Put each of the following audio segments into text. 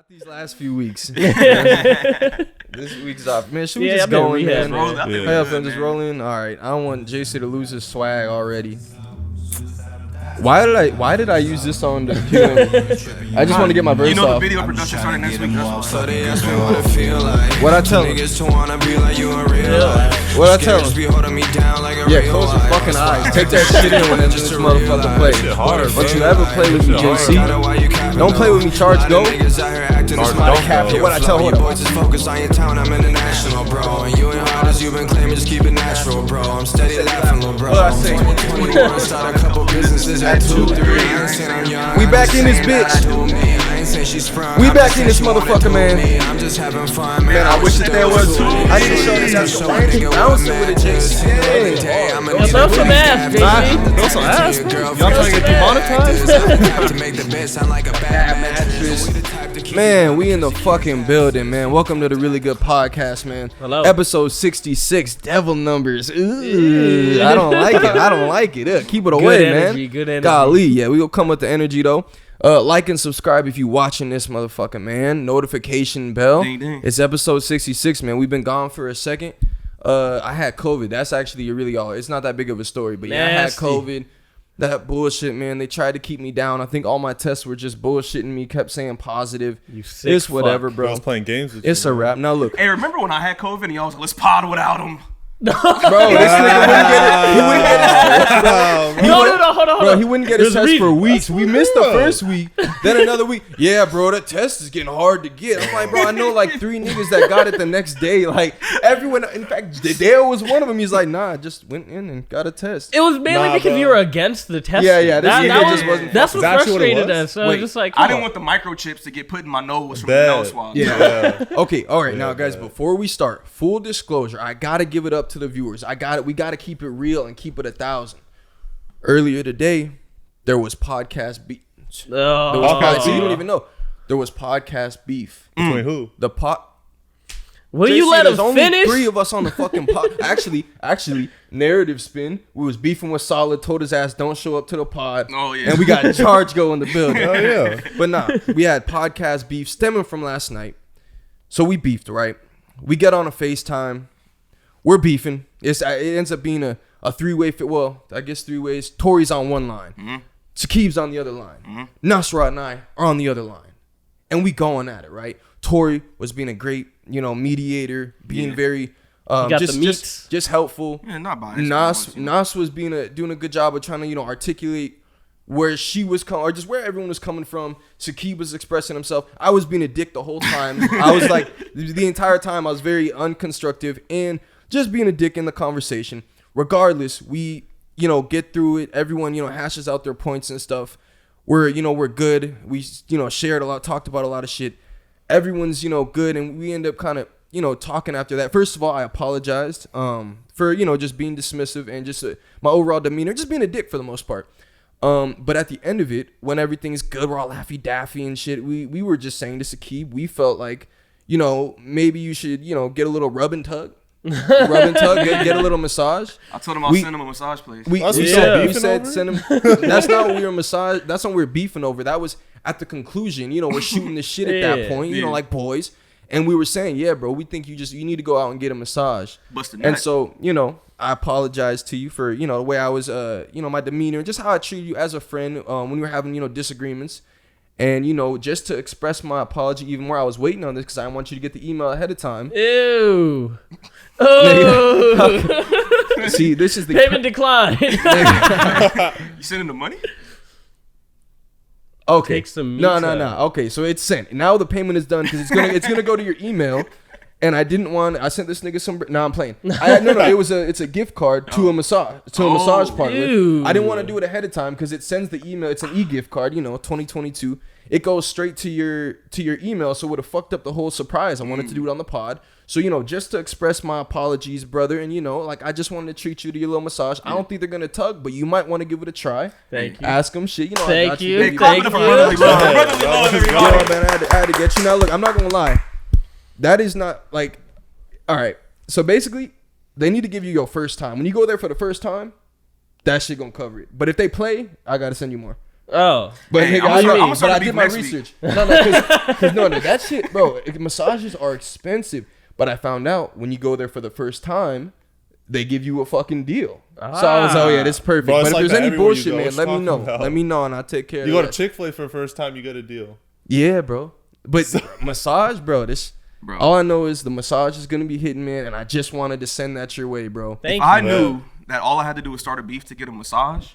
Not these last few weeks. This week's off. Man, should we just go in, man? Hey, I'm just rolling. All right. I don't want JC to lose his swag already. Why did I use this on the Q&A? I just want to get my verse off. You know the video production starting next week. So they ask me what it feel like. What I tell him? Niggas to wanna be like you in real life. What I tell him? Be holding me down like a Yeah, real close your life. fucking eyes. Take that shit in when this motherfucker play. Don't you ever play with me, JC. Don't play with me, ChargeGo. Don't cap it. What I tell him? Boys is focused on your town, I'm international, bro. And you ain't hard as you've been claiming, just keep it natural, bro. I'm steady laughing, little bro. What I say? 2021, start a couple businesses at 2, 3. We back in this bitch. We back in this motherfucker, man. I'm just having fun, Man, I wish that there was. I need to show this out some bouncing with a JC. Yo, throw some ass, JC. Throw some ass. Y'all trying to get demonetized? Man, we in the fucking building, man. Welcome to the Really Good Podcast, man. Hello. Episode 66, devil numbers. Ooh, I don't like it. I don't like it. Keep it away, Good energy, man. good energy. Golly, yeah, we gonna come with the energy though. Like and subscribe if you watching this motherfucker, man. Notification bell. Ding, ding. It's episode 66, man. We've been gone for a second. I had COVID. That's actually really all. It's not that big of a story, but yeah, I had Nasty. COVID. That bullshit, man. They tried to keep me down. I think all my tests were just bullshitting me. Kept saying positive. You sick It's whatever, fuck. bro. I was playing games with It's you. a wrap. Now look, Hey, remember when I had COVID and y'all was like, let's pod without him? bro. This nigga wouldn't get it. He wouldn't get his test, bro. No, hold on. Bro, he wouldn't get his There's test for reason. weeks. We missed the first week, then another week. Yeah, bro, that test is getting hard to get. I'm like, bro, I know like 3 niggas that got it the next day. Like everyone, in fact, Dale was one of them. He's like, nah, I just went in and got a test. It was mainly Nah, because bro. you were against the testing. Yeah, this nigga was, just wasn't That's what That's what it frustrated was? us. So Wait, just like, I come didn't on. want the microchips to get put in my nose from Bad. the nose swab. Yeah. Okay. All right. Now, guys, before we start, full disclosure, I gotta give it up to the viewers. We gotta keep it real and keep it 1,000. Earlier today, there was podcast beef. Oh. There was Podcast so you beef? don't even know. There was podcast beef. Between who? The pot. Will you JC, let there's him only finish? 3 of us on the fucking pod. Actually, narrative spin. We was beefing with Solid. Told his ass don't show up to the pod. Oh, yeah. And we got ChargeGo in the building. Oh, yeah. But nah, we had podcast beef stemming from last night. So we beefed, right? We get on a FaceTime. We're beefing. It ends up being a 3-way fit. Well, I guess 3 ways. Tori's on one line. Mm-hmm. Sakib's on the other line. Nasrat and I are on the other line. And we going at it, right? Tori was being a great, mediator, being very got the meats. just helpful. Yeah, not biased. Nas was doing a good job of trying to, articulate where she was coming, or just where everyone was coming from. Sakib was expressing himself. I was being a dick the whole time. I was like, the entire time I was very unconstructive and just being a dick in the conversation. Regardless, we, get through it. Everyone, hashes out their points and stuff. We're good. We, shared a lot, talked about a lot of shit. Everyone's, good. And we end up kind of, talking after that. First of all, I apologized for, just being dismissive and just my overall demeanor, just being a dick for the most part. But at the end of it, when everything's good, we're all laffy daffy and shit. We were just saying to Sakib, we felt like, maybe you should, get a little rub and tug. Get a little massage. I told him I'll send him a massage place. We Yeah. said send him. That's not what we were massage. That's not what we were beefing over. That was at the conclusion. We're shooting the shit at that Yeah. point. Yeah. Like boys, and we were saying, yeah, bro, we think you need to go out and get a massage. Bust a And nut. so I apologize to you for the way I was my demeanor and just how I treated you as a friend when we were having disagreements. And just to express my apology even more, I was waiting on this because I want you to get the email ahead of time. Ew. Oh. See, this is the Payment decline. You sending the money? Okay. Take some meat No. out. Okay, so it's sent. Now the payment is done because it's gonna go to your email. And I didn't want. I sent this nigga some. No, I'm playing. No. It's a gift card to a massage parlor. Ew. I didn't want to do it ahead of time because it sends the email. It's an e-gift card. 2022. It goes straight to your email. So it would have fucked up the whole surprise. I wanted to do it on the pod. So just to express my apologies, brother, and I just wanted to treat you to your little massage. I don't think they're gonna tug, but you might want to give it a try. Thank you. Ask them shit. I Thank got you. Hey, baby. clap it up for brotherly love. Brotherly love, everybody. Yo, man, I had to get you. Now, look, I'm not gonna lie. That is not like. All right. So basically, they need to give you your first time. When you go there for the first time, that shit gonna cover it. But if they play, I gotta send you more. Oh, But Hey, nigga, I'm I gonna know, start but I the did beef my next week. research. No, that shit, bro. Massages are expensive, but I found out when you go there for the first time, they give you a fucking deal. So I was, oh yeah, this is perfect. Bro, it's but if like there's that any everywhere you bullshit, go. man, What you let me talking know. about? Let me know, and I'll take care You of go that. to Chick-fil-A for the first time, you get a deal. Yeah, bro. But massage, bro. Bro. All I know is the massage is gonna be hitting, man, and I just wanted to send that your way, bro. thank If I you. knew that all I had to do was start a beef to get a massage,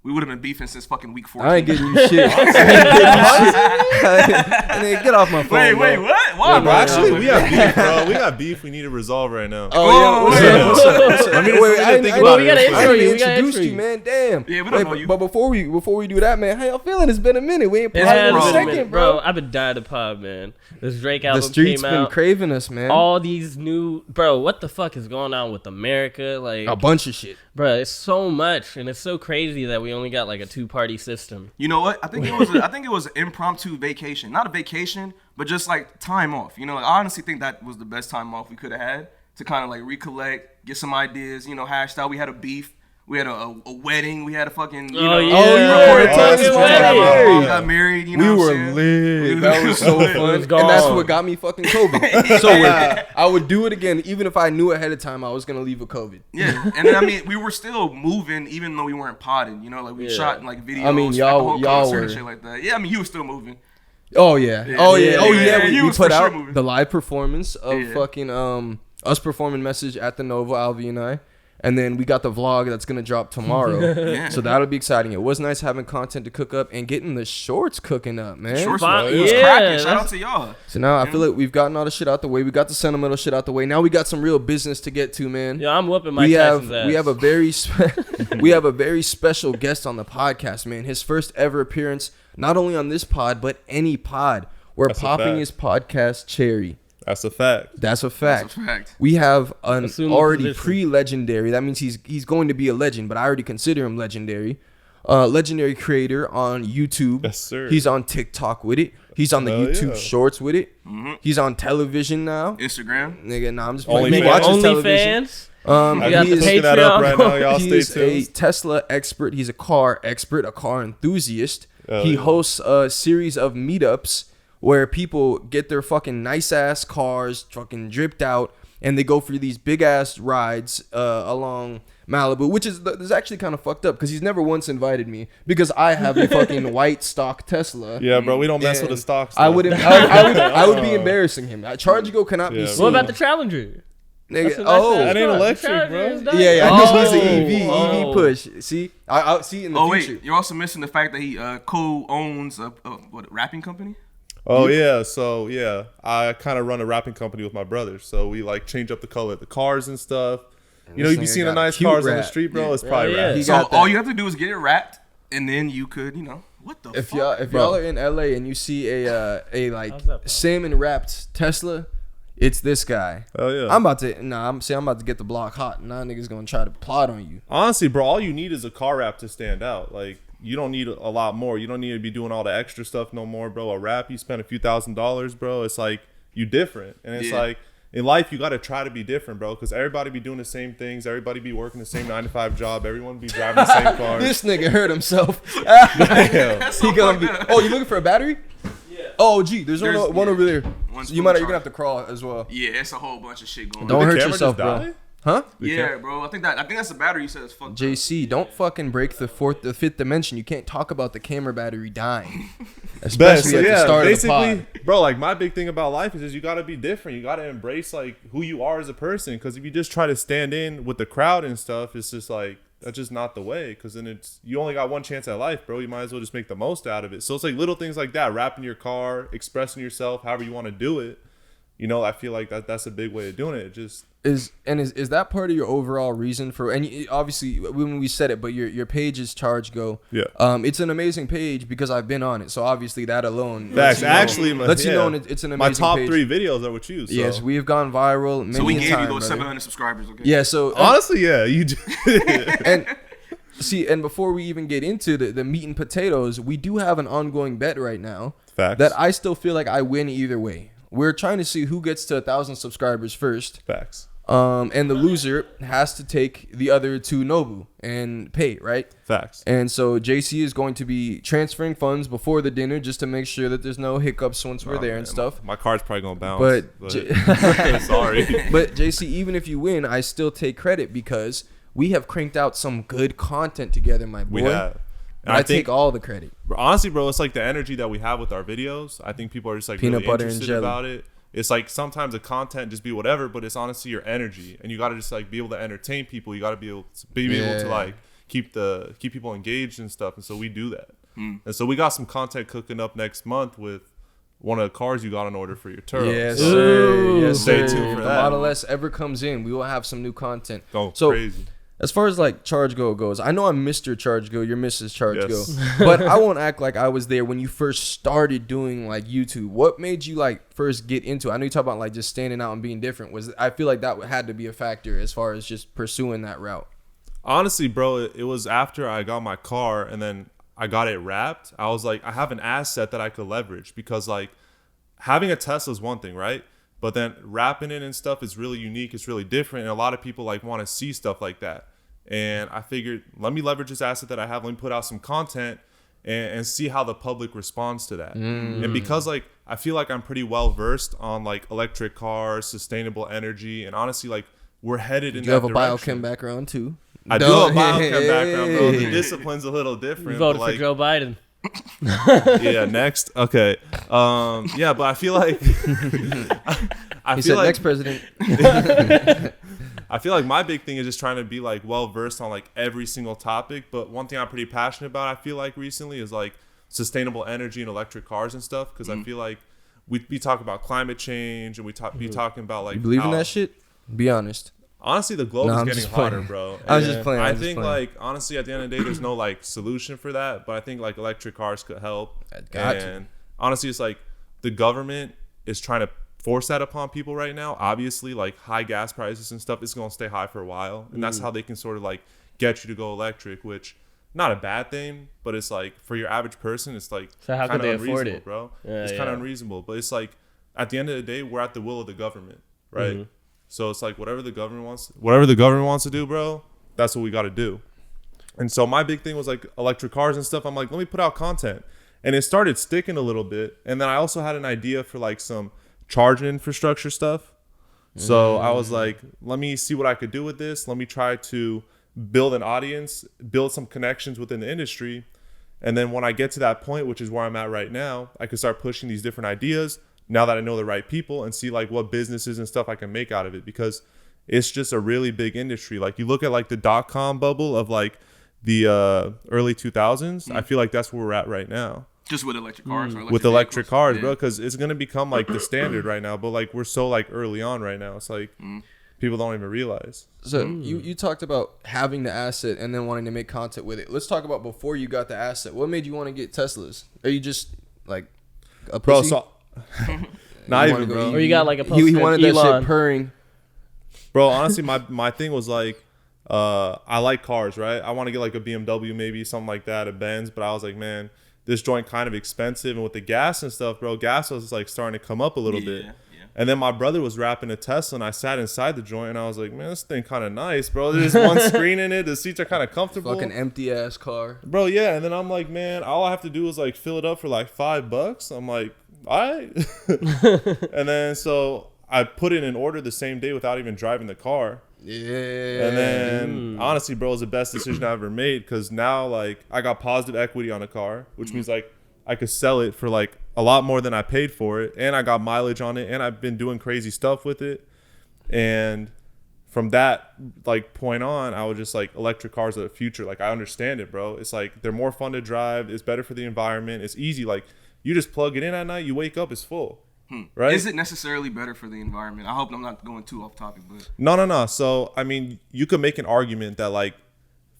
we would have been beefing since fucking week 14. I ain't getting you shit. I ain't getting you shit. Nigga, get off my phone. Wait, bro. what? Why, Bro, bro? actually, we got beef, bro. We got beef we need to resolve right now. Oh, yeah. What's up? What's up? Let me Wait, I think ain't- about we it gotta real intro quick. I you. didn't We gotta introduce intro you, you. man. Damn. Yeah, we don't know you. But before we do that, man, how y'all feeling? It's been a minute. We ain't It played in has a bro. been, second, bro. bro. I've been dying to pod, man. This Drake The album streets came been out. craving us, man. All these new, bro. What the fuck is going on with America? Like, A bunch of shit. bro, it's so much, and it's so crazy that we only got like a 2-party system. You know what? I think it was an impromptu vacation. Not a vacation, but just like time off. You know, I honestly think that was the best time off we could have had to kind of like recollect, get some ideas, you know, hashed out. We had a beef. We had a wedding. We had a fucking, you Oh, know, yeah. recorded Oh, times. fucking My mom wedding. got married, you We know what were I'm saying? lit. That was so It fun. was And that's gone. what got me fucking COVID. So I would do it again, even if I knew ahead of time I was gonna leave with COVID. Yeah, and then I mean, we were still moving even though we weren't potted. You know, like we Yeah. shot like videos. I mean, like, y'all- the whole y'all concert were. and shit like that. Yeah, I mean, you were still moving. Oh yeah. Yeah. Oh yeah. Yeah, Oh yeah, yeah. yeah, you We was put for sure out moving. the live performance of Yeah. fucking us performing Message at the Nova, Alvy and I. And then we got the vlog that's gonna drop tomorrow. Yeah. So that'll be exciting. It was nice having content to cook up and getting the shorts cooking up, man. Shorts Fine, was yeah, cracking. Shout that's- out to y'all. So now I feel like we've gotten all the shit out the way. We got the sentimental shit out the way. Now we got some real business to get to, man. Yeah, I'm whooping Mike we Tyson's ass. have a very we have a very special guest on the podcast, man. His first ever appearance, not only on this pod but any pod. We're That's a popping fact. his podcast cherry. That's a fact. That's a fact. That's a fact. We have an Assume the already position. pre-legendary. That means he's going to be a legend, but I already consider him legendary. Legendary creator on YouTube. Yes, sir. He's on TikTok with it. He's on the Hell YouTube yeah. Shorts with it. He's on television now. Instagram. Nigga, nah, I'm just Only playing. He fans. watches television. OnlyFans. I got he the is, looking that up right now, y'all. he Stay is a tuned. Tesla expert. He's a car expert, a car enthusiast. Oh, He yeah. hosts a series of meetups where people get their fucking nice ass cars, fucking dripped out, and they go for these big ass rides along Malibu, which is actually kind of fucked up because he's never once invited me because I have a fucking white stock Tesla. Yeah, bro. We don't mess with And the stocks. I though. wouldn't. I would be embarrassing him. ChargeGo cannot be Yeah, seen. What about the Challenger? nigga? That's a nice Oh, ass That ain't car. electric, Challenger bro. is nice. yeah, I know he's an Oh. EV push. See, I'll see in the Oh future. wait, you're also missing the fact that he co-owns a rapping company. Oh yeah, so yeah, I kind of run a rapping company with my brother. So we like change up the color of the cars and stuff. You know, this you be nigga seeing got the nice cute cars on the rap. street, bro. Yeah. It's probably Yeah. rap. He So got all that. you have to do is get it wrapped, and then you could, you know, what the If fuck? y'all are in LA and you see a like How's that? salmon wrapped Tesla, it's this guy. Oh yeah. I'm about to get the block hot. Now niggas gonna try to plot on you. Honestly, bro, all you need is a car wrap to stand out. Like, you don't need a lot more. You don't need to be doing all the extra stuff no more, bro. A wrap, you spend a few $1,000s, bro. It's like you different, and it's Yeah. like in life you got to try to be different, bro. Because everybody be doing the same things. Everybody be working the same 9 to 5 job. Everyone be driving the same cars. This nigga hurt himself. Damn. That's so He gonna be. fucked up. Oh, you looking for a battery? Yeah. Oh, gee, there's one, There's- one yeah. over there. One's So you might. fully You're gonna have charged. to crawl as well. Yeah, it's a whole bunch of shit going Don't on. hurt camera yourself, just bro. die? Huh? Yeah, bro. I think that's the battery you said is fucked. JC, don't fucking break the fifth dimension. You can't talk about the camera battery dying, Best. especially So at the yeah, start of the basically, pod. bro, like my big thing about life is you got to be different. You got to embrace like who you are as a person. Because if you just try to stand in with the crowd and stuff, it's just like that's just not the way. Because then you only got one chance at life, bro. You might as well just make the most out of it. So it's like little things like that, wrapping your car, expressing yourself, however you want to do it. You know, I feel like that's a big way of doing it. It just Is that part of your overall reason for? And obviously, when we said it, but your page is ChargeGo. Yeah. It's an amazing page because I've been on it. So obviously that alone. facts. Actually, you yeah. know it's an amazing my top page. 3 videos are with you. So. Yes, we have gone viral many So we a gave time, you those brother. 700 subscribers. Okay. Yeah. So Honestly, yeah, you do. and see, and before we even get into the meat and potatoes, we do have an ongoing bet right now Facts. that I still feel like I win either way. We're trying to see who gets to 1,000 subscribers first. Facts. And the loser has to take the other to Nobu and pay, right? Facts. And so JC is going to be transferring funds before the dinner just to make sure that there's no hiccups once we're there and stuff. My card's probably gonna bounce. But sorry. But JC, even if you win, I still take credit because we have cranked out some good content together, my boy. We have. And I take all the credit. Honestly, bro, it's like the energy that we have with our videos. I think people are just like Peanut really butter and interested jelly. about it. It's like sometimes the content just be whatever, but it's honestly your energy, and you got to just like be able to entertain people. You got to be able to like keep people engaged and stuff. And so we do that. And so we got some content cooking up next month with one of the cars you got on order for your Turo. Yes, So sir. Yes, stay sir. tuned If for the that. Model S ever comes in, we will have some new content. Go So, crazy. as far as like ChargeGo goes, I know I'm Mr. ChargeGo, you're Mrs. ChargeGo, Yes. but I won't act like I was there when you first started doing like YouTube. What made you like first get into it? I know you talk about like just standing out and being different. I feel like that had to be a factor as far as just pursuing that route. Honestly, bro, it was after I got my car and then I got it wrapped. I was like, I have an asset that I could leverage because like having a Tesla is one thing, right? But then wrapping it and stuff is really unique. It's really different. And a lot of people like want to see stuff like that. And I figured, let me leverage this asset that I have. Let me put out some content and see how the public responds to that. And because like, I feel like I'm pretty well versed on like electric cars, sustainable energy. And honestly, like we're headed in that direction. You have a biochem background too. I do have a biochem background, bro. The discipline's a little different. You voted but, like, for Joe Biden. Yeah, next. Okay. Yeah, but I feel like He said next president. I feel like my big thing is just trying to be like well versed on like every single topic. But one thing I'm pretty passionate about, I feel like recently, is like sustainable energy and electric cars and stuff. Because I feel like we talk about climate change and be talking about like You believe in that shit? Be honest. Honestly, the globe is getting hotter, bro. I was just playing. I think like honestly, at the end of the day, there's no like solution for that. But I think like electric cars could help. And honestly, it's like the government is trying to force that upon people right now. Obviously, like high gas prices and stuff is going to stay high for a while, and that's how they can sort of like get you to go electric, which not a bad thing, but it's like for your average person, it's like So how could kinda they afford it, bro? Yeah, it's kind of unreasonable, but it's like at the end of the day, we're at the will of the government, right? So it's like whatever the government wants to do, bro, that's what we got to do. And so my big thing was like electric cars and stuff. I'm like, let me put out content, and it started sticking a little bit. And then I also had an idea for like some charging infrastructure stuff. So I was like, let me see what I could do with this. Let me try to build an audience, build some connections within the industry. And then when I get to that point, which is where I'm at right now, I can start pushing these different ideas now that I know the right people and see like what businesses and stuff I can make out of it, because it's just a really big industry. Like you look at like the .com bubble of like the early 2000s. I feel like that's where we're at right now. Just with electric cars, or With electric cars, yeah. bro, because it's gonna become like the standard right now. But like we're so like early on right now, it's like people don't even realize. So you talked about having the asset and then wanting to make content with it. Let's talk about before you got the asset. What made you want to get Teslas? Are you just like a pussy? Bro, so not You even, wanna bro. Or you got like a poster He of wanted that Elon. shit purring. Bro, honestly, my thing was like, I like cars, right? I want to get like a BMW, maybe something like that, a Benz. But I was like, man, this joint kind of expensive, and with the gas and stuff, bro, gas was like starting to come up a little bit. Yeah. And then my brother was wrapping a Tesla, and I sat inside the joint, and I was like, man, this thing kind of nice, bro. There's one screen in it. The seats are kind of comfortable. Fucking empty ass car. Bro, yeah. And then I'm like, man, all I have to do is like fill it up for like $5. I'm like, all right. And then so I put it in order the same day without even driving the car. Yeah. And then honestly, bro, it was the best decision I ever made, because now like I got positive equity on a car, which means like I could sell it for like a lot more than I paid for it, and I got mileage on it, and I've been doing crazy stuff with it. And from that like point on, I was just like, electric cars are the future. Like I understand it, bro. It's like they're more fun to drive. It's better for the environment. It's easy. Like you just plug it in at night, you wake up, it's full. Right? Is it necessarily better for the environment? I hope I'm not going too off topic, but No. So, I mean, you could make an argument that, like,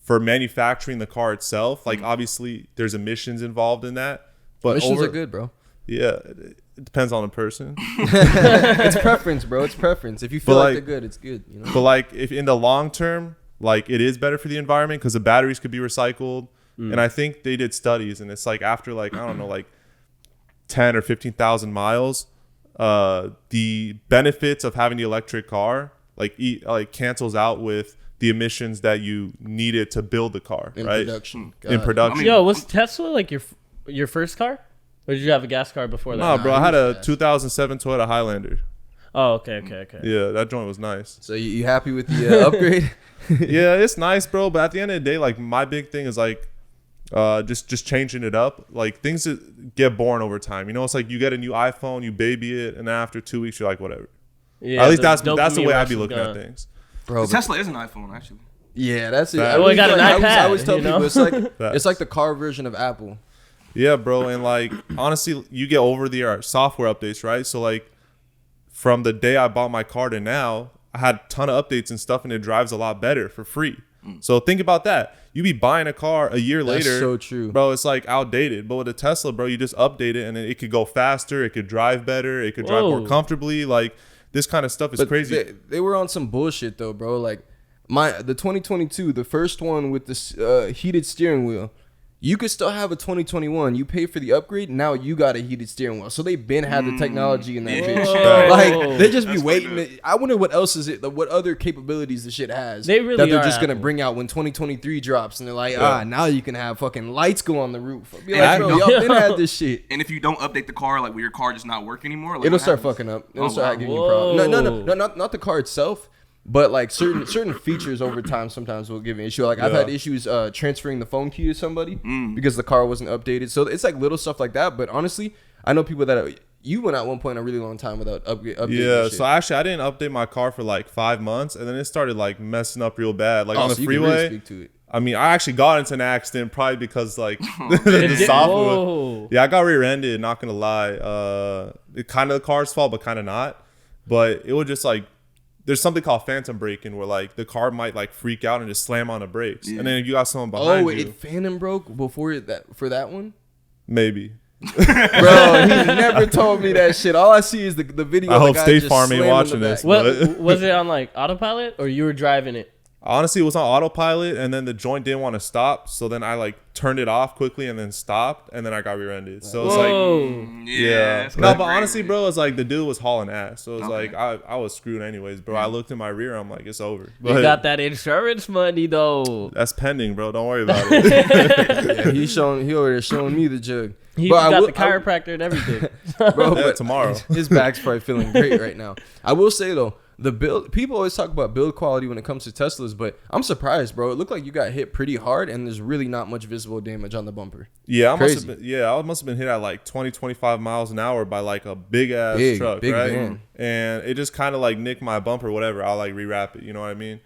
for manufacturing the car itself, like, obviously, there's emissions involved in that. But Emissions are good, bro. Yeah, it depends on the person. It's preference, bro. It's preference. If you feel But, like like- they're good, it's good. You know. But, like, if in the long term, like, it is better for the environment because the batteries could be recycled. And I think they did studies, and it's like after, like, I don't know, like 10 or 15,000 miles, the benefits of having the electric car like cancels out with the emissions that you needed to build the car, In right? production. In God. production. I mean, Yo, was Tesla like your first car? Or did you have a gas car before that? Nah, bro, I he had was a fast. 2007 Toyota Highlander. Oh, okay. Yeah, that joint was nice. So you happy with the upgrade? Yeah, it's nice, bro. But at the end of the day, like my big thing is like just changing it up. Like things that get boring over time. You know, it's like you get a new iPhone, you baby it, and then after 2 weeks, you're like, whatever. Yeah, At least that's the dopamine way rush I'd be is looking gone. at things. Bro, The Tesla is an iPhone, actually. yeah, that's it. Well, I really it got feel an like- I iPad, always tell you people know? it's like the car version of Apple. Yeah, bro. And like honestly, you get over the software updates, right? So like from the day I bought my car to now, I had a ton of updates and stuff, and it drives a lot better for free. So think about that. You be buying a car a year That's later, so true. bro. It's like outdated. But with a Tesla, bro, you just update it, and then it could go faster. It could drive better. It could drive more Whoa. comfortably. Like this kind of stuff is But crazy. They were on some bullshit though, bro. Like the 2022, the first one with the heated steering wheel. You could still have a 2021. You pay for the upgrade. Now you got a heated steering wheel. So they been had the technology in that bitch. Whoa. Like they just be That's waiting. fucked I wonder what else is it? What other capabilities the shit has? They really that they're are just gonna Apple. bring out when 2023 drops, and they're like, Yeah. now you can have fucking lights go on the roof. I'll be And like, if bro, you y'all don't- been had this shit. And if you don't update the car, like, will your car just not work anymore? Like, It'll what start happens? fucking up. It'll Oh, start wow. giving you problems. No, Whoa. not the car itself, but like certain features over time sometimes will give an issue. Like I've Yeah. had issues transferring the phone key to somebody because the car wasn't updated. So it's like little stuff like that. But honestly, I know people that you went at one point a really long time without updating. Yeah, shit. so actually I didn't update my car for like 5 months, and then it started like messing up real bad. Like Oh, on the so you can really freeway. speak to it. I mean, I actually got into an accident probably because like Oh, the software. Whoa. Yeah, I got rear-ended. Not gonna lie, it kind of the car's fault, but kind of not. But it was just like there's something called phantom braking where like the car might like freak out and just slam on the brakes, and then if you got someone behind Oh, you, it phantom broke before for that one. maybe. Bro, he never told me that shit. All I see is the video. I of the hope guy State just Farm ain't slamming watching the this. back. What was it on like autopilot or you were driving it? Honestly, it was on autopilot, and then the joint didn't want to stop, so then I like turned it off quickly and then stopped, and then I got rear-ended. So it's like. Whoa. Yeah. it's No, kinda but crazy. honestly, bro, it's like the dude was hauling ass. So it's Okay. like I was screwed anyways, bro. I looked in my rear, I'm like, it's over. You But got that insurance money though. that's pending, bro. Don't worry about it. Yeah, he over there showing me the jug. He But I got will- the chiropractor and everything. Bro, Yeah, but tomorrow. his back's probably feeling great right now. I will say though, the build people always talk about build quality when it comes to Teslas, but I'm surprised, bro. It looked like you got hit pretty hard, and there's really not much visible damage on the bumper. Yeah, I Crazy. must have been hit at like 20, 25 miles an hour by like a big ass truck, big right? van. And it just kind of like nicked my bumper, whatever. I'll like rewrap it, you know what I mean?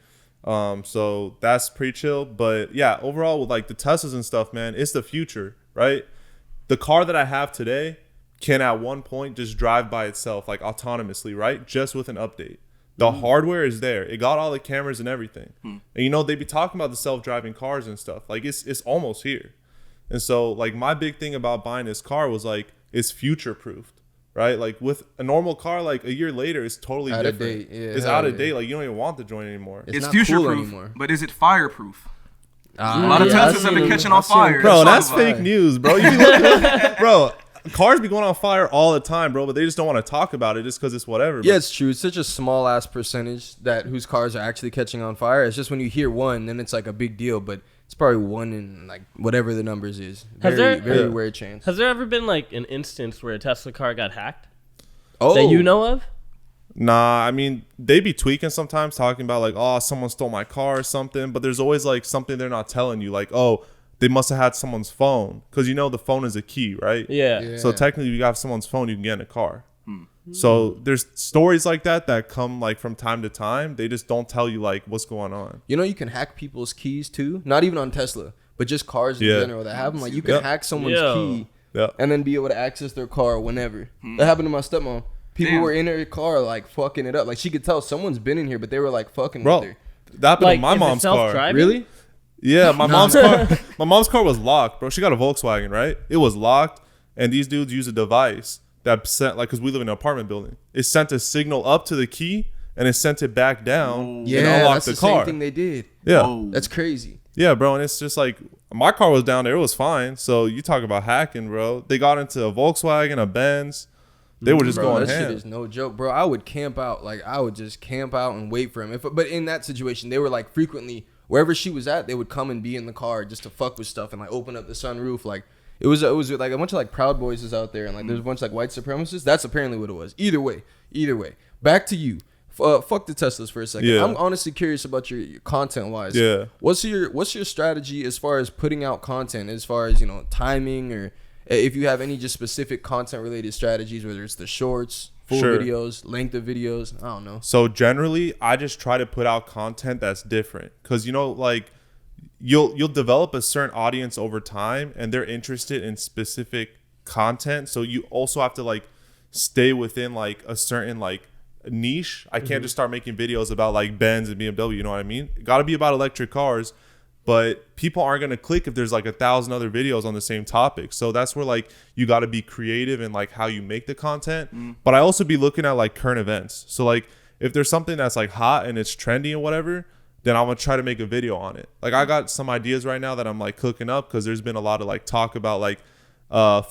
So that's pretty chill. But yeah, overall with like the Teslas and stuff, man, it's the future, right? The car that I have today can at one point just drive by itself, like autonomously, right? Just with an update. The hardware is there. It got all the cameras and everything. And you know, they be talking about the self-driving cars and stuff. Like it's almost here. And so like my big thing about buying this car was like it's future proofed, right? Like with a normal car, like a year later, it's totally Out of different. date, yeah, it's hell out of yeah. date. Like you don't even want the joint anymore. It's It's not future cool proof, anymore. but is it fireproof? A Ah, lot of Yeah, Teslas I've have been seen catching them. on fire. Bro, Let's that's talk about fake it. news, bro. You be looking, bro. Cars be going on fire all the time, bro, but they just don't want to talk about it just because it's whatever. Yeah, it's true. It's such a small ass percentage that whose cars are actually catching on fire. It's just when you hear one, then it's like a big deal. But it's probably one in like whatever the numbers is. Has Very, there- very Yeah. rare chance. Has there ever been like an instance where a Tesla car got hacked Oh, that you know of? Nah, I mean, they be tweaking sometimes, talking about like, oh, someone stole my car or something. But there's always like something they're not telling you, like, oh, they must have had someone's phone, because you know the phone is a key, right? Yeah. Yeah. So technically, if you have someone's phone, you can get in a car. So there's stories like that come like from time to time. They just don't tell you like what's going on. You know, you can hack people's keys too. Not even on Tesla, but just cars in Yeah. general that have them. Like you can Yep. hack someone's Yo. key Yeah. and then be able to access their car whenever. That happened to my stepmom. People Damn. were in her car like fucking it up. Like she could tell someone's been in here, but they were like fucking Bro, with her. that happened Like to my is it mom's car. self-driving? Really? Yeah, my mom's car. My mom's car was locked, bro. She got a Volkswagen, right? It was locked, and these dudes use a device that sent, like, because we live in an apartment building. It sent a signal up to the key, and it sent it back down and Yeah, unlocked that's the the car. same thing they did. Yeah, Whoa. That's crazy. yeah, bro. And it's just like my car was down there; it was fine. So you talk about hacking, bro. They got into a Volkswagen, a Benz. They were just Bro, going that shit ham. is no joke, bro. I would camp out. Like, I would just camp out and wait for him. But in that situation, they were like frequently, wherever she was at, they would come and be in the car just to fuck with stuff and like open up the sunroof. Like, it was like a bunch of like Proud Boys is out there and like there's a bunch of like white supremacists. That's apparently what it was. Either way. Back to you. Fuck the Teslas for a second. Yeah. I'm honestly curious about your content wise. Yeah. What's your strategy as far as putting out content, as far as, you know, timing, or if you have any just specific content related strategies, whether it's the shorts, full Sure. videos, length of videos, I don't know. So generally, I just try to put out content that's different, because, you know, like you'll develop a certain audience over time and they're interested in specific content. So you also have to like stay within like a certain like niche. I can't just start making videos about like Benz and BMW, you know what I mean? Got to be about electric cars, but people aren't going to click if there's like 1,000 other videos on the same topic. So that's where like you got to be creative in like how you make the content. But I also be looking at like current events. So like if there's something that's like hot and it's trendy and whatever, then I'm going to try to make a video on it. Like I got some ideas right now that I'm like cooking up, because there's been a lot of like talk about like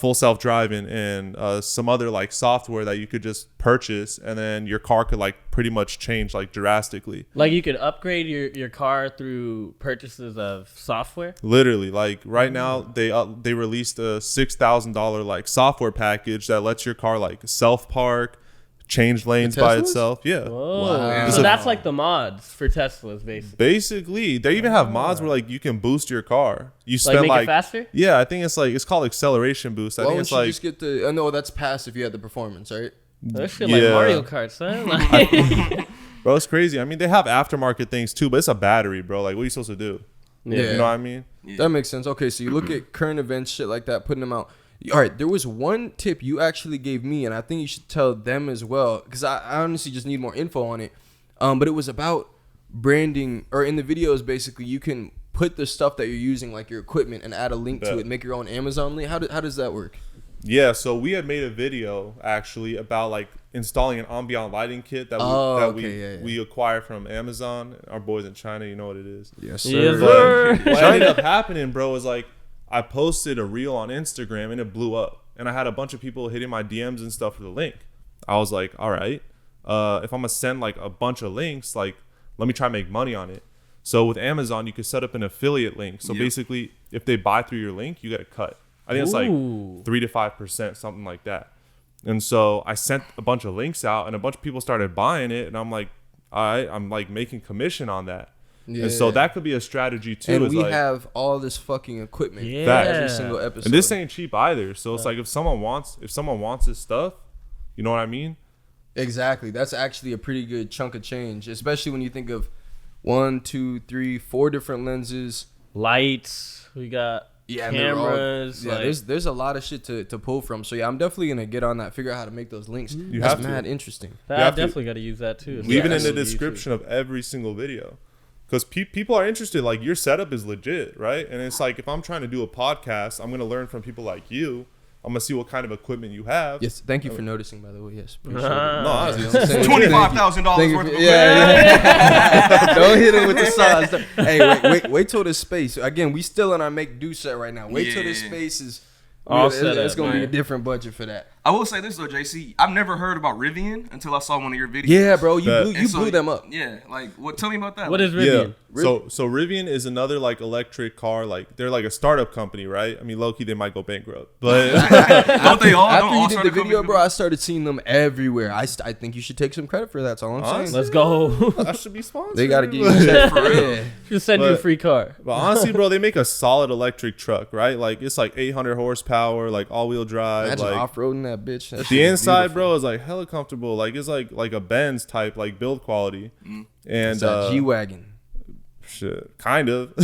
full self-driving and some other like software that you could just purchase, and then your car could like pretty much change like drastically. Like you could upgrade your car through purchases of software. Literally, like right now they released a $6,000 like software package that lets your car like self-park, change lanes by Teslas? itself. Yeah. Whoa. Wow. So that's like the mods for Teslas, basically. Basically, they even have mods where like you can boost your car. You Like spend make like it faster? yeah, I think it's called acceleration boost. I Why think don't it's you like just get the? I know that's pass if you had the performance, right? That shit like Yeah. Mario Kart, son. Like, bro, it's crazy. I mean, they have aftermarket things too, but it's a battery, bro. Like, what are you supposed to do? Yeah. You know what I mean? That makes sense. Okay, so you look at current events, shit like that, putting them out. All right, there was one tip you actually gave me, and I think you should tell them as well, because I honestly just need more info on it. But it was about branding, or in the videos, basically, you can put the stuff that you're using, like your equipment, and add a link to Bet. it, make your own Amazon link. How does that work? Yeah, so we had made a video actually about like installing an ambient lighting kit that we acquired from Amazon. Our boys in China, you know what it is. Yes, sir. Yes, sir. What ended up happening, bro, was like I posted a reel on Instagram and it blew up, and I had a bunch of people hitting my DMs and stuff for the link. I was like, all right, if I'm gonna send like a bunch of links, like let me try to make money on it. So with Amazon, you could set up an affiliate link. So basically, if they buy through your link, you get a cut. I think it's like 3 to 5%, something like that. And so I sent a bunch of links out, and a bunch of people started buying it, and I'm like, all right, I'm like making commission on that. Yeah. And so that could be a strategy too. And is we like, have all this fucking equipment. Yeah. Every single episode. and this ain't cheap either. So it's like if someone wants this stuff, you know what I mean? Exactly. That's actually a pretty good chunk of change, especially when you think of 1, 2, 3, 4 different lenses. lights. We got And they're all- cameras. yeah, like, there's a lot of shit to pull from. So yeah, I'm definitely gonna get on that, figure out how to make those links. You That's have to. mad interesting. I have to- definitely got to use that too. Leave it in the especially description of every single video. Because people are interested. Like, your setup is legit, right? And it's like, if I'm trying to do a podcast, I'm going to learn from people like you. I'm going to see what kind of equipment you have. Yes, thank you for noticing, by the way. Yes, appreciate it. No, honestly, You know what I'm saying? $25,000 Thank you worth for- of yeah. Don't hit him with the sauce. Hey, wait till the space. Again, we still in our make do set right now. Wait till the Yeah. space is. All It's set up, gonna be a man. different budget for that. I will say this though, JC. I've never heard about Rivian until I saw one of your videos. Yeah, bro, you Bet. blew, And you so- blew them up. Yeah, like what? Tell me about that. What is Yeah. Rivian? So Rivian is another like electric car. Like, they're like a startup company, right? I mean, low key they might go bankrupt, but Don't they all? After don't you all did start the a company video, do bro, I started seeing them everywhere. I think you should take some credit for that. That's all I'm saying. Honestly, Let's go. I should be sponsored. They gotta get you a check for real. Just send you a But- free car. But honestly, bro, they make a solid electric truck, right? Like, it's like 800 horsepower, like all-wheel drive. Imagine Like, off-roading that bitch. That shit the is inside, beautiful. bro, is like hella comfortable. Like, it's like a Benz type, like build quality. And It's that G-Wagon. shit, kind of.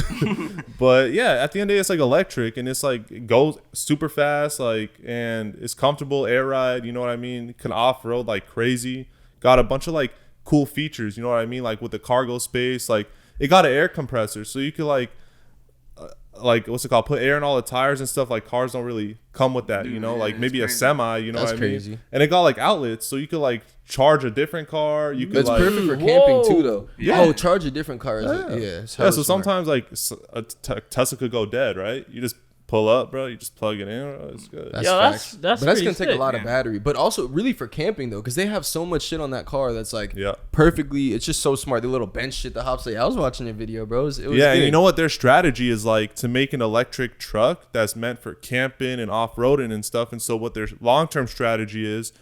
But yeah, at the end of the day, it's like electric, and it's like, it goes super fast, like, and it's comfortable air ride. You know what I mean? Can off road like crazy. Got a bunch of like cool features. You know what I mean? Like with the cargo space, like it got an air compressor, so you could like what's it called? Put air in all the tires and stuff. Like, cars don't really come with that. Dude, You know, yeah, like it's maybe a crazy. semi. You know That's what I mean? crazy. And it got like outlets, so you could like charge a different car. You could It's like perfect for camping too, though. Yeah. Oh, charge a different car. Yeah, it's yeah. hella So smart. sometimes like a Tesla could go dead, right? You just pull up, bro. You just plug it in, bro. It's good. That's Yo, facts. that's but that's pretty gonna take a sick. lot of battery. But also really for camping though, because they have so much shit on that car that's like perfectly. It's just so smart. The little bench shit, the hops. I was watching a video, bro. It was yeah, good. and you know what their strategy is like to make an electric truck that's meant for camping and off-roading and stuff. And so what their long-term strategy is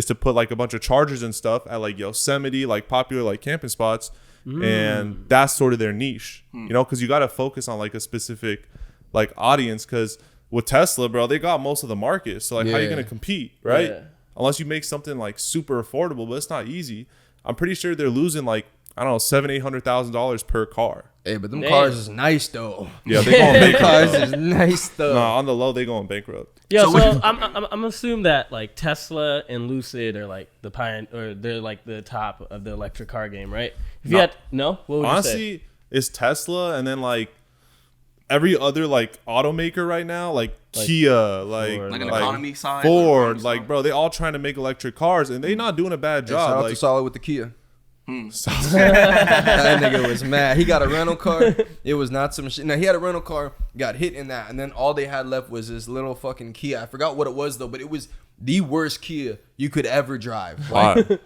to put like a bunch of chargers and stuff at like Yosemite, like popular like camping spots. And that's sort of their niche, you know, because you got to focus on like a specific like audience. Because with Tesla, bro, they got most of the market. So like, how are you gonna compete, right? Yeah. Unless you make something like super affordable, but it's not easy. I'm pretty sure they're losing like, I don't know, $700,000-$800,000 per car. Hey, but them cars is nice though. Yeah, they going bankrupt. Cars is nice though. Nah, on the low, they going bankrupt. Yeah, So so I'm assuming that like Tesla and Lucid are like they're like the top of the electric car game, right? If you had what would you say? Honestly, it's Tesla, and then like every other like automaker right now, like Kia, like Like an economy side, Ford, like like bro, they all trying to make electric cars, and they not doing a bad Shout job. out Like, to Solid with the Kia. That nigga was mad. He got a rental car. It was not some shit. Now he had a rental car, got hit in that, and then all they had left was this little fucking Kia. I forgot what it was though, but it was the worst Kia you could ever drive. Like,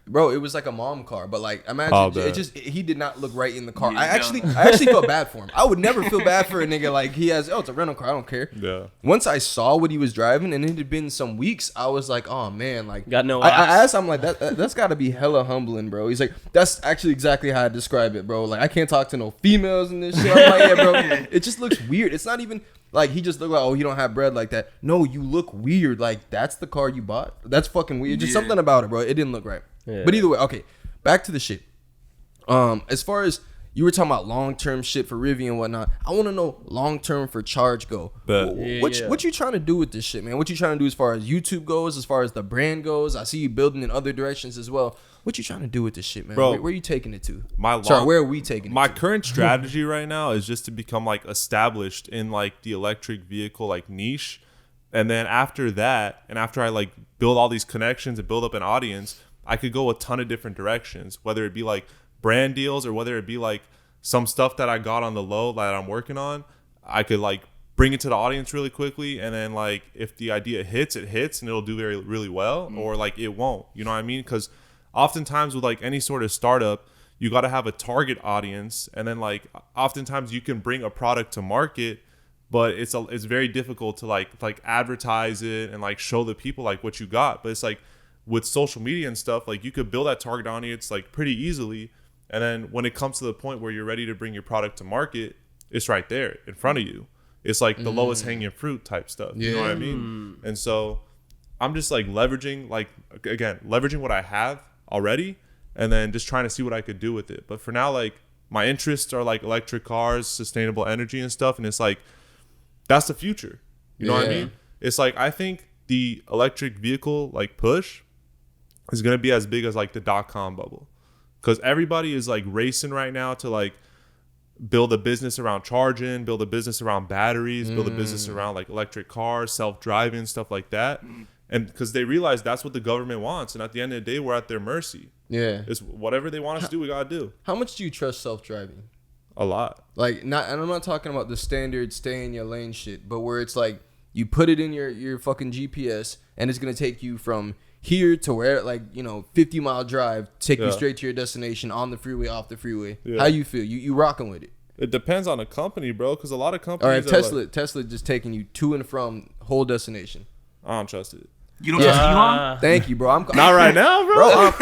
bro, it was like a mom car, but like imagine he did not look right in the car. Yeah, I actually felt bad for him. I would never feel bad for a nigga like he has. Oh, it's a rental car. I don't care. Yeah. Once I saw what he was driving, and it had been some weeks, I was like, oh man, like Got no I ops. asked him like that's got to be hella humbling, bro. He's like, that's actually exactly how I describe it, bro. Like I can't talk to no females and this shit. I'm like, yeah, bro. It just looks weird. It's not even. Like, he just looked like, oh, you don't have bread like that. No, you look weird. Like, that's the car you bought? That's fucking weird. Just something about it, bro. It didn't look right. Yeah. But either way, okay, back to the shit. As far as you were talking about long-term shit for Rivian and whatnot, I want to know long-term for ChargeGo. What you trying to do with this shit, man? What you trying to do as far as YouTube goes, as far as the brand goes? I see you building in other directions as well. What you trying to do with this shit, man? Bro, where are you taking it to? Where are we taking it My to? current strategy right now is just to become like established in like the electric vehicle like niche. And then after that, and after I like build all these connections and build up an audience, I could go a ton of different directions, whether it be like brand deals or whether it be like some stuff that I got on the low that I'm working on. I could like bring it to the audience really quickly, and then like if the idea hits, it hits and it'll do really well, or like it won't. You know what I mean? Because oftentimes with like any sort of startup, you got to have a target audience, and then like oftentimes you can bring a product to market, but it's very difficult to like advertise it and like show the people like what you got. But it's like with social media and stuff, like you could build that target audience like pretty easily, and then when it comes to the point where you're ready to bring your product to market, it's right there in front of you. It's like the lowest hanging fruit type stuff. You know what I mean? And so I'm just like leveraging what I have already, and then just trying to see what I could do with it. But for now, like my interests are like electric cars, sustainable energy and stuff, and it's like that's the future. You know what I mean? It's like I think the electric vehicle like push is gonna be as big as like the .com bubble, because everybody is like racing right now to like build a business around charging, build a business around batteries, build a business around like electric cars, self-driving, stuff like that. And because they realize that's what the government wants, and at the end of the day, we're at their mercy. Yeah, it's whatever they want us to do, we gotta do. How much do you trust self-driving? A lot. Like, not, and I'm not talking about the standard stay in your lane shit, but where it's like you put it in your fucking GPS, and it's gonna take you from here to where, like, 50-mile drive, take you straight to your destination on the freeway, off the freeway. Yeah. How you feel? You rocking with it? It depends on the company, bro, because a lot of companies. All right, Tesla just taking you to and from whole destination. I don't trust it. You don't trust Elon? Thank you, bro. Not right now, bro.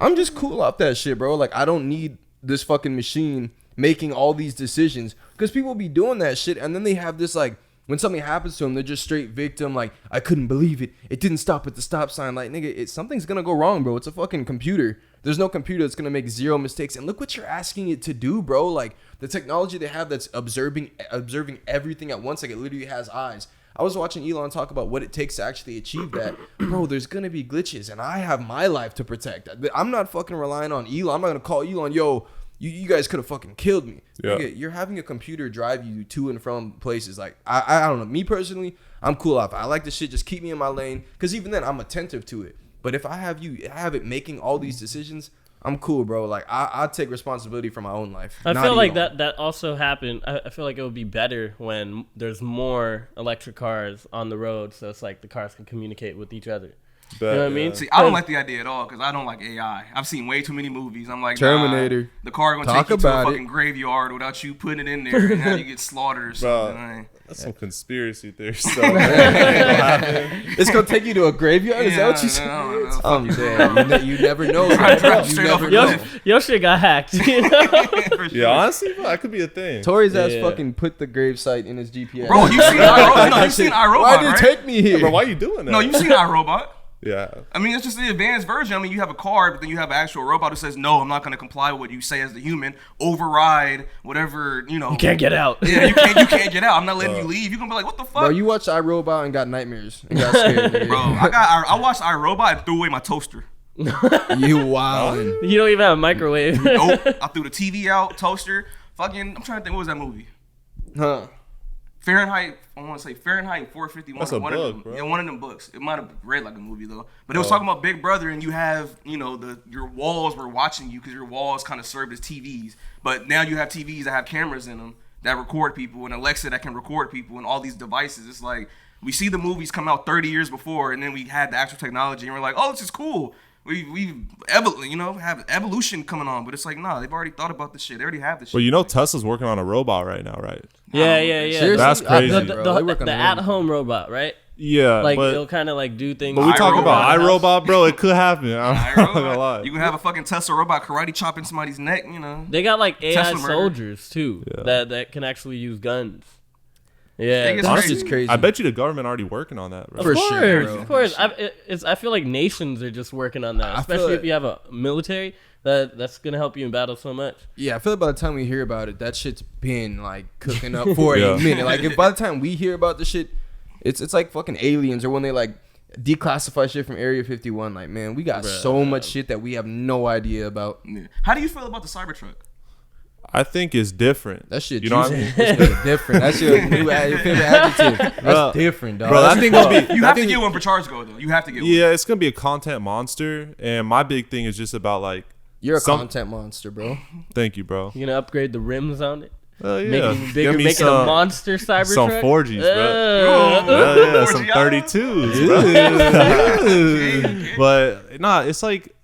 I'm just cool off that shit, bro. Like, I don't need this fucking machine making all these decisions, because people be doing that shit, and then they have this, like, when something happens to them, they're just straight victim. Like, I couldn't believe it. It didn't stop at the stop sign. Like, nigga, something's gonna go wrong, bro. It's a fucking computer. There's no computer that's gonna make zero mistakes. And look what you're asking it to do, bro. Like, the technology they have that's observing everything at once. Like, it literally has eyes. I was watching Elon talk about what it takes to actually achieve that. Bro, there's going to be glitches, and I have my life to protect. I'm not fucking relying on Elon. I'm not going to call Elon, yo, you guys could have fucking killed me. Yeah. Nigga, you're having a computer drive you to and from places. Like, I don't know. Me personally, I'm cool off. I like the shit. Just keep me in my lane, because even then, I'm attentive to it. But if I have it making all these decisions, I'm cool, bro. Like I take responsibility for my own life. I not feel like Elon. that also happened. I feel like it would be better when there's more electric cars on the road, so it's like the cars can communicate with each other. You know what I mean? See, I don't like the idea at all because I don't like AI. I've seen way too many movies. I'm like, Terminator. Nah, the car gonna Talk take you to a about fucking graveyard without you putting it in there, and now you get slaughtered or something. That's some conspiracy theory stuff. It's gonna take you to a graveyard. Is that what you said? I'm dead. You never know. You never know. Your shit got hacked. You know? Yeah, honestly, bro, that could be a thing. Tori's ass fucking put the gravesite in his GPS. Bro, you seen iRobot? No, you seen iRobot, Why did it right? take me here? Bro, why you doing that? No, you seen iRobot? Yeah. I mean, it's just the advanced version. I mean, you have a car, but then you have an actual robot who says, no, I'm not going to comply with what you say as the human. Override whatever, you know. You can't get out. Yeah, you can't get out. I'm not letting you leave. You're going to be like, what the fuck? Bro, you watched iRobot and got nightmares and got scared. Nigga. Bro, I watched iRobot and threw away my toaster. You wildin'. You don't even have a microwave. Nope. I threw the TV out, toaster. Fucking, I'm trying to think, what was that movie? Huh. Fahrenheit, I want to say Fahrenheit 451. That's a one book, of them, bro. Yeah, one of them books. It might have read like a movie though, but it was talking about Big Brother, and you have, you know, your walls were watching you because your walls kind of served as TVs. But now you have TVs that have cameras in them that record people, and Alexa that can record people, and all these devices. It's like we see the movies come out 30 years before, and then we had the actual technology, and we're like, oh, this is cool. We have evolution coming on, but it's like, nah, they've already thought about this shit. They already have this shit. Well, you know Tesla's working on a robot right now, right? Yeah. Seriously? That's crazy, bro. The They working on at-home robot, right? Yeah, Like but it'll kind of like do things. we talk iRobot. about iRobot, bro. It could happen. I'm not gonna iRobot. lie. You can have a fucking Tesla robot karate chopping somebody's neck, you know. They got like AI Tesla murder. soldiers too that can actually use guns. Yeah, It's Honestly, crazy. it's crazy. I bet you the government already working on that, bro. For of course, sure, bro. of course. I feel like nations are just working on that, I feel especially like- if you have a military. That's gonna help you in battle so much. Yeah, I feel like by the time we hear about it, that shit's been like cooking up for Yeah. a minute. Like if by the time we hear about the shit, it's like fucking aliens, or when they like declassify shit from Area 51. Like, man, we got so much shit that we have no idea about. Yeah. How do you feel about the Cybertruck? I think it's different. That shit, You know what I juicy. mean? That shit different. That's your favorite adjective. That's Bro, different, dog. Bro, that thing gonna be. You that have to thing- get one for ChargeGo though. You have to get one. Yeah, it's gonna be a content monster, and my big thing is just about like. You're a content monster, bro. Thank you, bro. You're gonna upgrade the rims on it, Yeah. make it even bigger, Give me make it a monster Cybertruck. some 4Gs, bro. Oh, Yeah, some 32s, bro. But nah, it's like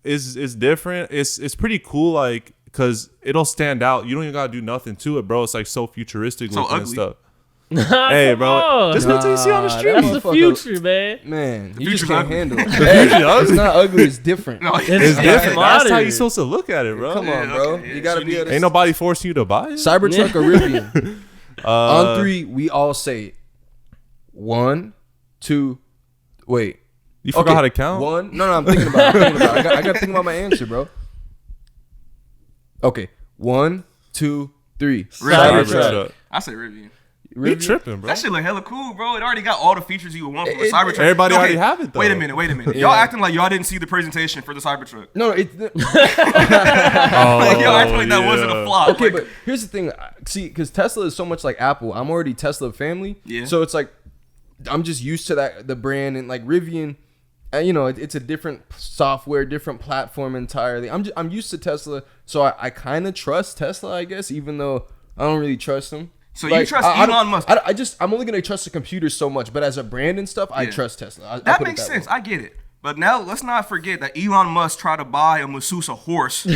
it's different. It's pretty cool, like, cause it'll stand out. You don't even gotta do nothing to it, bro. It's like so futuristic So looking and ugly. stuff. Hey, bro, on. just wait till you see on the street. That's the motherfucker. future, man. Man, you future's just can't ugly. handle it. Hey, it's not ugly. It's different. No, It's It's different. That's how modern. you're supposed to look at it, bro. Come on, Yeah, bro. okay, yeah, You gotta it's be able to. Ain't nobody forcing you to buy it. Cybertruck or Rivian? Uh, On three, we all say it. 1, 2, wait. You forgot how to count? 1. No, I'm thinking about it. I got to think about my answer, bro. Okay. 1, 2, 3. Cybertruck. I say Rivian. You tripping, bro? That shit look hella cool, bro. It already got all the features you would want from a Cybertruck. Everybody already have it, though. Wait a minute. Y'all acting like y'all didn't see the presentation for the Cybertruck. No, it's Like, y'all acting like that wasn't a flop. okay, Like, but here's the thing. See, because Tesla is so much like Apple. I'm already Tesla family. Yeah. So it's like I'm just used to the brand, and like Rivian, you know, it's a different software, different platform entirely. I'm used to Tesla, so I kind of trust Tesla, I guess, even though I don't really trust them. So you trust Elon Musk? I'm only gonna trust the computer so much, but as a brand and stuff, I trust Tesla. I that put it makes way. sense. I get it. But now let's not forget that Elon Musk tried to buy a Masusa horse.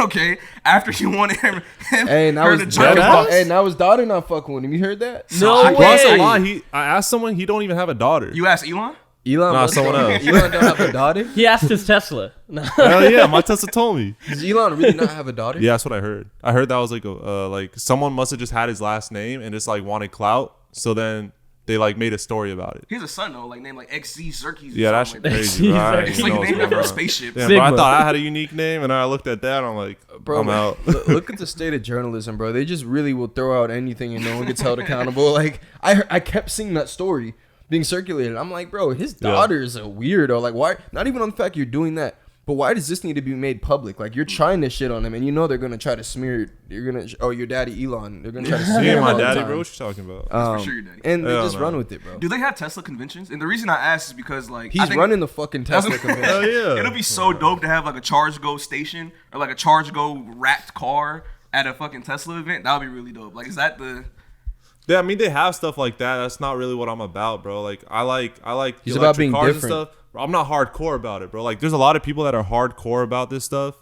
Okay, after he wanted him Hey, now her his to Dead jump. ass? hey, now his daughter not fucking with him. You heard that? No I way. Bro, that's a lie. I asked someone, he don't even have a daughter. You asked Elon? Elon, Nah, Musk someone don't- else. Elon don't have a daughter. He asked his Tesla. No. Hell yeah, my Tesla told me. Does Elon really not have a daughter? Yeah, that's what I heard. I heard that was like like someone must have just had his last name and just like wanted clout. So then they like made a story about it. He has a son though, like named like XZ Xerxes. Yeah, that's like that. crazy. Bro. I didn't It's know like what's named going after a on. spaceship. Damn, bro, I Sigma. thought I had a unique name, and I looked at that, and I'm like, Bro, I'm out. Look at the state of journalism, bro. They just really will throw out anything and no one gets held accountable. Like I kept seeing that story being circulated. I'm like, bro, his daughter is a weirdo. Like, why? Not even on the fact you're doing that, But why does this need to be made public? Like, you're trying to shit on them, and you know they're gonna try to smear. Your daddy Elon. They're gonna try to smear. You ain't him my all the daddy, time. bro. What you talking about? For sure your daddy. And they Hell just no. run with it, bro. Do they have Tesla conventions? And the reason I ask is because like I He's think running the fucking Tesla convention. Hell yeah. it'll be so dope to have like a ChargeGo station or like a ChargeGo wrapped car at a fucking Tesla event. That would be really dope. Like, is that the? Yeah, I mean they have stuff like that. That's not really what I'm about, bro. Like I like He's the about electric being cars different. and stuff. I'm not hardcore about it, bro. Like there's a lot of people that are hardcore about this stuff.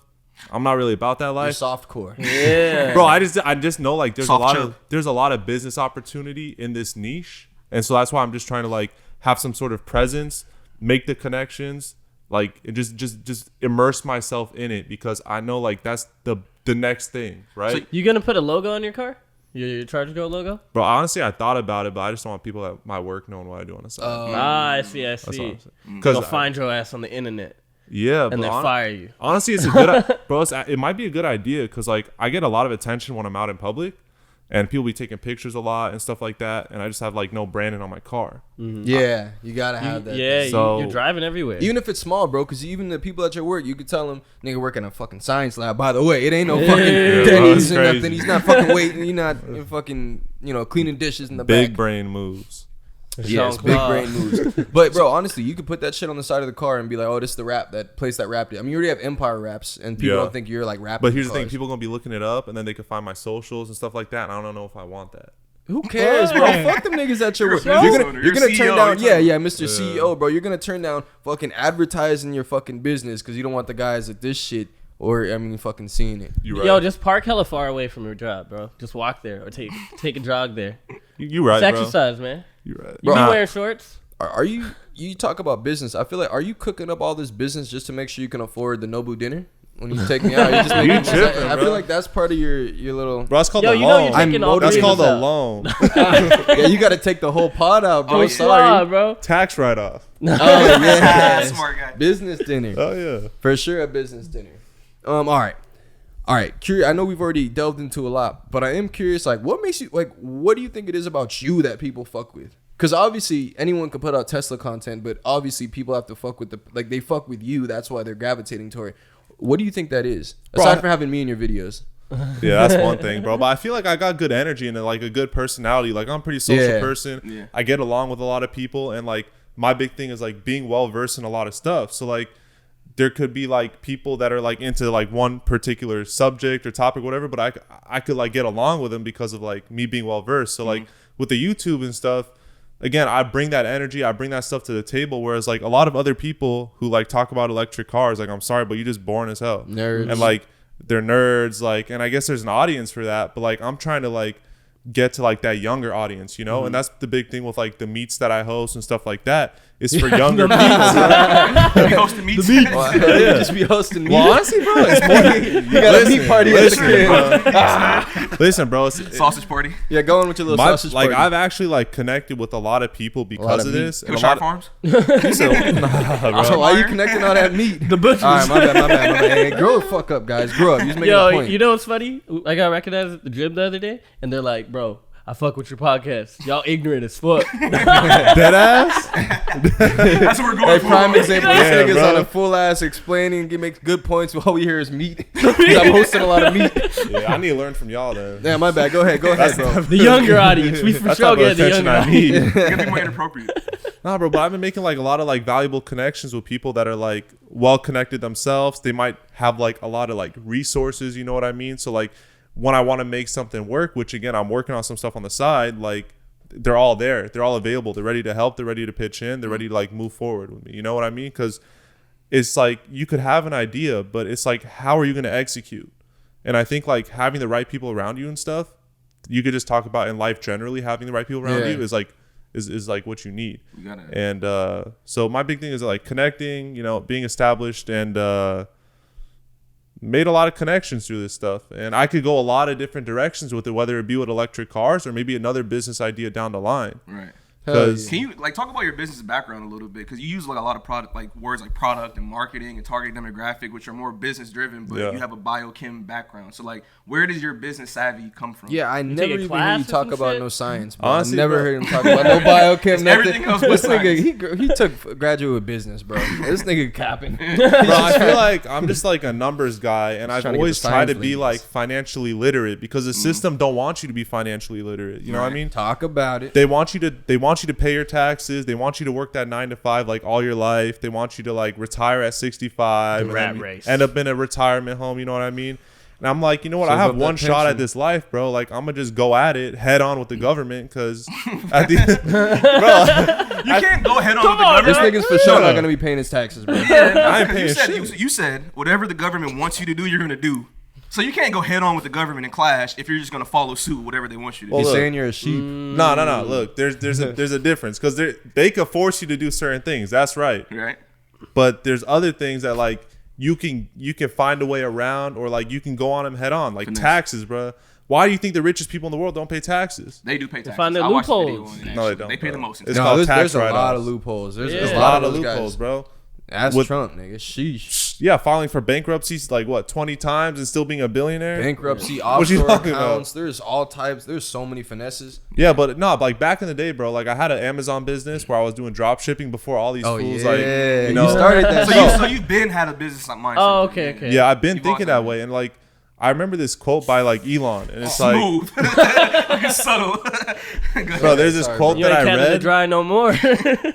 I'm not really about that You're life. softcore. Yeah. Bro, I just know like there's Soft a lot of business opportunity in this niche. And so that's why I'm just trying to like have some sort of presence, make the connections, like and just immerse myself in it because I know like that's the next thing, right? So You gonna put a logo on your car? Your ChargeGo logo? Bro, honestly I thought about it, but I just don't want people at my work knowing what I do on the side. I see. That's all I'm saying. They'll 'Cause find your ass on the internet yeah, and but then fire you. honestly, it's a good, bro. It might be a good idea because like I get a lot of attention when I'm out in public, and people be taking pictures a lot and stuff like that, and I just have like no branding on my car. Yeah, you gotta have that. Yeah, So- you're driving everywhere. Even if it's small, bro, because even the people at your work, you could tell them, nigga, work in a fucking science lab. By the way, it ain't no fucking Yeah, bro, Denny's it's or crazy. nothing. He's not fucking waiting. He's not fucking, cleaning dishes in the Big back. brain moves. Yes, Jean big Claude. brain moves. But bro, honestly, you could put that shit on the side of the car and be like, "Oh, this is the rap that place that rapped it." I mean, you already have Empire raps, and people Yeah. don't think you're like rapping. But here's the thing: cars. people gonna be looking it up, and then they can find my socials and stuff like that. And I don't know if I want that. Who cares, bro? Fuck them niggas at your work. You're a business owner. You're gonna You're turn CEO, down, you're yeah, Mr. CEO, bro. You're gonna turn down fucking advertising your fucking business because you don't want the guys at this shit fucking seeing it. You right? Yo, just park hella far away from your job, bro. Just walk there or take a jog there. you right, It's bro. exercise, man. You right. You be Bro. wearing shorts? Are you talk about business? I feel like are you cooking up all this business just to make sure you can afford the Nobu dinner when you take me out? You're just making You tripping, I bro. feel like that's part of your little. Bro, that's called Yo, a you know loan. you're taking all That's three That's of called us a out. loan. Yeah, you got to take the whole pot out, bro. Oh, yeah. Sorry. bro. Tax write off. Oh yeah, Smart guy. business dinner. Oh yeah. For sure, a business dinner. All right. Curious. I know we've already delved into a lot, but I am curious. Like, what makes you like? What do you think it is about you that people fuck with? Because obviously anyone can put out Tesla content, but obviously people have to fuck with they fuck with you. That's why they're gravitating toward it. What do you think that is? Bro, Aside from having me in your videos. Yeah, that's one thing, bro. But I feel like I got good energy and like a good personality. Like I'm a pretty social Yeah. person. Yeah. I get along with a lot of people, and like my big thing is like being well versed in a lot of stuff. So like there could be like people that are like into like one particular subject or topic, whatever. But I could like get along with them because of like me being well versed. So like with the YouTube and stuff. Again, I bring that energy, I bring that stuff to the table. Whereas like a lot of other people who like talk about electric cars, like I'm sorry, but you're just boring as hell. Nerds. And like they're nerds, like, and I guess there's an audience for that. But like I'm trying to like get to like that younger audience, you know. And that's the big thing with like the meets that I host and stuff like that. It's for younger people. You hosting meets. Well, you just be hosting me. Well, honestly, bro, it's more. You got a meat party at the crib. Listen, bro, it's, Sausage party. Yeah, go on with your little my, sausage like party. I've actually like connected with a lot of people because of of meat. this. And a Hillshire lot Farms. So why you connecting all that meat? The butchers. All right, my bad. Hey, grow the fuck up, guys. Grow up. You're just making Yo, a point. you know what's funny? I got recognized at the gym the other day, and they're like, "Bro, I fuck with your podcast. Y'all ignorant as fuck." dead ass. That's what we're going Hey, for. prime example. This Yeah, nigga's bro. on a full ass explaining, makes good points. All we hear is meat. 'Cause I'm hosting a lot of meat. Yeah, I need to learn from y'all then. Yeah, my bad. Go ahead, bro. The younger audience, we for That's sure type of get the attention younger I audience. need. It's gonna be more inappropriate. Nah, bro, but I've been making like a lot of like valuable connections with people that are like well connected themselves. They might have like a lot of like resources, you know what I mean? So like when I want to make something work, which again I'm working on some stuff on the side, like they're all there, they're all available, they're ready to help, they're ready to pitch in, they're ready to like move forward with me. You know what I mean? Because it's like you could have an idea, but it's like how are you going to execute? And I think like having the right people around you and stuff, you could just talk about in life generally, having the right people around Yeah. you is like is like what you need. You gotta. And so my big thing is like connecting, you know, being established, and made a lot of connections through this stuff. And I could go a lot of different directions with it, whether it be with electric cars or maybe another business idea down the line. Right. Because Can you like talk about your business background a little bit? Because you use like a lot of product, like words like product and marketing and target demographic, which are more business driven. But you have a biochem background. So like, where does your business savvy come from? Yeah, I never take a even class heard you or talk some about shit? no science, bro. Honestly, I never bro. heard him talk about no biochem, nothing. Everything else but This nigga, science. he took graduate with business, bro. This nigga capping. bro, I feel like I'm just like a numbers guy, and I've trying to get always the tried to science be links. like financially literate because the system don't want you to be financially literate. You know what I mean? Talk about it. They want you to pay your taxes. They want you to work that 9 to 5 like all your life. They want you to like retire at 65 The and rat then race. end up in a retirement home. You know what I mean? And I'm like, you know what? I Save have up that one shot at pension. this life, bro. Like I'm gonna just go at it head on with the government because at the bro, You can't go head on Come with the on, government. This dog. nigga's for sure not gonna be paying his taxes, bro. Yeah, no, I ain't 'cause paying you said, shit. you said whatever the government wants you to do, you're gonna do. So you can't go head on with the government and clash if you're just gonna follow suit whatever they want you to do. Well, He's look. saying you're a sheep. no. Look, there's a difference because they could force you to do certain things. That's right. Right? But there's other things that like you can find a way around, or like you can go on them head on, like Finesse. taxes, bro. Why do you think the richest people in the world don't pay taxes? They do pay taxes. find their I watched the video loopholes. on it, No, actually. they don't, They pay the bro. most. It's No, called there's tax a lot write-offs. of loopholes. There's Yeah. There's a a lot lot of those loopholes, guys. bro. Ask With- Trump, nigga. Sheesh. Yeah, filing for bankruptcies like what 20 times and still being a billionaire. Bankruptcy, What you offshore talking about? accounts. There's all types. There's so many finesses. Yeah, but no, like back in the day, bro. Like I had an Amazon business where I was doing drop shipping before all these Oh fools. yeah, Like you you know, started that. So you've been had a business like mine. Oh, okay. yeah, I've been You've thinking also- that way, and like I remember this quote by like Elon, and it's like, Smooth. Like it's subtle. Go ahead. bro, there's this Sorry, quote You that ain't I Canada read. Dry no more.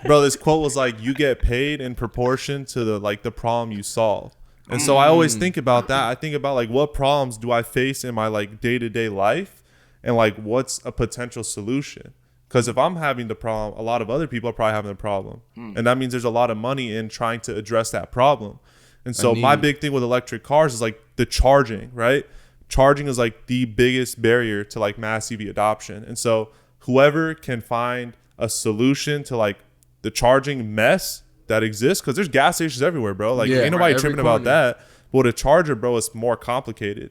Bro, this quote was like, you get paid in proportion to the problem you solve. And so I always think about that. I think about like, what problems do I face in my like day-to-day life, and like what's a potential solution? Because if I'm having the problem, a lot of other people are probably having the problem, and that means there's a lot of money in trying to address that problem. And so my big thing with electric cars is like the charging, right? Charging is like the biggest barrier to like mass EV adoption. And so whoever can find a solution to like the charging mess that exists, because there's gas stations everywhere, bro. Like Yeah, ain't nobody right, every tripping about corner. that. But with a charger, bro, it's more complicated.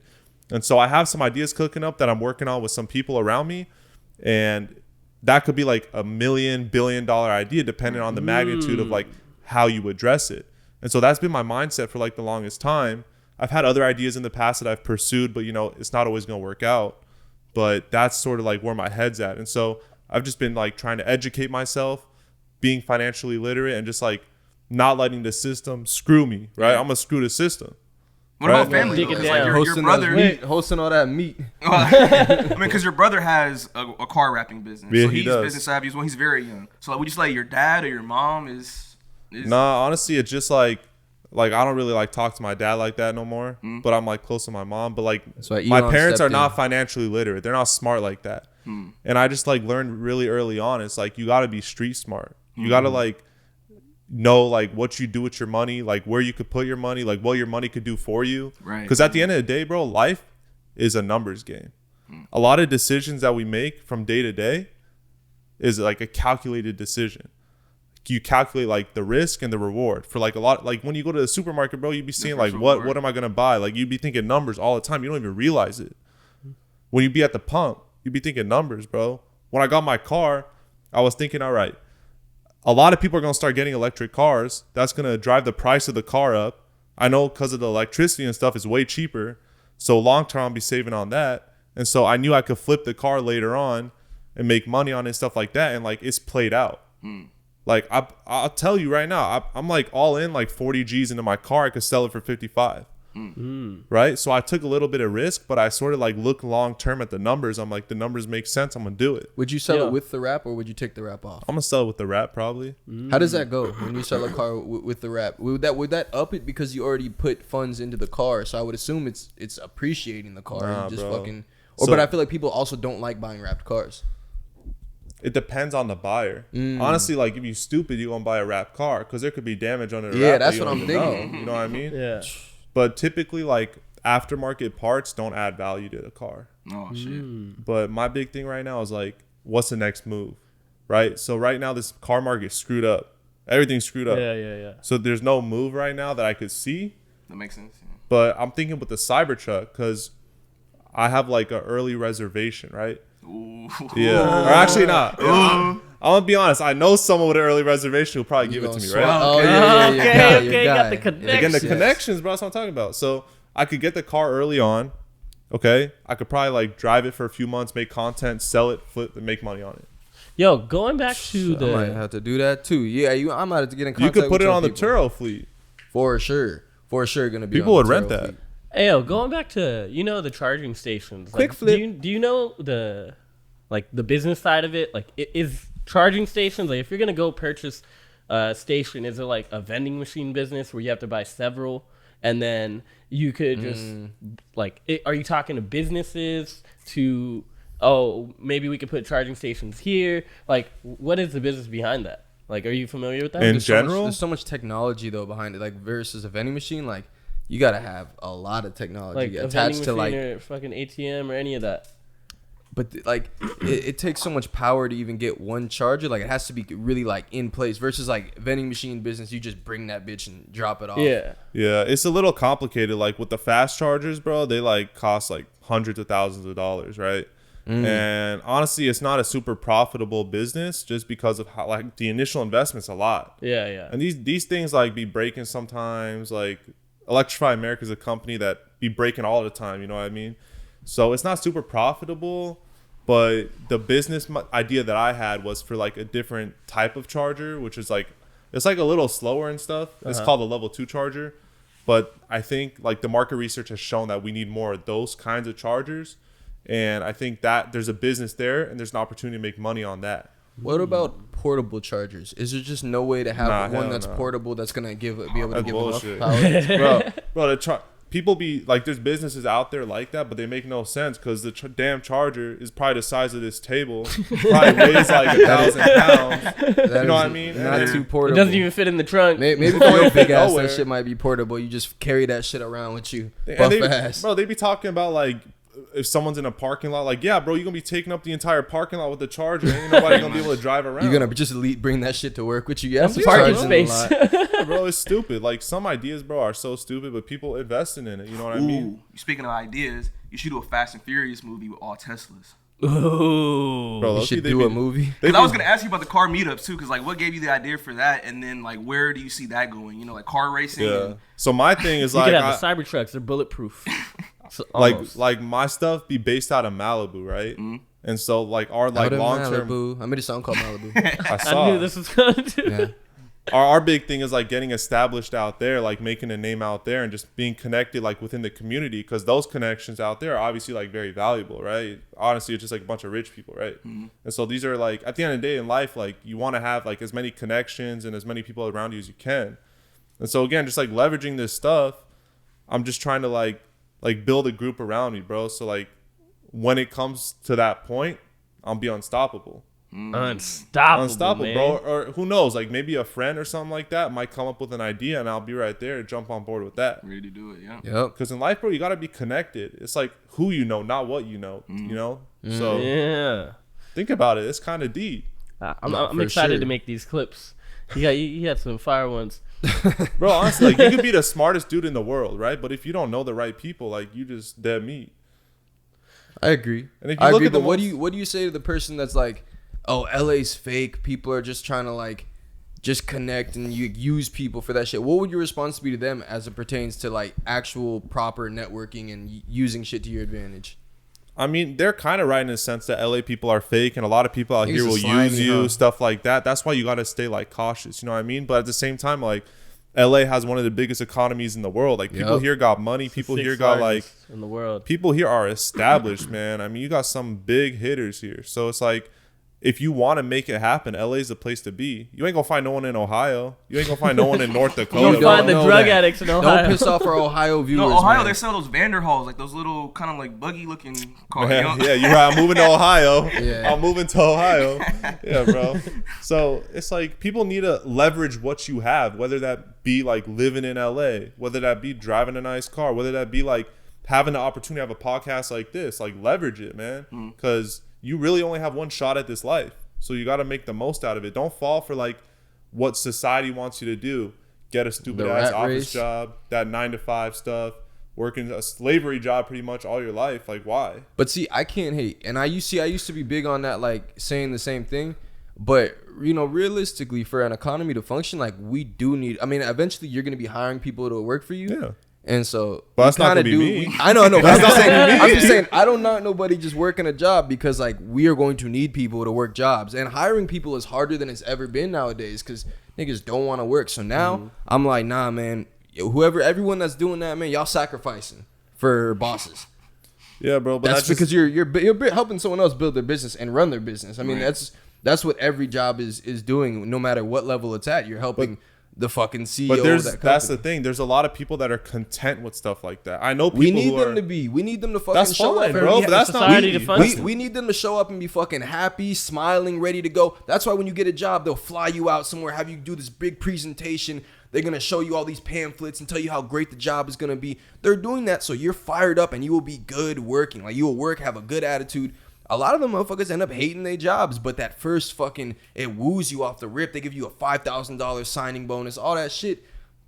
And so I have some ideas cooking up that I'm working on with some people around me. And that could be like $1 billion idea depending on the magnitude of like how you address it. And so that's been my mindset for like the longest time. I've had other ideas in the past that I've pursued, but you know, it's not always going to work out. But that's sort of like where my head's at. And so I've just been like trying to educate myself, being financially literate, and just like not letting the system screw me, right? I'm going to screw the system. What Right. about family? Dig though? it 'Cause, down. like your hosting, brother. hosting all that meat. I mean, because your brother has a car wrapping business. Yeah, so he he's does. business savvy as well. He's very young. So like, would you say your dad or your mom is Nah, honestly, it's just like I don't really like talk to my dad like that no more. But I'm like close to my mom. But like why my Elon parents are stepped not in. financially literate. They're not smart like that. And I just like learned really early on. It's like you got to be street smart. You got to like know like what you do with your money, like where you could put your money, like what your money could do for you. Right. Because at the end of the day, bro, life is a numbers game. A lot of decisions that we make from day to day is like a calculated decision. You calculate like the risk and the reward for like a lot. Like when you go to the supermarket, bro, you'd be seeing like Different what reward. am I gonna buy? Like you'd be thinking numbers all the time. You don't even realize it. When you be at the pump, you'd be thinking numbers, bro. When I got my car, I was thinking, all right, a lot of people are gonna start getting electric cars. That's gonna drive the price of the car up. I know because of the electricity and stuff is way cheaper. So long term, I'll be saving on that. And so I knew I could flip the car later on and make money on it and stuff like that. And like it's played out. Like I'll tell you right now, I'm like all in like 40 G's into my car. I could sell it for 55. Right. So I took a little bit of risk, but I sort of like look long term at the numbers. I'm like, the numbers make sense. I'm gonna do it. Would you sell Yeah. it with the wrap or would you take the wrap off? I'm gonna sell it with the wrap probably. How does that go when you sell a car with the wrap? Would that up it because you already put funds into the car? So I would assume it's appreciating the car. Nah, and just bro. fucking. So- But I feel like people also don't like buying wrapped cars. It depends on the buyer. Honestly, like if you stupid, you gonna buy a wrapped car because there could be damage on the Yeah, wrap. that's that you what don't I'm even thinking. know. You know what I mean? Yeah. But typically, like aftermarket parts don't add value to the car. Oh shit. But my big thing right now is like, what's the next move, right? So right now, this car market's screwed up. Everything's screwed up. Yeah. So there's no move right now that I could see. That makes sense. Yeah. But I'm thinking with the Cybertruck because I have like an early reservation, right? Ooh. Yeah. Or actually not. Yeah. I'm gonna be honest. I know someone with an early reservation who probably give it to me, right? Oh, yeah, Okay, you got the connection. Again, the connections, bro. That's what I'm talking about. So I could get the car early on. Okay, I could probably like drive it for a few months, make content, sell it, flip, and make money on it. Yo, going back to I might have to do that too. Yeah, I might have to get in contact. You could put with it on the people. Turo fleet. For sure. Gonna be. People on would the rent Turo that. fleet. Hey, yo, going back to the charging stations. Quick like, flip. Do you know the business side of it? Like, is charging stations, like, if you're gonna go purchase a station, is it like a vending machine business where you have to buy several, and then you could just are you talking to businesses to maybe we could put charging stations here? Like, what is the business behind that? Like, are you familiar with that? In There's general, there's so much technology though behind it. Like versus a vending machine, like you gotta have a lot of technology like a vending attached to machine like. or fucking ATM or any of that. But it takes so much power to even get one charger. Like it has to be really like in place. Versus like vending machine business, you just bring that bitch and drop it off. Yeah. yeah, it's a little complicated. Like with the fast chargers, bro, they like cost like hundreds of thousands of dollars, right? And honestly, it's not a super profitable business just because of how like the initial investment's a lot. Yeah. And these things like be breaking sometimes. Like Electrify America is a company that be breaking all the time. You know what I mean? So it's not super profitable, but the business idea that I had was for like a different type of charger, which is like, it's like a little slower and stuff. It's called a level 2 charger. But I think like the market research has shown that we need more of those kinds of chargers. And I think that there's a business there and there's an opportunity to make money on that. What about portable chargers? Is there just no way to have one that's portable that's gonna be able to That's give bullshit. enough power? bro, people be like, there's businesses out there like that, but they make no sense because the damn charger is probably the size of this table, probably weighs like 1,000 pounds. You know what I mean? Not too It portable. doesn't even fit in the trunk. Maybe for your big ass, nowhere. that shit might be portable. You just carry that shit around with you, And buff they, ass. bro, they be talking about like if someone's in a parking lot, like, yeah, bro, you're gonna be taking up the entire parking lot with the charger. Ain't nobody gonna be able to drive around. You're gonna just bring that shit to work with you. Yeah, That's parking space. Bro, it's stupid. Like some ideas, bro, are so stupid, but people investing in it. You know what I mean? Speaking of ideas, you should do a Fast and Furious movie with all Teslas. Ooh. Bro, You low-key, should they do be- a movie. they Because I be- was gonna ask you about the car meetups too. Because like, what gave you the idea for that? And then like, where do you see that going? You know, like car racing. Yeah. And, So my thing is You like, could have the Cybertrucks. They're bulletproof. So, like almost. my stuff be based out of Malibu, right? And so like our like Out of long term, Malibu. I made a song called Malibu. I saw I knew this was going to. Yeah. our big thing is like getting established out there, like making a name out there and just being connected like within the community, because those connections out there are obviously like very valuable, right? Honestly, it's just like a bunch of rich people, right? And so these are like, at the end of the day in life, like you want to have like as many connections and as many people around you as you can. And so again, just like leveraging this stuff, I'm just trying to like build a group around me, bro. So like when it comes to that point, I'll be unstoppable. Unstoppable, man. bro. Or who knows, like maybe a friend or something like that might come up with an idea and I'll be right there to jump on board with that. ready to do it, yeah. Yep. Because in life, bro, you got to be connected. It's like who you know, not what you know, you know? So Yeah. think about it. It's kind of deep. I'm for excited sure. to make these clips. You had some fire ones. Bro, honestly, like you could be the smartest dude in the world, right? But if you don't know the right people, like you just dead meat. I agree. And if you I look agree. at the But what most- do you say to the person that's like, oh, LA's fake. People are just trying to like just connect and you use people for that shit. What would your response be to them as it pertains to like actual proper networking and using shit to your advantage? I mean, they're kind of right in a sense that LA people are fake and a lot of people out He's here a will slimy, use you, huh? stuff like that. That's why you got to stay like cautious, you know what I mean? But at the same time, like LA has one of the biggest economies in the world. Like people Yep. here got money. People Sixth here got like, largest in the world. people here are established, man. I mean, you got some big hitters here. So it's like, if you want to make it happen, LA's the place to be. You ain't gonna find no one in Ohio. You ain't gonna find no one in North Dakota. You'll find the know drug that. addicts in Ohio. Don't piss off our Ohio viewers. No, Ohio, man. they sell those Vanderhalls, like those little kind of like buggy looking cars. Yeah, yeah, you're right. I'm moving to Ohio. Yeah. I'm moving to Ohio. Yeah, bro. So it's like people need to leverage what you have, whether that be like living in LA, whether that be driving a nice car, whether that be like having the opportunity to have a podcast like this. Like leverage it, man, because you really only have one shot at this life. So you got to make the most out of it. Don't fall for like what society wants you to do. Get a stupid The ass rat office race. job, that 9-to-5 stuff, working a slavery job pretty much all your life. Like why? But see, I can't hate, and I used to be big on that, like saying the same thing. But realistically, for an economy to function, like we do need. I mean, eventually you're gonna be hiring people to work for you. Yeah. And so, but that's not gonna be me. I know. But I'm just saying, I don't knock nobody just working a job because like we are going to need people to work jobs, and hiring people is harder than it's ever been nowadays because niggas don't want to work. So now I'm like, nah, man. Everyone that's doing that, man, y'all sacrificing for bosses. Yeah, bro. But that's because you're helping someone else build their business and run their business. I mean, that's what every job is doing, no matter what level it's at. You're helping the fucking CEO of that company. That's the thing. There's a lot of people that are content with stuff like that. I know people we need them to fucking show up, bro. But that's not we need them to show up and be fucking happy, smiling, ready to go. That's why when you get a job, they'll fly you out somewhere, have you do this big presentation. They're going to show you all these pamphlets and tell you how great the job is going to be. They're doing that so you're fired up and you will be good working. Like, you will have a good attitude. A lot of them motherfuckers end up hating their jobs, but that first fucking, it woos you off the rip. They give you a $5,000 signing bonus, all that shit.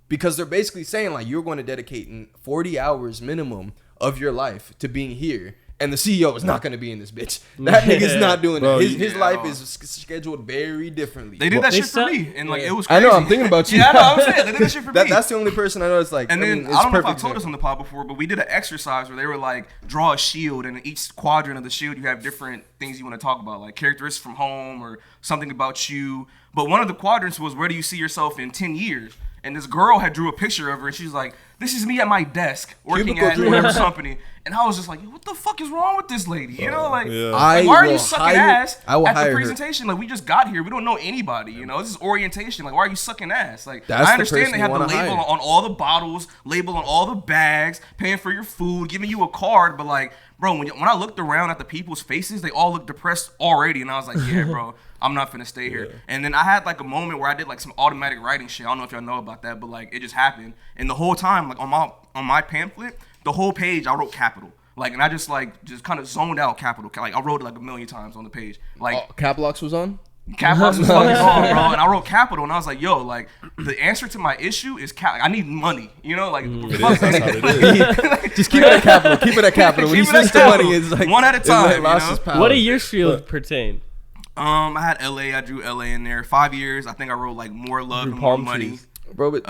Because they're basically saying, like, you're going to dedicate 40 hours minimum of your life to being here. And the CEO is not going to be in this bitch. That nigga's not doing that. His life is scheduled very differently. They did that shit for me. And, like, it was crazy. I know, I'm thinking about you. Yeah, I know, I'm saying. They did that shit for me. That's the only person I know that's like, and then, I don't know if I told us on the pod before, but we did an exercise where they were like, draw a shield. And in each quadrant of the shield, you have different things you want to talk about, like characteristics from home or something about you. But one of the quadrants was, where do you see yourself in 10 years? And this girl had drew a picture of her, and she's like, this is me at my desk working at whatever company. And I was just like, what the fuck is wrong with this lady? You know, like, why are you sucking ass at the presentation? Like, we just got here. We don't know anybody, you know? This is orientation. Like, why are you sucking ass? Like, I understand they have the label on all the bottles, label on all the bags, paying for your food, giving you a card. But, like, bro, when I looked around at the people's faces, they all looked depressed already. And I was like, yeah, bro, I'm not finna stay here. And then I had, like, a moment where I did, like, some automatic writing shit. I don't know if y'all know about that, but, like, it just happened. And the whole time, like, on my pamphlet, the whole page, I wrote capital. Like, and I just kind of zoned out capital. Like, I wrote it like a million times on the page. Like, cap locks was on? Cap locks was fucking on, bro. And I wrote capital, and I was like, yo, like, the answer to my issue is cap. Like, I need money. You know, like, that's how it is. Just keep it at capital. Keep it at capital. When you switch to money, it's like one at a time. What do your shield pertain? I had LA. I drew LA in there. 5 years. I think I wrote, like, more love and more money. Bro, but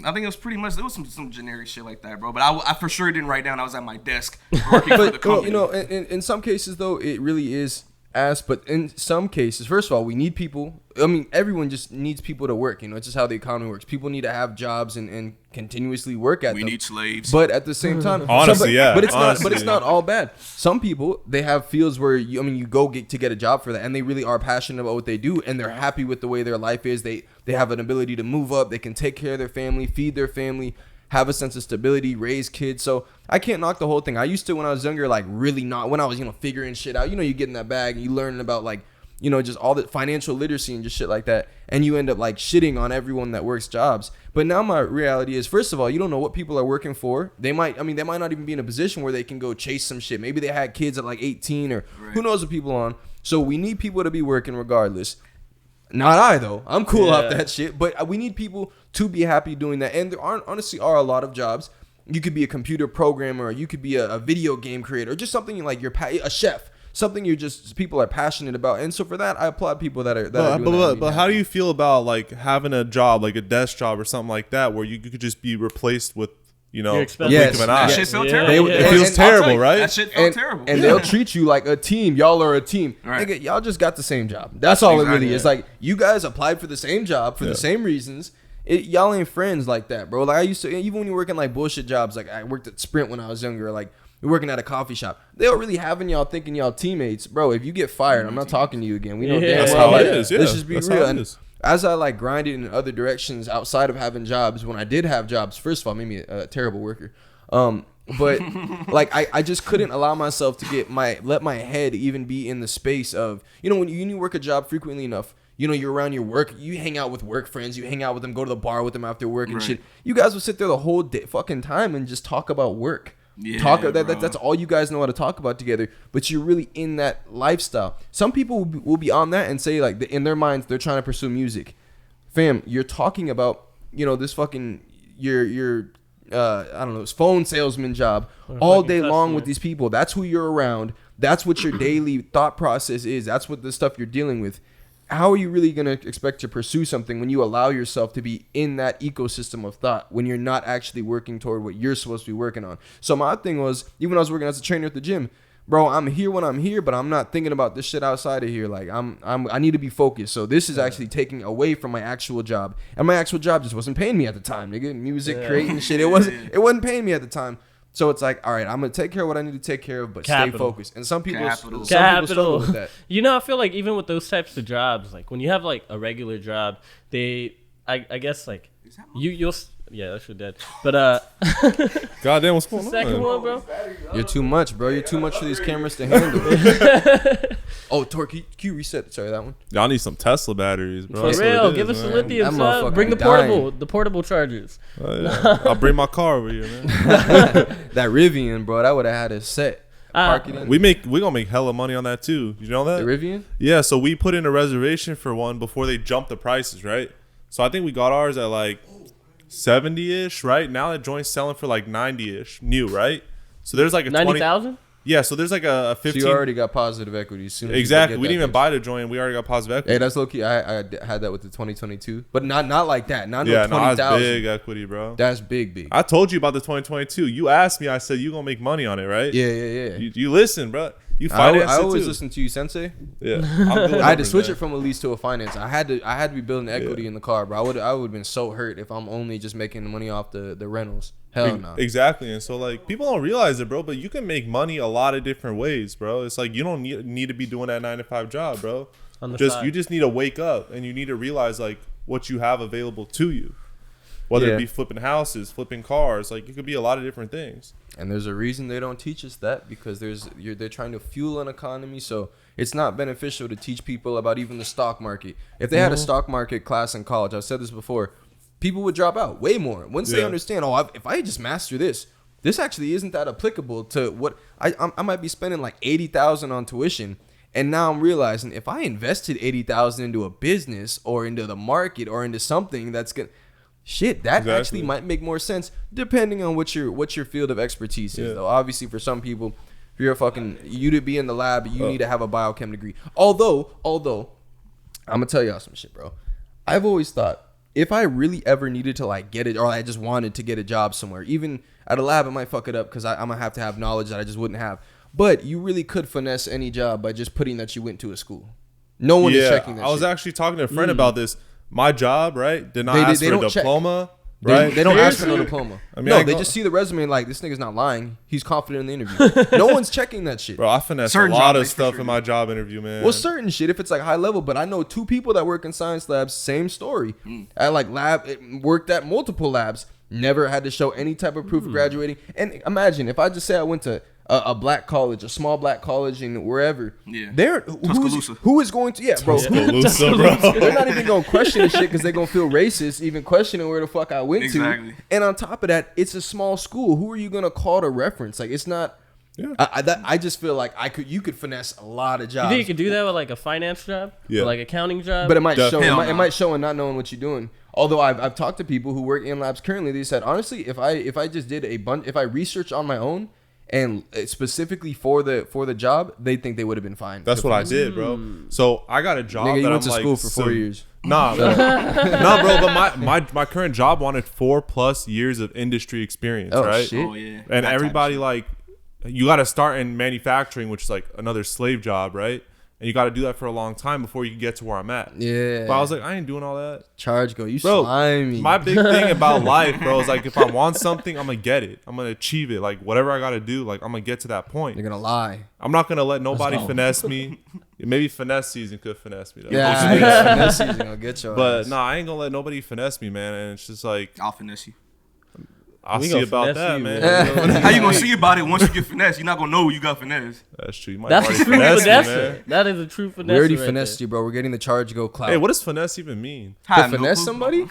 I think it was pretty much, it was some generic shit like that, bro. But I for sure didn't write down I was at my desk working for the company. You know, in some cases, though, it really is ass. But in some cases, first of all, we need people. I mean, everyone just needs people to work. You know, it's just how the economy works. People need to have jobs and continuously work at them. We need slaves. But at the same time, honestly, yeah. But it's not all bad. Some people, they have fields where you go to get a job for that, and they really are passionate about what they do, and they're happy with the way their life is. They have an ability to move up. They can take care of their family, feed their family, have a sense of stability, raise kids. So I can't knock the whole thing. I used to, when I was younger, like really not, when I was, figuring shit out, you get in that bag and you learning about like, just all the financial literacy and just shit like that. And you end up like shitting on everyone that works jobs. But now my reality is, first of all, you don't know what people are working for. They might not even be in a position where they can go chase some shit. Maybe they had kids at like 18 or who knows what people on. So we need people to be working regardless. Not I, though. I'm cool off that shit. But we need people to be happy doing that. And there honestly are a lot of jobs. You could be a computer programmer, or you could be a video game creator, or just something like a chef. Something people are passionate about. And so for that, I applaud people that are doing that. But how do you feel about like having a job, like a desk job or something like that, where you could just be replaced with, a blink of an eye? That shit felt terrible. It feels terrible, right? That shit felt terrible. And they'll treat you like a team. Y'all are a team. Right. Nigga, y'all just got the same job. That's all it really is. Like, you guys applied for the same job for the same reasons. Y'all ain't friends like that, bro. Like, I used to, even when you're working like bullshit jobs, like I worked at Sprint when I was younger, like we're working at a coffee shop. They don't really having y'all thinking y'all teammates. Bro, if you get fired, I'm not talking to you again. We know damn that's well. How it is. Yeah. Let's just be That's real. how it And is. as I like grinded in other directions outside of having jobs, when I did have jobs, first of all, made me a terrible worker. But like I just couldn't allow myself to let my head even be in the space of, when you work a job frequently enough, you're around your work, you hang out with work friends, you hang out with them, go to the bar with them after work and shit. You guys will sit there the whole day, fucking time and just talk about work. Yeah, that's all you guys know how to talk about together, but you're really in that lifestyle. Some people will be on that and say like in their minds they're trying to pursue music. Fam, you're talking about this fucking your I don't know, phone salesman job all day long with these people. That's who you're around. That's what your daily thought process is. That's what the stuff you're dealing with. How are you really going to expect to pursue something when you allow yourself to be in that ecosystem of thought when you're not actually working toward what you're supposed to be working on? So my thing was, even when I was working as a trainer at the gym, bro, I'm here when I'm here, but I'm not thinking about this shit outside of here. Like I need to be focused. So this is actually taking away from my actual job, and my actual job just wasn't paying me at the time. Nigga, music, creating shit, it wasn't paying me at the time. So it's like, all right, I'm gonna take care of what I need to take care of, but stay focused. And some people struggle with that. You know, I feel like even with those types of jobs, like when you have like a regular job, I guess like you'll. Yeah, that shit dead. But goddamn, what's going on? Second one, bro. You're too much, bro. You're too much for these cameras to handle. Oh, Torque, can you reset? Sorry, that one. Y'all need some Tesla batteries, bro. For real, give us the lithium, son. Bring the portable chargers. Yeah. I'll bring my car over here, man. That Rivian, bro. That would have had a set. We gonna make hella money on that too. You know that? The Rivian? Yeah. So we put in a reservation for one before they jumped the prices, right? So I think we got ours at like 70-ish, right? Now that joint's selling for like 90-ish new, right? So there's like a 90,000. Yeah, so there's like a 15. So you already got positive equity. Exactly. We didn't even buy the joint. We already got positive equity. Hey, that's low key. I had that with the 2022, but not like that. Not yeah, no 20,000. That's big equity, bro. That's big. I told you about the 2022. You asked me. I said you gonna make money on it, right? Yeah. You listen, bro. You finance I always too. Listen to you, Sensei. Yeah. I had to switch it from a lease to a finance. I had to be building equity in the car, bro. I would have been so hurt if I'm only just making the money off the rentals. Hell no. Exactly. And so like people don't realize it, bro, but you can make money a lot of different ways, bro. It's like you don't need to be doing that 9-to-5 job, bro. You just need to wake up and you need to realize like what you have available to you. Whether it be flipping houses, flipping cars, like it could be a lot of different things. And there's a reason they don't teach us that, because they're trying to fuel an economy, so it's not beneficial to teach people about even the stock market. If they had a stock market class in college, I've said this before, people would drop out way more once they understand. If I just master this actually isn't that applicable to what I might be spending like $80,000 on tuition. And now I'm realizing if I invested $80,000 into a business or into the market or into something that's gonna actually might make more sense depending on what your field of expertise is. Though obviously for some people, if you're you to be in the lab, you need to have a biochem degree. Although I'm gonna tell y'all some shit, bro. I've always thought if I really ever needed to like get it, or I just wanted to get a job somewhere, even at a lab, I might fuck it up because I'm gonna have to have knowledge that I just wouldn't have. But you really could finesse any job by just putting that you went to a school. No one is checking that. I was actually talking to a friend about this. My job, right, did not ask for a diploma. Right? They don't ask for no diploma. I mean, they just see the resume and like, this nigga's not lying. He's confident in the interview. No one's checking that shit. Bro, I finessed a lot of stuff in my job interview, man. Well, certain shit, if it's like high level, but I know 2 people that work in science labs, same story. At like worked at multiple labs, never had to show any type of proof of graduating. And imagine if I just say I went to a black college, a small black college in wherever. Yeah. Who is going to, bro. They're not even going to question the shit because they're going to feel racist, even questioning where the fuck I went to. And on top of that, it's a small school. Who are you going to call to reference? Like, it's not. Yeah. I just feel like you could finesse a lot of jobs. You think you could do that with like a finance job? Yeah. Or like accounting job? But it might show. It might show in not knowing what you're doing. Although I've talked to people who work in labs currently, they said honestly, if I just did if I researched on my own and specifically for the job, they think they would have been fine. That's what I did, bro. So I got a job. Nigga, you went to school for 4 years. Nah, bro. Nah, bro. But my current job wanted 4+ years of industry experience, right? Shit. Oh yeah. And everybody like, you got to start in manufacturing, which is like another slave job, right? And you got to do that for a long time before you can get to where I'm at. Yeah. But I was like, I ain't doing all that. ChargeGo, you slimy. My big thing about life, bro, is like if I want something, I'm going to get it. I'm going to achieve it. Like whatever I got to do, like I'm going to get to that point. You're going to lie. I'm not going to let nobody finesse me. Maybe finesse season could finesse me, though. Yeah, finesse season will get your But ass. nah, I ain't going to let nobody finesse me, man. And it's just like, I'll finesse you. I'll see about that, man. How you gonna see about it once you get finesse? You're not gonna know you got finesse. That's true. You might That's already a true finesse finesse. me, man. That is a true finesse. We already finessed you, bro. We're getting the ChargeGo cloud. Hey, what does finesse even mean? To finesse somebody?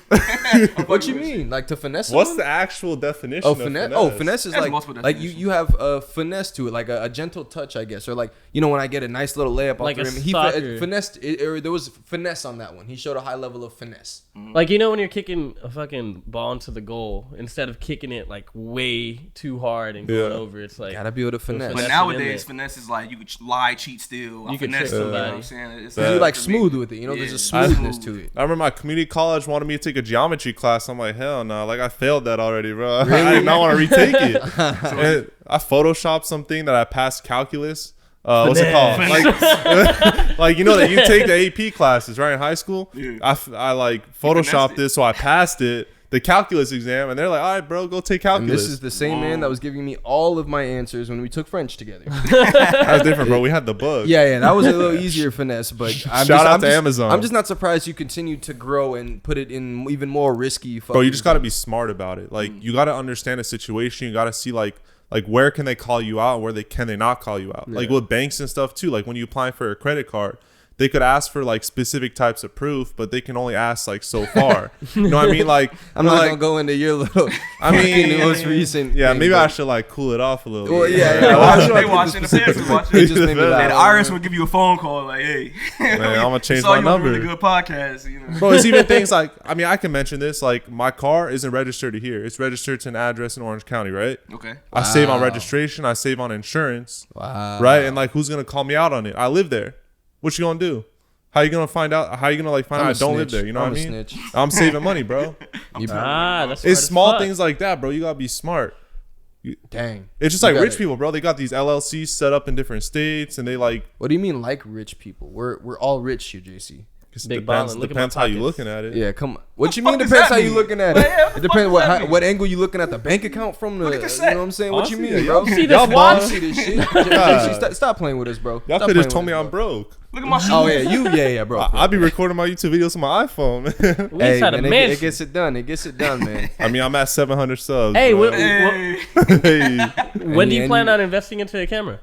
What you mean? Like to finesse someone? What's the actual definition of finesse? Oh, finesse is like you have a finesse to it, like a gentle touch, I guess. Or like, you know, when I get a nice little layup like off the rim. He finessed, or there was finesse on that one. He showed a high level of finesse. Like, you know, when you're kicking a fucking ball into the goal, instead of kicking taking it like way too hard and going over. It's like gotta be able to finesse. But nowadays, finesse is like you could lie, cheat, steal. You can finesse trick you know what somebody. I'm saying? It's You like smooth with it, you know. There's a smoothness to it. I remember my community college wanted me to take a geometry class. I'm like, hell no, like I failed that already, bro. I did not want to retake it. And I photoshopped something that I passed calculus. What's it called? Like you know that you take the AP classes right in high school. Yeah. I like photoshopped this, so I passed it. The calculus exam, and they're like, all right, bro, go take calculus. And this is the same man that was giving me all of my answers when we took French together. That's different, bro. We had the book. Yeah, that was a little easier finesse. But Shout out to Amazon. I'm just not surprised you continue to grow and put it in even more risky. Bro, you just got to be smart about it. Like, you got to understand the situation. You got to see, like where can they call you out and where can they not call you out. Yeah. Like, with banks and stuff, too. Like, when you apply for a credit card, they could ask for like specific types of proof, but they can only ask like so far. You know what I mean? Like, I'm not gonna go into your little. I mean, the most recent. Yeah, thing, maybe but I should like cool it off a little. Well, bit. yeah. They watching the fans are watching. It just made me And laugh. Iris would give you a phone call like, "Hey, Man, I'm gonna change saw my you on a number." really good podcast, you know. Bro, it's even things like, I mean, I can mention this. Like, my car isn't registered to here. It's registered to an address in Orange County, right? Okay. I save on registration. I save on insurance. Wow. Right? And like, who's gonna call me out on it? I live there. What you gonna do? How you gonna find out? How you gonna like find out I don't live there? You know what I mean? Snitch. I'm saving money, bro. That's It's small things like that, bro. You gotta be smart. Dang. It's just like rich people, bro. They got these LLCs set up in different states, and they like. What do you mean, like rich people? We're all rich here, JC. Big Depends, ballin', look at depends my how you pockets. looking at it. Yeah, come on. What you fuck mean does depends that how you mean? looking at Well, it. yeah, what It the depends fuck does that mean? what angle you looking at the bank account from. Look at You cassette. know what I'm saying? What you Honestly, mean, yeah, bro? See this Y'all watch? See this shit. JC, stop playing with us, bro. Y'all Stop could just playing told me with us, I'm bro. broke. Look at my shoes. Oh yeah, bro. I be recording my YouTube videos on my iPhone. We Hey, had a man, it mansion. gets it done. It gets it done, man. I mean, I'm at 700 subs. Hey, bro. Hey. Hey. when do you And plan you- on investing into a camera?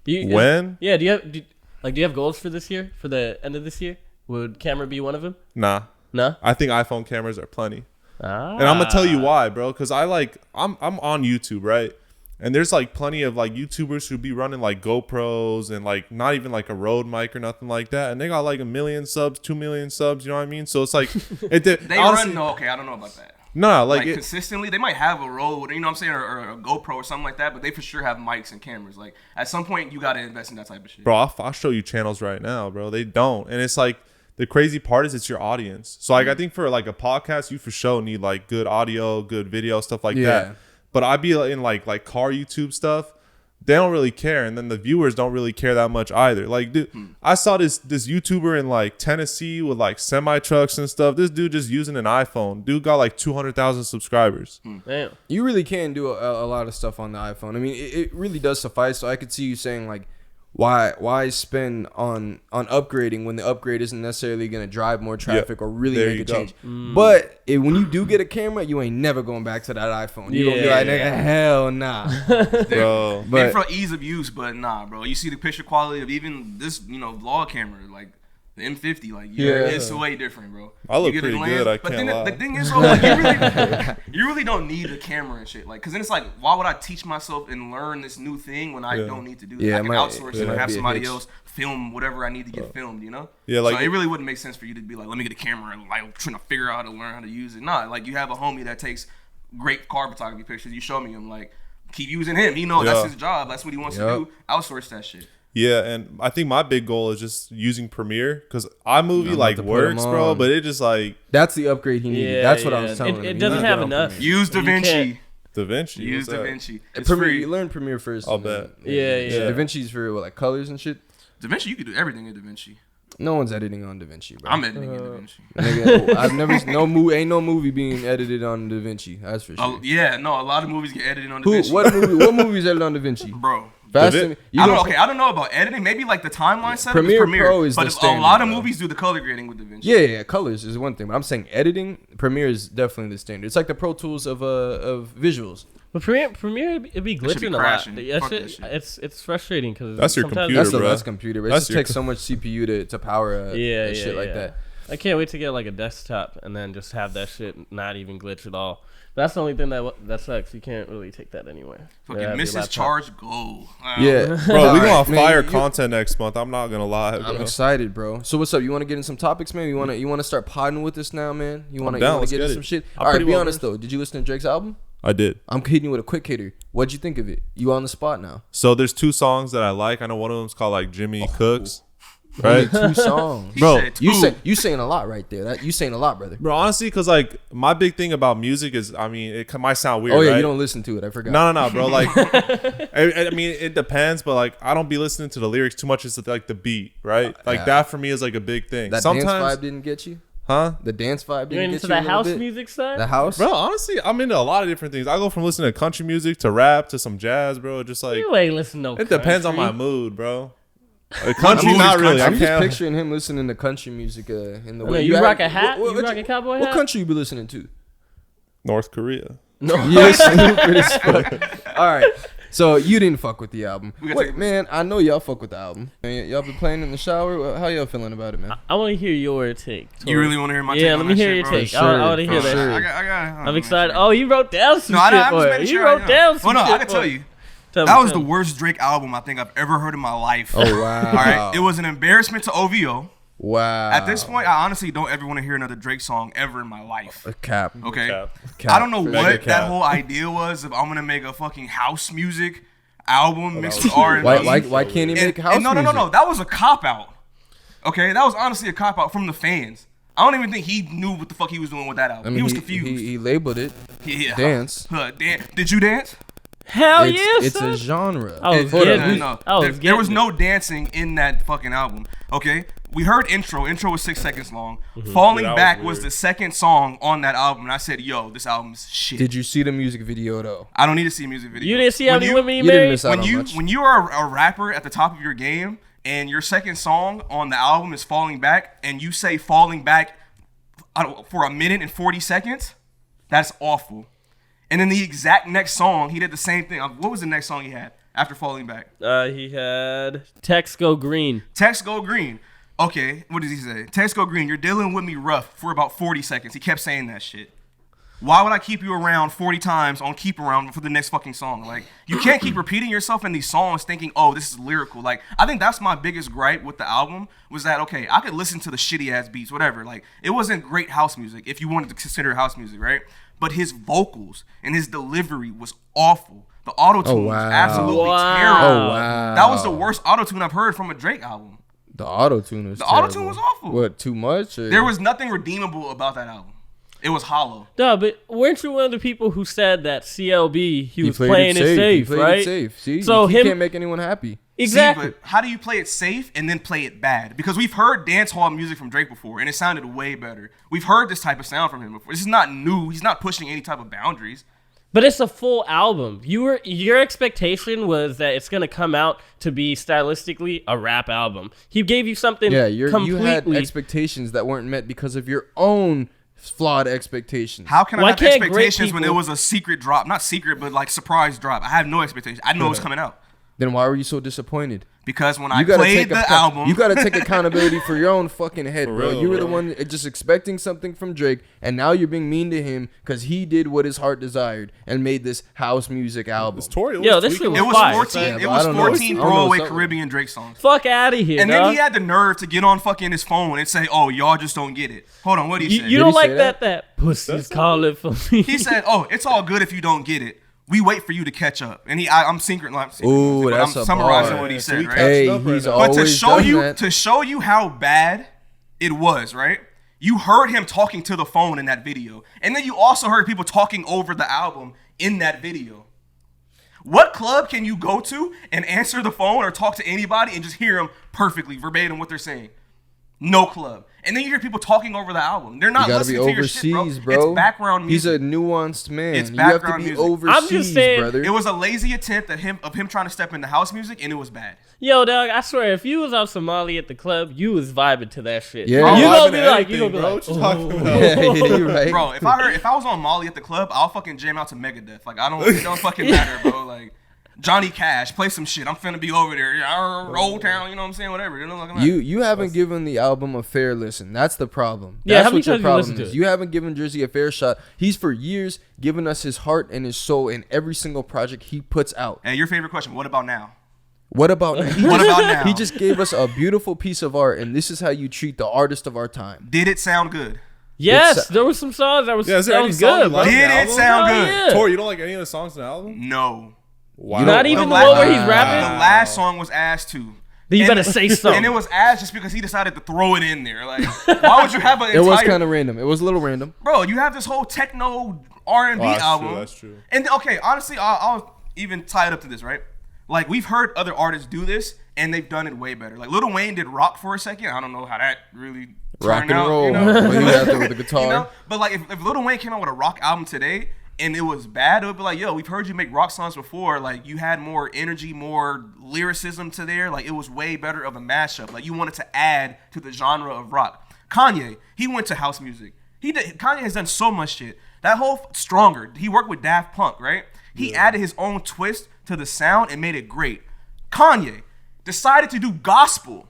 When? Yeah, do you have goals for this year? For the end of this year? Would camera be one of them? Nah. No? I think iPhone cameras are plenty. Ah. And I'm gonna tell you why, bro. Cause I'm on YouTube, right? And there's like plenty of like YouTubers who be running like GoPros and like not even like a Rode mic or nothing like that, and they got like 1 million subs, 2 million subs. You know what I mean? So it's like They honestly, run. No, okay, I don't know about that. Nah, Like like consistently, they might have a Rode, you know what I'm saying, or a GoPro or something like that, but they for sure have mics and cameras. Like at some point, you gotta invest in that type of shit. bro, I'll show you channels right now, bro. They don't, and it's like the crazy part is it's your audience. So like I think for like a podcast, you for sure need like good audio, good video, stuff like Yeah. that. But I be in like car YouTube stuff. They don't really care, and then the viewers don't really care that much either. Like, dude, I saw this YouTuber in like Tennessee with like semi trucks and stuff. This dude just using an iPhone. Dude got like 200,000 subscribers. Damn. You really can do a lot of stuff on the iPhone. I mean, it really does suffice. So I could see you saying like, why spend on upgrading when the upgrade isn't necessarily going to drive more traffic or really There make you a go. change. But when you do get a camera, you ain't never going back to that iPhone. You gonna be like, nigga, hell nah. Bro, Maybe But for ease of use, but nah, bro. You see the picture quality of even this, vlog camera, like the M50, like it's way different, bro. I look You get pretty the lens, good, I but can't then lie. the thing is, bro, like, you really don't need a camera and shit, like, cause then it's like, why would I teach myself and learn this new thing when I don't need to do that? Yeah, I it can might- outsource it it might and have be a somebody hitch. else film whatever I need to get filmed, Yeah, like- so it really wouldn't make sense for you to be like, let me get a camera and like trying to figure out how to learn how to use it. Nah, like you have a homie that takes great car photography pictures. You show me him, like keep using him. He knows that's his job. That's what he wants to do. Outsource that shit. yeah, and I think my big goal is just using Premiere because iMovie like about to put 'em works, bro, on. but it just like that's the upgrade he needed. Yeah, That's what I was yeah. telling him. It He doesn't needs to have get on enough. Premiere. Use DaVinci. DaVinci. Use what's that? DaVinci. It's Premiere, free. you learn Premiere first. I'll and then- bet. Yeah. DaVinci's for what, like colors and shit. DaVinci, you can do everything in DaVinci. No one's editing on DaVinci, bro. I'm editing in DaVinci. Nigga, I've never ain't no movie being edited on DaVinci. That's for sure. Oh, yeah, no, a lot of movies get edited on Who? DaVinci. What movie is edited on DaVinci? Bro. Fast Davi- and, you I don't, know, okay, I don't know about editing. Maybe like the timeline setup Premiere is Premiere. Pro is but the a standard, lot of bro. movies do the color grading with DaVinci. Yeah, colors is one thing, but I'm saying editing. Premiere is definitely the standard. It's like the Pro Tools of visuals. But Premiere, it'd be That shit be glitching a lot. crashing. That Fuck shit, that it's frustrating because That's your computer, bro. That's computer. But it That's just takes so much CPU to power a shit like that. I can't wait to get like a desktop and then just have that shit not even glitch at all. But that's the only thing that sucks. You can't really take that anywhere. Fucking Have your Mrs. laptop. ChargeGo. Yeah, Bro, we gonna Alright, have man, fire you- content next month. I'm not gonna lie, bro. I'm excited, bro. So what's up? You want to get in some topics, man? You want to start podding with us now, man? You want down, to let's get get in it. some shit? I'm All right, pretty be well honest though. Did you listen to Drake's album? I did. I'm hitting you with a quick hitter. What'd you think of it? You on the spot now. So there's 2 songs that I like. I know one of them's called like Jimmy Cooks. Only Right? 2 songs. Bro, said You saying a lot right there. You saying a lot, brother. Bro, honestly, because like my big thing about music is, I mean, it might sound weird. Oh yeah, right? you don't listen to it. I forgot. No, bro. Like, I mean, it depends, but like, I don't be listening to the lyrics too much. It's like the beat, right? Like yeah. that for me is like a big thing. That Sometimes, dance vibe didn't get you. huh? The dance vibe You're didn't into get you. the a little house bit? music side? The house. Bro, honestly, I'm into a lot of different things. I go from listening to country music to rap to some jazz, bro. Just like You ain't listen to no it depends on my country. mood, bro. Country, not really. I'm I just can't. picturing him listening to country music in the I know, way you had- rock a hat? What, You rock a cowboy what hat? country you be listening to? North Korea. No, you're stupid as fuck. All right, so you didn't fuck with the album. We gotta Wait, take a- man, I know y'all fuck with the album. Man, y'all been playing in the shower. How y'all feeling about it, man? I want to hear your take. You really want to hear my take Yeah, on let me that hear shit, your bro? take. For I want to sure, hear for that. sure. I got. I'm excited. Oh, you wrote down some No, shit I'm for just it. making You sure wrote right down now. some Well, no, shit I can for tell it. you. Tell me, That was tell the me. worst Drake album I think I've ever heard in my life. Oh wow! All right, it was an embarrassment to OVO. Wow. At this point, I honestly don't ever want to hear another Drake song ever in my life. a cap. Okay, Cap. I don't know Mega what cap. that whole idea was. If I'm gonna make a fucking house music album mixed with R&B, Why can't he make house no, music? that was a cop out. Okay, that was honestly a cop out from the fans. I don't even think he knew what the fuck he was doing with that album. I mean, he was confused. He labeled it Yeah. dance. Did you dance? Hell It's, yeah, it's son. a genre. I was Hold up. getting it. No, I was there was getting no dancing in that fucking album. Okay, we heard intro. Intro was 6 seconds long. Mm-hmm. Falling Yeah, that was Back was weird. the second song on that album, and I said, "Yo, this album's shit." Did you see the music video though? I don't need to see a music video. You didn't see how When many you- women you you didn't married? miss out when on you much. when you are a rapper at the top of your game and your second song on the album is Falling Back and you say Falling Back for a minute and 40 seconds, that's awful. And then the exact next song, he did the same thing. What was the next song he had after Falling Back? He had Text Go Green. Text Go Green. Okay, what does he say? Text Go Green, you're dealing with me rough for about 40 seconds. He kept saying that shit. Why would I keep you around 40 times on keep around for the next fucking song? Like, you can't keep repeating yourself in these songs thinking, oh, this is lyrical. Like, I think that's my biggest gripe with the album was that, okay, I could listen to the shitty ass beats, whatever. Like, it wasn't great house music if you wanted to consider house music, right? But his vocals and his delivery was awful. The auto-tune Oh, wow. was absolutely Wow. terrible. Oh wow. That was the worst auto-tune I've heard from a Drake album. The auto-tune was The auto-tune was awful. What, too much? Or? There was nothing redeemable about that album. It was hollow. No, but weren't you one of the people who said that CLB he was played playing it safe, he played right? It safe. See, So he him can't make anyone happy. exactly. See, but how do you play it safe and then play it bad? Because we've heard dance hall music from Drake before, and it sounded way better. We've heard this type of sound from him before. This is not new. He's not pushing any type of boundaries. But it's a full album. Your expectation was that it's gonna come out to be stylistically a rap album. He gave you something Yeah, you completely. had expectations that weren't met because of your own flawed expectations. How can I Why have can't great expectations when it people- was a secret drop? Not secret, but like surprise drop. I have no expectations. I know it's coming out. Then why were you so disappointed? Because when I You gotta played take the album, You gotta take accountability for your own fucking head, bro. real, You were the bro. one just expecting something from Drake, and now you're being mean to him because he did what his heart desired and made this house music album. This Tory Yo, was this tweaking. shit it was fire. 14. Yeah, It but was I don't know. 14 I don't know throwaway something. Caribbean Drake songs. Fuck out of here, And dog. then he had the nerve to get on fucking his phone and say, "Oh, y'all just don't get it." Hold on, what did he say? You Did don't he say like that? that pussy's calling for me. He said, "Oh, it's all good if you don't get it. We wait for you to catch up." And I'm secret. Ooh, but that's I'm a summarizing bar. what he So said, we right? catch- Hey, up right he's now. But always to done show that. you how bad it was, right? You heard him talking to the phone in that video, and then you also heard people talking over the album in that video. What club can you go to and answer the phone or talk to anybody and just hear them perfectly verbatim what they're saying? No club. And then you hear people talking over the album. They're not You gotta be listening to your shit, overseas, bro. bro. It's background music. He's a nuanced man. It's You have to background be music. overseas, I'm just saying- brother. It was a lazy attempt of him trying to step into house music, and it was bad. Yo, dog, I swear, if you was out Somali at the club, you was vibing to that shit. Yeah. You I'm gonna vibing be to like, you anything, gonna be bro. like, What you talking "Ooh." about? Yeah, you're right. Bro, if I was on Molly at the club, I'll fucking jam out to Megadeth. Like it don't fucking matter, bro. Like Johnny Cash, play some shit. I'm finna be over there, Old Town. You know what I'm saying? Whatever. It don't fucking matter. You haven't given the album a fair listen. That's the problem. Yeah, That's how many what your times you problem listened to is. it? You haven't given Jersey a fair shot. He's for years given us his heart and his soul in every single project he puts out. And your favorite question? What about now? What about now? What about now? He just gave us a beautiful piece of art, and this is how you treat the artist of our time. Did it sound good? Yes, there was some songs that was Yeah, is there that any was song you good, bro. like? Did it album? sound Hell good? yeah. Tor, you don't like any of the songs in the album? No. Wow. Not even the la- one where he's The rapping. last song was ass too. Then you And- better say something. And it was ass just because he decided to throw it in there. Like, why would you have an It entire... was kind of random. It was a little random. Bro, you have this whole techno R&B Oh, that's album. true, that's true. And okay, honestly, I'll even tie it up to this, right? Like, we've heard other artists do this, and they've done it way better. Like, Lil Wayne did rock for a second. I don't know how that really Rock turned and out, roll. you know? When he out there with the guitar. You know? But like, if Lil Wayne came out with a rock album today and it was bad, it would be like, yo, we've heard you make rock songs before. Like, you had more energy, more lyricism to there. Like, it was way better of a mashup. Like, you wanted to add to the genre of rock. Kanye, he went to house music. Kanye has done so much shit. That whole Stronger, he worked with Daft Punk, right? He added his own twist to the sound and made it great. Kanye decided to do gospel.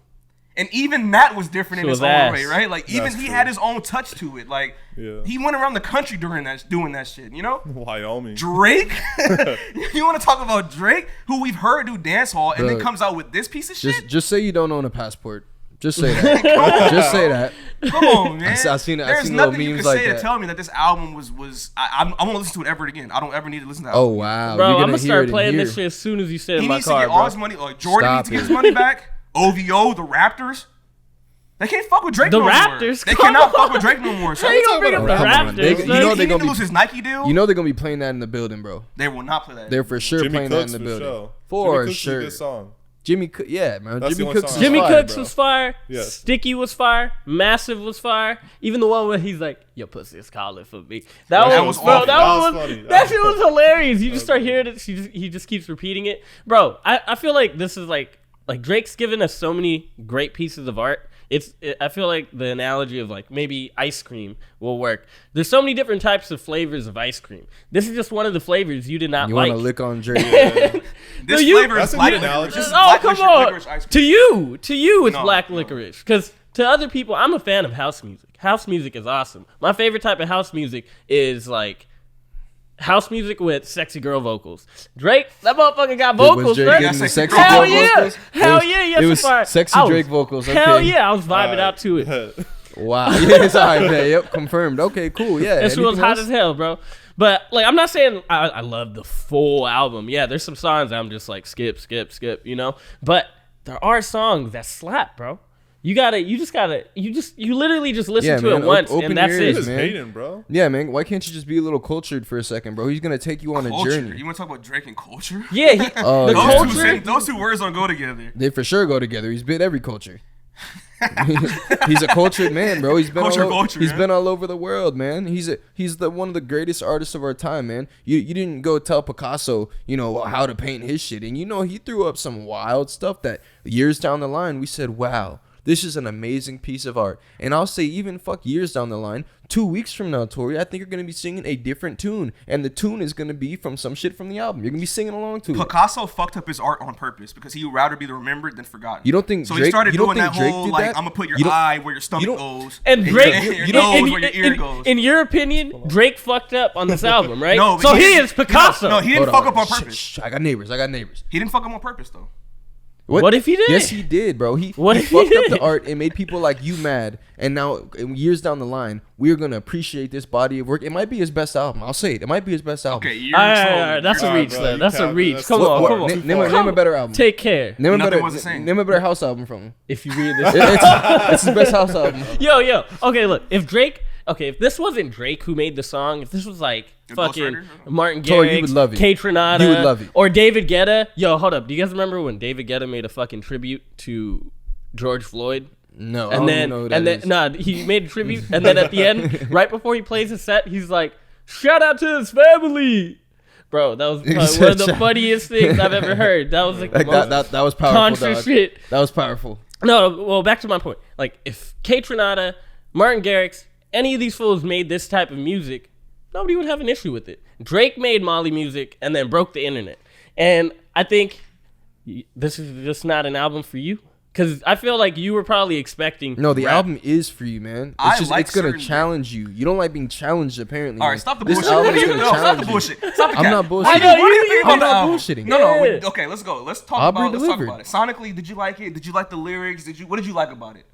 And even that was different in It his was own ass. way, right? Like, even That's he true. had his own touch to it. Like, he went around the country doing that shit, you know? Wyoming. Drake? You want to talk about Drake, who we've heard do dance hall, and then Bro, comes out with this piece of shit? Just say you don't own a passport. Just say that. Just say that. Come on, man. I seen There's little nothing you memes can like say to that. tell me that this album was I won't listen to it ever again. I don't ever need to listen to that Oh album. wow, Bro, you're I'm gonna gonna hear start it in playing here. this shit as soon as you sit He in my needs to car, get bro. all his money. Like, Jordan Stop needs to get it. his money back. OVO, the Raptors. They can't fuck with Drake The no more. Raptors? They Come cannot on. fuck with Drake no more. So How you gonna bring up Oh, the come on. Raptors? They- son? you know he they're need gonna to be- lose his Nike deal. You know they're gonna be playing that in the building, bro. They will not play that. They're for sure Jimmy playing Cooks that in for the building. sure. For Jimmy Cooks is a sure. good song. Jimmy Cook, yeah, man. That's the Jimmy only Cooks. song is I Jimmy like, fire, Cooks bro. was fire. Yes. Sticky was fire. Massive was fire. Even the one where he's like, "Your pussy is calling for me." That That was was bro. awful. That That was was funny. that shit was hilarious. You just start hearing it. He just keeps repeating it, bro. I feel like this is like Drake's given us so many great pieces of art. I feel like the analogy of like maybe ice cream will work. There's so many different types of flavors of ice cream. This is just one of the flavors you did not You like. want to lick on Drake? This No, you- flavor That's is a black good licorice. analogy. This is Oh, black come licorice on. ice cream. To you, it's No, black no. licorice. Because to other people, I'm a fan of house music. House music is awesome. My favorite type of house music is like house music with sexy girl vocals. Drake, that motherfucker got vocals, Was Drake right? getting the Sexy sexy girl Hell girl yeah. vocals? Hell yeah, yes, It was fire. sexy I was- Drake vocals. Okay. Hell yeah, I was vibing Alright. out to it. Wow. Yeah, it's alright, man. Yep, confirmed. Okay, cool. Yeah. This was anything hot else? as hell, bro. But like, I'm not saying I love the full album. Yeah, there's some songs I'm just like skip, you know. But there are songs that slap, bro. You literally just listen Yeah, to man, it once, open and that's your He ears, it. was man. hating, bro. Yeah, man. Why can't you just be a little cultured for a second, bro? He's gonna take you on a Culture. journey. You want to talk about Drake and culture? Yeah, the Oh, Those, yeah. culture. those two words don't go together. They for sure go together. He's been every culture. He's a cultured man, bro. He's been Culture, all over, vulture, he's man. been all over the world, man. He's one of the greatest artists of our time, man. You didn't go tell Picasso, you know, how to paint his shit, and you know he threw up some wild stuff that years down the line we said, wow, this is an amazing piece of art. And I'll say even fuck years down the line, 2 weeks from now, Tori, I think you're gonna be singing a different tune, and the tune is gonna be from some shit from the album. You're gonna be singing along to it. Picasso fucked up his art on purpose because he would rather be remembered than forgotten. You don't think so? Drake- He started you don't doing that think Drake whole did like that? I'm gonna put your You don't- eye where your stomach don't- goes, And your- Drake, your you nose don't- where your ear goes. in your opinion, Drake fucked up on this album, right? No, but so he didn't- is Picasso. No, he didn't Hold fuck up on Shh, purpose. shh, I got neighbors. He didn't fuck up on purpose though. What if he did? Yes, he did, bro. He What he if he fucked up did? the art and made people like you mad. And now, years down the line, we're gonna appreciate this body of work. It might be his best album. I'll say it. It might be his best album. Okay, you're All right, trolling. that's a Alright, reach, bro, then. you That's a can't- reach. that's Come too on, far. come on. Name a better album. Take care. Name a Nothing better. was the same. Name a better house album from him. If you read this, It's his best house album. yo. Okay, look. If this wasn't Drake who made the song, if this was like The fucking Ghostwriter? Martin Tori, you Garrix, would love it. Kate Renata, You would love it. or David Guetta. Yo, hold up. Do you guys remember when David Guetta made a fucking tribute to George Floyd? No, I And don't then, even know who that and then, is. nah, he made a tribute, and then at the end, right before he plays his set, he's like, "Shout out to his family." Bro, that was probably one of the funniest things I've ever heard. That was like the Like most that was powerful, contra dog. shit. That was powerful. No, well, back to my point. Like, if Kate Renata, Martin Garrix, any of these fools made this type of music, nobody would have an issue with it. Drake made Molly music and then broke the internet. And I think this is just not an album for you. Because I feel like you were probably expecting... No, the Rap. album is for you, man. I It's just like it's gonna certain- challenge you. You don't like being challenged, apparently. All man. right, stop the This bullshit. album is No, gonna stop the challenge you. bullshit. Stop the I'm cap. not What bullshitting. do you think I'm about the not album? bullshitting. No, Yeah. okay, let's go. Let's talk Aubrey about. Let's talk delivered. about it. Sonically, did you like it? Did you like the lyrics? What did you like about it?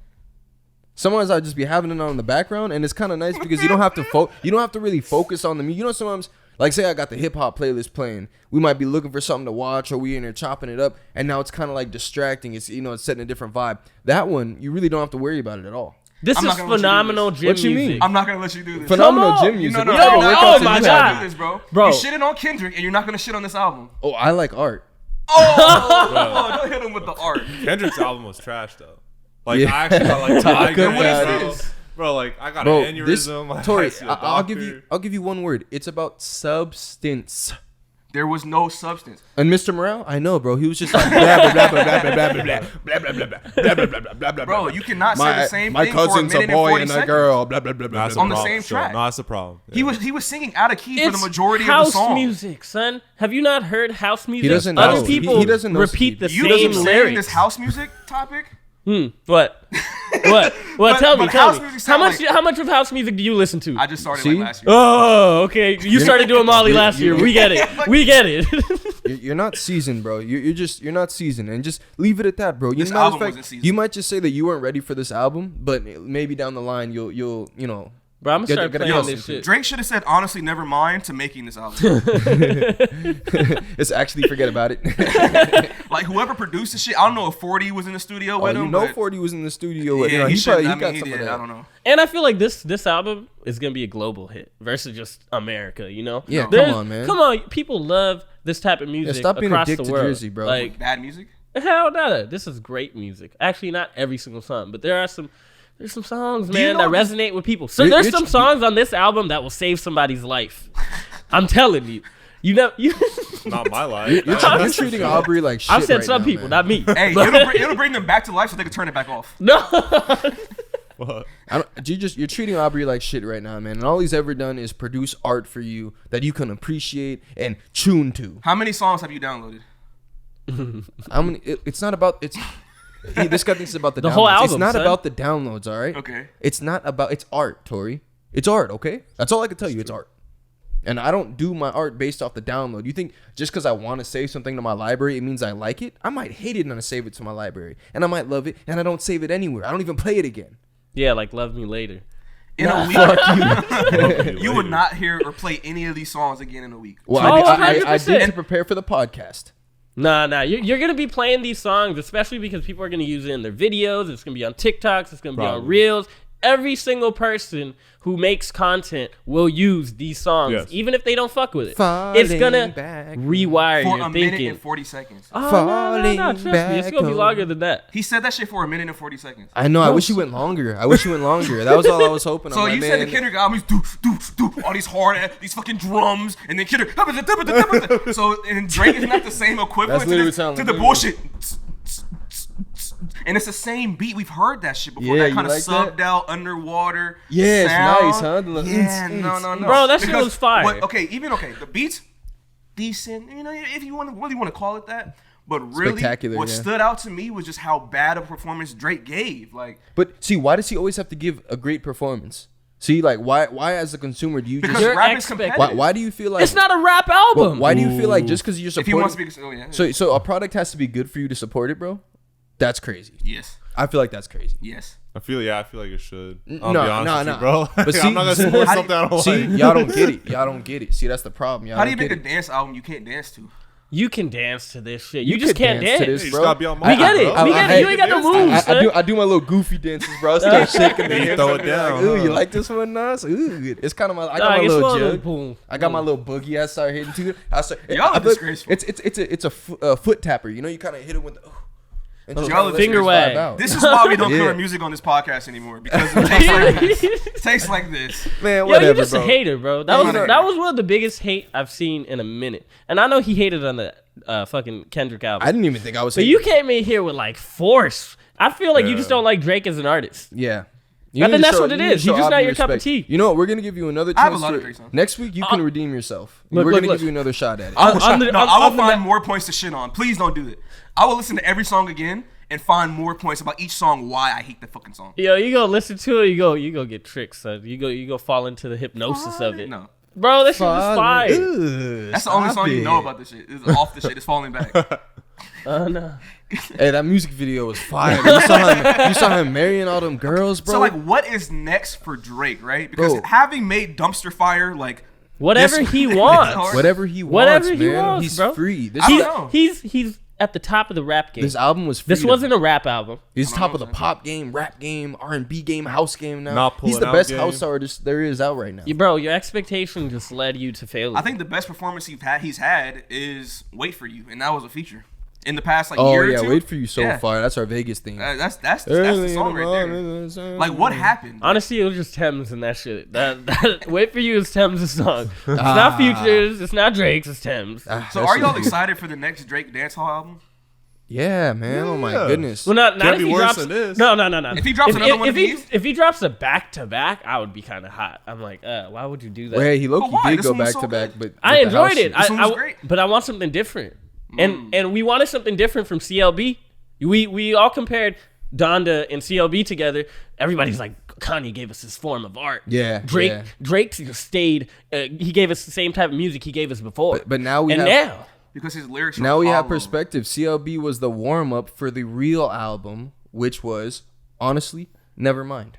Sometimes I just be having it on in the background, and it's kind of nice because you don't have to really focus on the music. You know, sometimes, like, say I got the hip hop playlist playing, we might be looking for something to watch, or we in there chopping it up, and now it's kind of like distracting. It's, you know, it's setting a different vibe. That one, you really don't have to worry about it at all. This is phenomenal gym What you music. mean? I'm not gonna let you do this. Phenomenal gym music. No, oh my God. Do this, bro. Bro. You shitting on Kendrick, and you're not gonna shit on this album. Oh, I like art. Oh, don't hit him with the art. Kendrick's album was trash though. Like Yeah. I actually got like tiger, What is bro. this? Bro, like I got Bro, an aneurysm. Like, Tori, I see a I'll give doctor. you one word. It's about substance. There was no substance. And Mr. Morale, I know, bro. He was just like blah blah blah blah blah blah blah blah blah blah blah blah blah blah blah blah. Bro, you cannot say the same my thing for a cousin's minute a boy and 40 and a seconds. girl. Blah blah blah blah. That's a on the problem, same sure. track. No, that's a problem. Yeah. He was singing out of key for It's the majority house of the song. music, son. Have you not heard house music? doesn't Other know. people He doesn't know repeat Steve. the You same saying lyrics. this house music topic? What? What? Well, tell me. but house Tell me. music How sound much? like- How much of house music do you listen to? I just started See? like last year. Oh, okay. You started doing Molly last year. We get it. We get it. You're not seasoned, bro. You're not seasoned, and just leave it at that, bro. This Matter of album fact, wasn't seasoned. you might just say that you weren't ready for this album, but maybe down the line you'll you know. Bro, I'm gonna start Get playing accustomed this to it. shit. Drake should have said honestly never mind to making this album. It's actually forget about it. Like whoever produced this shit, I don't know if 40 was in the studio Oh, with you him. know, but 40 was in the studio. With, yeah, you know, he probably should. I got mean, some he of did. that. I don't know. And I feel like this album is gonna be a global hit versus just America. You know? Yeah, come There's- on, man. Come on, people love this type of music stop being a across dick the to world. Drizzy, bro. Like, Bad music. hell no, this is great music. Actually, not every single song, but there's some songs, you man, know that this- resonate with people. So Rich- there's some songs on this album that will save somebody's life. I'm telling you. You know, Not my life. You're treating Aubrey like shit. I've said right some now, people, man. not me. Hey, But- it'll bring them back to life so they can turn it back off. no. What? You're treating Aubrey like shit right now, man. And all he's ever done is produce art for you that you can appreciate and tune to. How many songs have you downloaded? It's not about this guy thinks it's about the downloads. whole It's album, not son. about the downloads, all right? Okay. It's not about. It's art, Tori. It's art, okay? That's all I can tell you. It's art. And I don't do my art based off the download. You think just because I want to save something to my library, it means I like it? I might hate it and I save it to my library. And I might love it and I don't save it anywhere. I don't even play it again. Yeah, like Love Me Later. In a week, you would not hear or play any of these songs again in a week. Well, Oh, I did 100%. to prepare for the podcast. Nah. You're gonna be playing these songs, especially because people are gonna use it in their videos. It's gonna be on TikToks. It's gonna be on Probably. Reels. Every single person who makes content will use these songs, Yes. even if they don't fuck with it. Falling It's gonna back. rewire For your a minute thinking. and 40 seconds. Oh, no, Falling trust me, it's back gonna be home. longer than that. He said that shit for a minute and 40 seconds. I know. I wish you went longer. That was all I was hoping. So I'm you like, said the man, Kendrick album is do all these hard these fucking drums and then Kendrick so and Drake is not the same equivalent That's literally to, what to it the sounds bullshit. And it's the same beat. We've heard that shit before. Yeah, that you kind of like that? subbed out underwater. Yeah, it's sound. nice, huh? The little Yeah, ns, no. Bro, that shit Because was fire. the beats decent. You know, if you really want to call it that. But really, Spectacular, what yeah. stood out to me was just how bad a performance Drake gave. Like, But see, why does he always have to give a great performance? See, like, why as a consumer do you because just You're rap is expect- competitive. why do you feel like It's not a rap album. why do you feel like just because you're If he supporting wants to be, so a product has to be good for you to support it, bro? That's crazy. yes, I feel like that's crazy. yes. I feel like it should. No, I'll be honest with no. you, bro. But see- I'm not gonna support How do something I don't See, like. y'all don't get it. See, that's the problem. Y'all How do you don't make a get it. dance album you can't dance to? You can dance to this shit. You, You just could can't dance dance. to this, You bro. just gotta be on We get it. bro. We get it. You ain't got no moves, son. I do my little goofy dances, bro. I start shaking the You hips. throw I it be like, down, ooh, you huh? like this one, Nas? Ooh, it's kind of my. I got Nah, my it's little one of jug. boom. I got my little boogie. I start hitting too. Y'all are I feel- disgraceful. It's a foot tapper. You know, you kind of hit it with the. And just Y'all kinda are let your finger vibe wag. out. This is why we don't Yeah. cover music on this podcast anymore because it tastes like this. It tastes like this. Man, Yo, whatever, you're just bro. a hater, bro. That was one of the biggest hate I've seen in a minute. And I know he hated on the fucking Kendrick album. I didn't even think I was. But you came in here with like force. I feel like you just don't like Drake as an artist. Yeah. I think that's what you it need to is. show He's just not Aubrey your cup of respect. tea. You know what? We're gonna give you another chance. I have a lot of Drake songs. Next week, you can redeem yourself. Look, We're look, gonna look. give you another shot at it. I will on the find ne- more points to shit on. Please don't do it. I will listen to every song again and find more points about each song why I hate the fucking song. Yo, you go listen to it. You go get tricked, son. You go fall into the hypnosis of it. No. Bro, that shit is fire. That's the only song you know about this shit. It's off the shit. It's falling back. No. Hey, that music video was fire. You saw him marrying all them girls, bro. So like, what is next for Drake, right? Because Bro. having made Dumpster Fire, like Whatever this- he wants. Whatever he wants, Whatever he man. wants, He's bro. free. I don't know. He's at the top of the rap game. This album was free. This wasn't a rap album. He's I don't top know, of the man. pop game, rap game, R&B game, house game now. Not He's pulling the out best game. house artist there is out right now. Bro, your expectation just led you to failure. I think the best performance he's had is "Wait for You," and that was a feature in the past like Oh year or yeah, two. Wait for You so Yeah. far. That's our Vegas thing. That's the song right there. Like, what happened? Honestly, it was just Thames and that shit. That Wait for You is Thames' song. It's not Future's. It's not Drake's. It's Thames. So That are shit y'all is good. excited for the next Drake dancehall album? Yeah, man. Oh my Yeah. goodness. Well, not Can't if be he worse drops. than this. No. If he drops another one of these? if he drops a back to back, I would be kind of hot. I'm like, why would you do that? Well, hey, he But low-key why? did This go one was back so to back, good. but I with the house enjoyed it. shit. This one was great. But I want something different. And we wanted something different from CLB. We all compared Donda and CLB together. Everybody's like, Kanye gave us this form of art. Yeah, Drake yeah. Drake stayed. He gave us the same type of music he gave us before. But now we and have now Because his lyrics are now we have hollow. perspective. CLB was the warm-up for the real album, which was honestly Nevermind.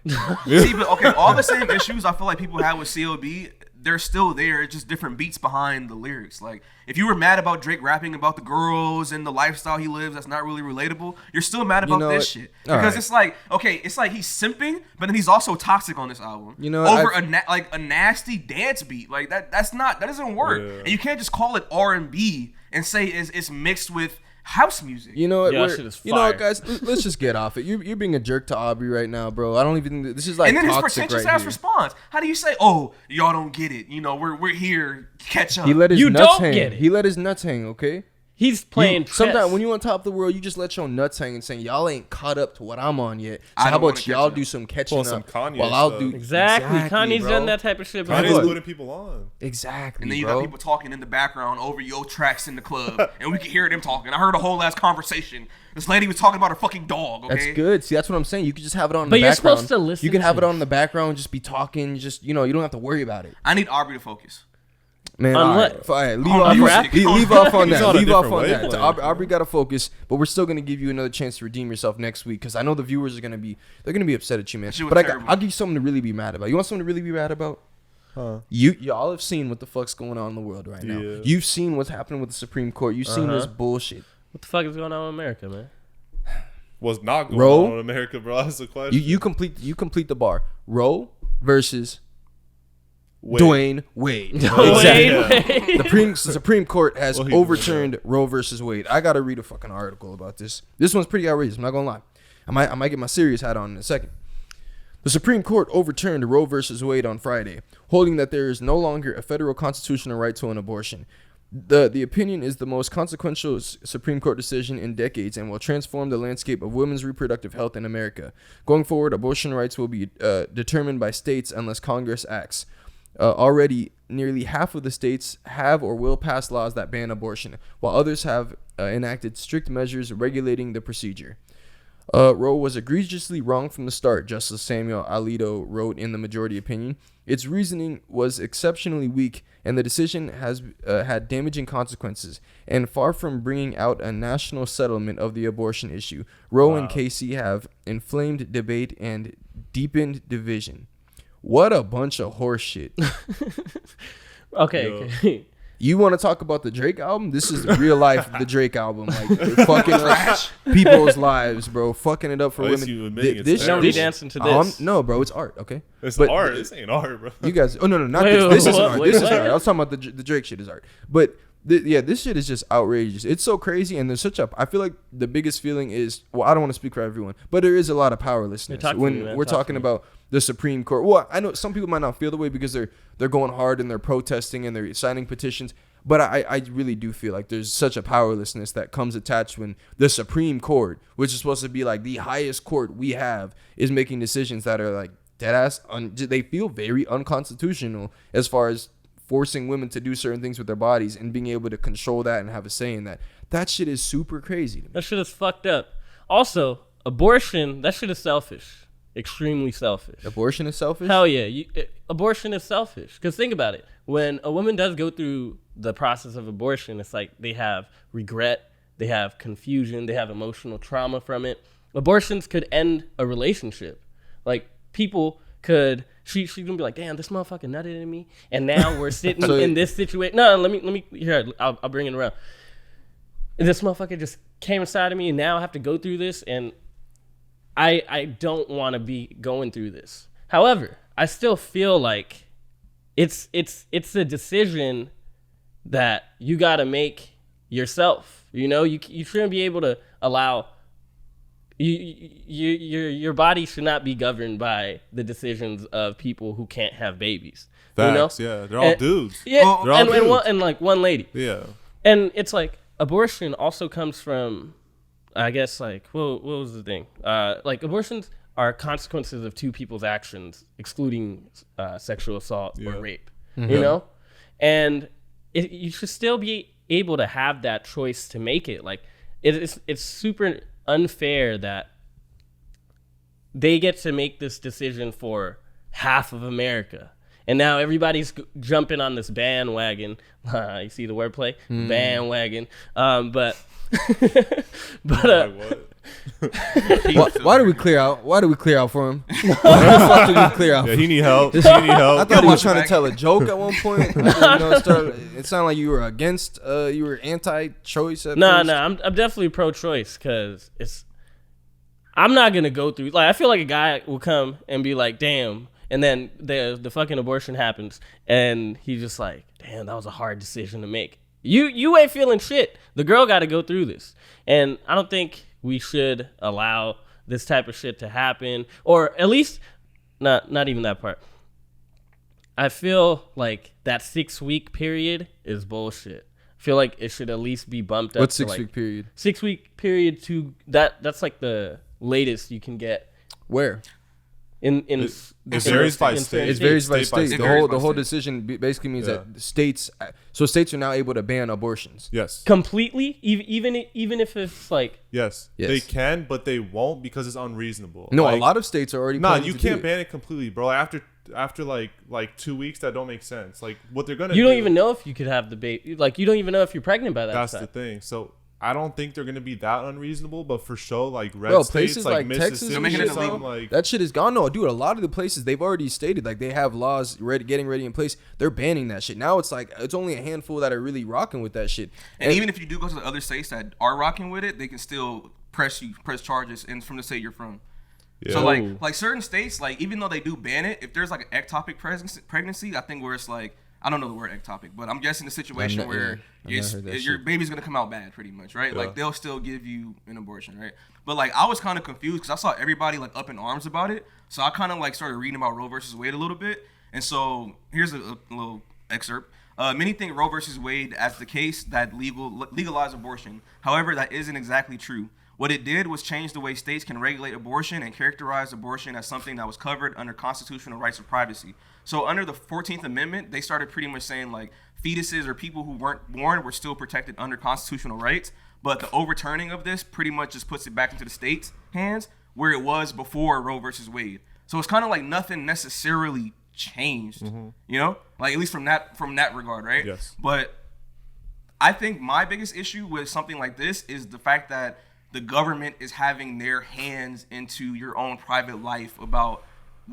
See, but okay, all the same issues I feel like people had with CLB, they're still there. It's just different beats behind the lyrics. Like, if you were mad about Drake rapping about the girls and the lifestyle he lives that's not really relatable, you're still mad about know this what? shit. All Because right. it's like, okay, it's like he's simping, but then he's also toxic on this album. You know what? over a nasty dance beat. Like that doesn't work. Yeah. And you can't just call it R&B and say it's mixed with house music. You know what? Yeah, that We're- shit is you know what, fire. guys? Let's just get off it. You're being a jerk to Aubrey right now, bro. I don't even think this is like And then his toxic pretentious right ass here. response. How do you say, "Oh, y'all don't get it"? You know, we're here. Catch up. He let his You nuts don't hang. get it. He let his nuts hang. Okay. he's playing. Sometimes when you on top of the world, you just let your nuts hang and saying y'all ain't caught up to what I'm on yet. So I how don't wanna about catch y'all up. do some catching Pull some up Kanye while I'll stuff. do exactly. Kanye's bro. done that type of shit. Guys, Kanye's before. putting people on. Exactly, And then you bro. got people talking in the background over your tracks in the club, and we could hear them talking. I heard a whole ass conversation. This lady was talking about her fucking dog. Okay, That's good. See, that's what I'm saying. You could just have it on in But the you're background. supposed to listen You can have to it on in the background, just be talking. Just you don't have to worry about it. I need Aubrey to focus. Man, On all what? right, all right, leave On off, music. leave off on He's that. on a Leave off different on that. wavelength, Aubrey got to focus, but we're still gonna give you another chance to redeem yourself next week because I know the viewers are gonna be upset at you, man. She was But terrible. I'll give you something to really be mad about. You want something to really be mad about? Huh. Y'all have seen what the fuck's going on in the world right now. Yeah. You've seen what's happening with the Supreme Court. You've seen this bullshit. What the fuck is going on in America, man? What's not going Roe? on in America, bro? That's the question. You complete the bar. Roe versus Wait. Dwayne Wade. Wait. The Supreme Court has Well, he- overturned Roe versus Wade. I gotta read a fucking article about this. This one's pretty outrageous. I'm not gonna lie. I might get my serious hat on in a second. The Supreme Court overturned Roe versus Wade on Friday, holding that there is no longer a federal constitutional right to an abortion. The opinion is the most consequential Supreme Court decision in decades and will transform the landscape of women's reproductive health in America. Going forward, abortion rights will be determined by states unless Congress acts. Already, nearly half of the states have or will pass laws that ban abortion, while others have enacted strict measures regulating the procedure. Roe was egregiously wrong from the start, Justice Samuel Alito wrote in the majority opinion. Its reasoning was exceptionally weak, and the decision has had damaging consequences. And far from bringing out a national settlement of the abortion issue, Roe and Casey have inflamed debate and deepened division. What a bunch of horse shit. Okay. You want to talk about the Drake album? This is real life the Drake album. Like fucking up people's lives, bro. Fucking it up for At least women. you admitting it's This, terrible. Don't be dancing to this. no, bro, it's art. Okay, It's But- art. This ain't art, bro. You guys. Oh no, not Wait, this. wait, This isn't what? art. Wait, This is what? art. I was talking about the Drake shit is art. But this shit is just outrageous. It's so crazy, and there's such a. I feel like the biggest feeling is. Well, I don't want to speak for everyone, but there is a lot of powerlessness talk to when me, man. we're Talk to talking me. about the Supreme Court. Well, I know some people might not feel the way because they're going hard and they're protesting and they're signing petitions. But I really do feel like there's such a powerlessness that comes attached when the Supreme Court, which is supposed to be like the highest court we have, is making decisions that are like dead ass. They feel very unconstitutional as far as forcing women to do certain things with their bodies and being able to control that and have a say in that. That shit is super crazy to me. That shit is fucked up. Also, abortion, that shit is selfish. Extremely selfish. Abortion is selfish? Hell yeah. Abortion is selfish. Because think about it. When a woman does go through the process of abortion, it's like they have regret. they have confusion, they have emotional trauma from it. Abortions could end a relationship. Like, people could, she's gonna be like, damn, this motherfucker nutted in me, and now we're sitting in this situation. No, let me here, I'll bring it around. And this motherfucker just came inside of me, and now I have to go through this, and I don't want to be going through this. However, I still feel like it's a decision that you got to make yourself. You know, you shouldn't be able to allow your body should not be governed by the decisions of people who can't have babies. Facts, you know? yeah, they're all dudes. Yeah, they're all dudes. And like one lady. Yeah, and it's like abortion also comes from, I guess, like what was the thing? Like, abortions are consequences of two people's actions, excluding sexual assault or rape. Mm-hmm. You know, and you should still be able to have that choice to make it. Like, it's super unfair that they get to make this decision for half of America, and now everybody's jumping on this bandwagon. You see the wordplay, bandwagon. But why do we clear out? Why do we clear out for him? Why the fuck did we clear out? Yeah, he need help. He need help. I thought he was trying to tell a joke at one point. It sounded like you were against, you were anti-choice. No, I'm definitely pro-choice, because I'm not gonna go through. Like, I feel like a guy will come and be like, "Damn," and then the fucking abortion happens, and he's just like, "Damn, that was a hard decision to make." You ain't feeling shit. The girl got to go through this, and I don't think we should allow this type of shit to happen, or at least not even that part. I feel like that 6-week period is bullshit. I feel like it should at least be bumped up. What's to 6-week period? 6-week period to that's like the latest you can get. Where? It varies by state. It varies by state. The whole state. decision basically means that states are now able to ban abortions. Yes. Completely, even if it's like, Yes. They can, but they won't, because it's unreasonable. No, like, a lot of states are already. Nah, planning you to can't do ban it completely, bro. After like 2 weeks, that don't make sense. Like, what they're gonna you don't even know if you could have the baby. Like, you don't even know if you're pregnant by that That's time. the thing. So I don't think they're gonna be that unreasonable, but for sure, like red Bro, states places like like Texas Mississippi, and making shit, it illegal. like that shit is gone. No, dude, a lot of the places they've already stated, like, they have laws getting ready in place. They're banning that shit. Now it's like it's only a handful that are really rocking with that shit. And even if you do go to the other states that are rocking with it, they can still press charges from the state you're from. yeah. So like certain states, like, even though they do ban it, if there's like an ectopic pregnancy, I think where it's like, I don't know the word ectopic, but I'm guessing the situation where your baby's gonna come out bad, pretty much, right? Yeah. Like, they'll still give you an abortion, right? But like, I was kind of confused because I saw everybody like up in arms about it, so I kind of like started reading about Roe versus Wade a little bit, and so here's a little excerpt. Many think Roe versus Wade as the case that legalized abortion. However, that isn't exactly true. What it did was change the way states can regulate abortion and characterize abortion as something that was covered under constitutional rights of privacy. So under the 14th Amendment, they started pretty much saying like fetuses or people who weren't born were still protected under constitutional rights. But the overturning of this pretty much just puts it back into the state's hands where it was before Roe versus Wade. So it's kind of like nothing necessarily changed, you know, like at least from that regard, right? Yes. But I think my biggest issue with something like this is the fact that the government is having their hands into your own private life about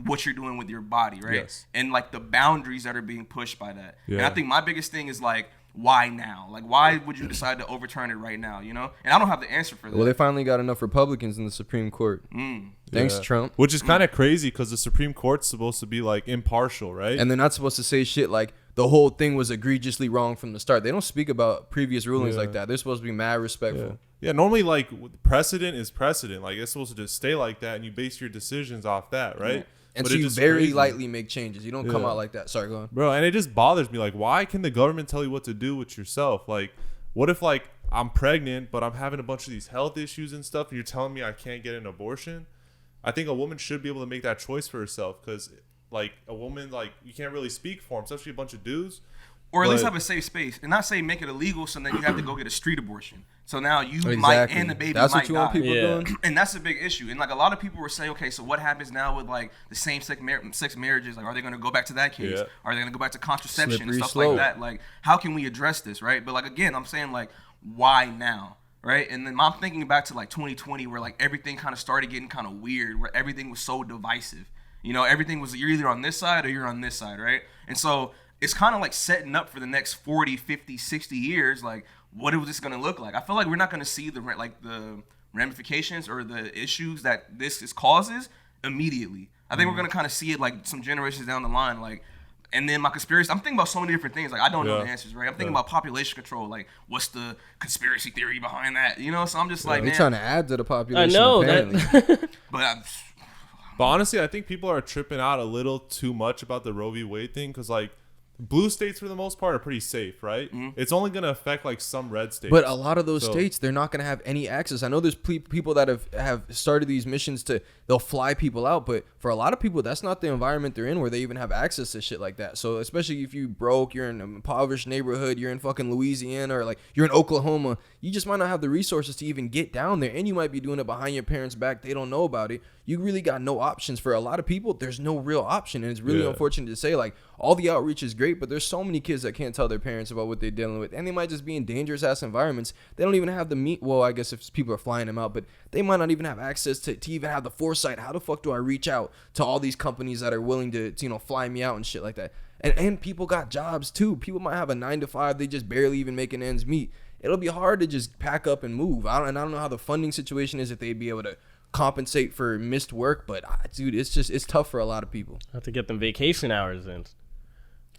what you're doing with your body, right? Yes. And like the boundaries that are being pushed by that. Yeah. And I think my biggest thing is like, why now? Like, why would you decide to overturn it right now, you know? And I don't have the answer for that. Well, they finally got enough Republicans in the Supreme Court. Thanks, Yeah. Trump. Which is kind of crazy because the Supreme Court's supposed to be like impartial, right? And they're not supposed to say shit like the whole thing was egregiously wrong from the start. They don't speak about previous rulings like that. They're supposed to be mad respectful. Yeah, normally like precedent is precedent. Like, it's supposed to just stay like that, and you base your decisions off that, right? And But so it's you just very crazy. lightly make changes. You don't come Yeah. out like that. Sorry, go on. Bro, and it just bothers me. Like, why can the government tell you what to do with yourself? Like, what if like I'm pregnant, but I'm having a bunch of these health issues and stuff, and you're telling me I can't get an abortion? I think a woman should be able to make that choice for herself, because like a woman, like, you can't really speak for them, especially a bunch of dudes. Or at least But- have a safe space, and not say make it illegal, so then you have to go get a street abortion. So now you might Exactly. and the baby That's might what you want die. people Yeah. doing? And that's a big issue. And like a lot of people were saying, okay, so what happens now with like the same-sex marriages? Like, are they going to go back to that case? Yeah. Are they going to go back to contraception Slippery and stuff slope. like that? Like, how can we address this, right? But like again, I'm saying like, why now? right? And then I'm thinking back to like 2020 where like everything kind of started getting kind of weird, where everything was so divisive. You know, everything was you're either on this side or you're on this side, right? And so it's kind of like setting up for the next 40, 50, 60 years. Like, what is this going to look like? I feel like we're not going to see the ramifications or the issues that this causes immediately. I think we're going to kind of see it like some generations down the line. Like, and then my conspiracy, I'm thinking about so many different things. Like, I don't know the answers, right? I'm thinking about population control. Like, what's the conspiracy theory behind that? You know, so I'm just like, they're man. trying to add to the population. I know apparently. that. But honestly, I think people are tripping out a little too much about the Roe v. Wade thing because, like, blue states for the most part are pretty safe, right? Mm-hmm. It's only going to affect like some red states. But a lot of those states, they're not going to have any access. I know there's people that have started these missions they'll fly people out, but for a lot of people, that's not the environment they're in where they even have access to shit like that. So especially if you broke, you're in an impoverished neighborhood, you're in fucking Louisiana or like you're in Oklahoma, you just might not have the resources to even get down there. And you might be doing it behind your parents' back. They don't know about it. You really got no options. For a lot of people, there's no real option. And it's really unfortunate to say, like, all the outreach is great, but there's so many kids that can't tell their parents about what they're dealing with. And they might just be in dangerous ass environments. They don't even have the meat. Well, I guess if people are flying them out, but they might not even have access to even have the foresight. How the fuck do I reach out to all these companies that are willing to fly me out and shit like that? And people got jobs too. People might have a 9 to 5. They just barely even making ends meet. It'll be hard to just pack up and move. I don't know how the funding situation is, if they'd be able to compensate for missed work, but dude, it's tough for a lot of people. Have to get them vacation hours in.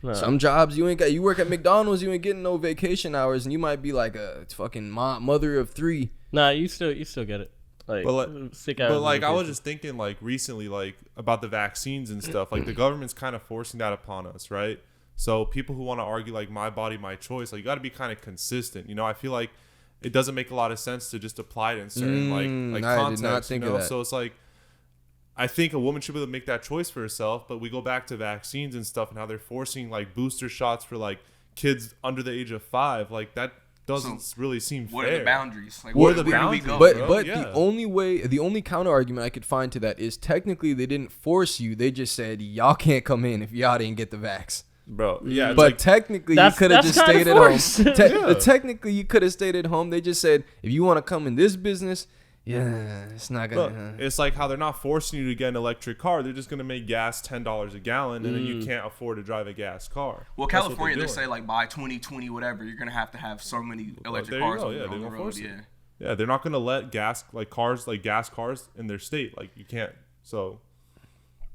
No. Some jobs you work at McDonald's, you ain't getting no vacation hours, and you might be like a fucking mother of 3. Nah, you still get it. Like, sick hours. But like, I was just thinking like recently, like about the vaccines and stuff. Like the government's kind of forcing that upon us, right? So people who want to argue like my body, my choice, like you got to be kind of consistent. You know, I feel like it doesn't make a lot of sense to just apply it in certain like contexts. I did not think of that. So it's like, I think a woman should be able to make that choice for herself. But we go back to vaccines and stuff and how they're forcing like booster shots for like kids under the age of 5. Like that doesn't really seem fair. What are the boundaries? Like, where are the boundaries? But the only counter argument I could find to that is technically they didn't force you. They just said y'all can't come in if y'all didn't get the vax. Bro, yeah, but like, technically you could have just stayed at home. Technically you could have stayed at home. They just said if you want to come in this business, it's not gonna. It's like how they're not forcing you to get an electric car. They're just gonna make gas $10 a gallon, and then you can't afford to drive a gas car. Well, California, they say like by 2020, whatever, you're gonna have to have so many electric cars on the road. Yeah, they're not gonna let gas cars in their state. Like you can't. So.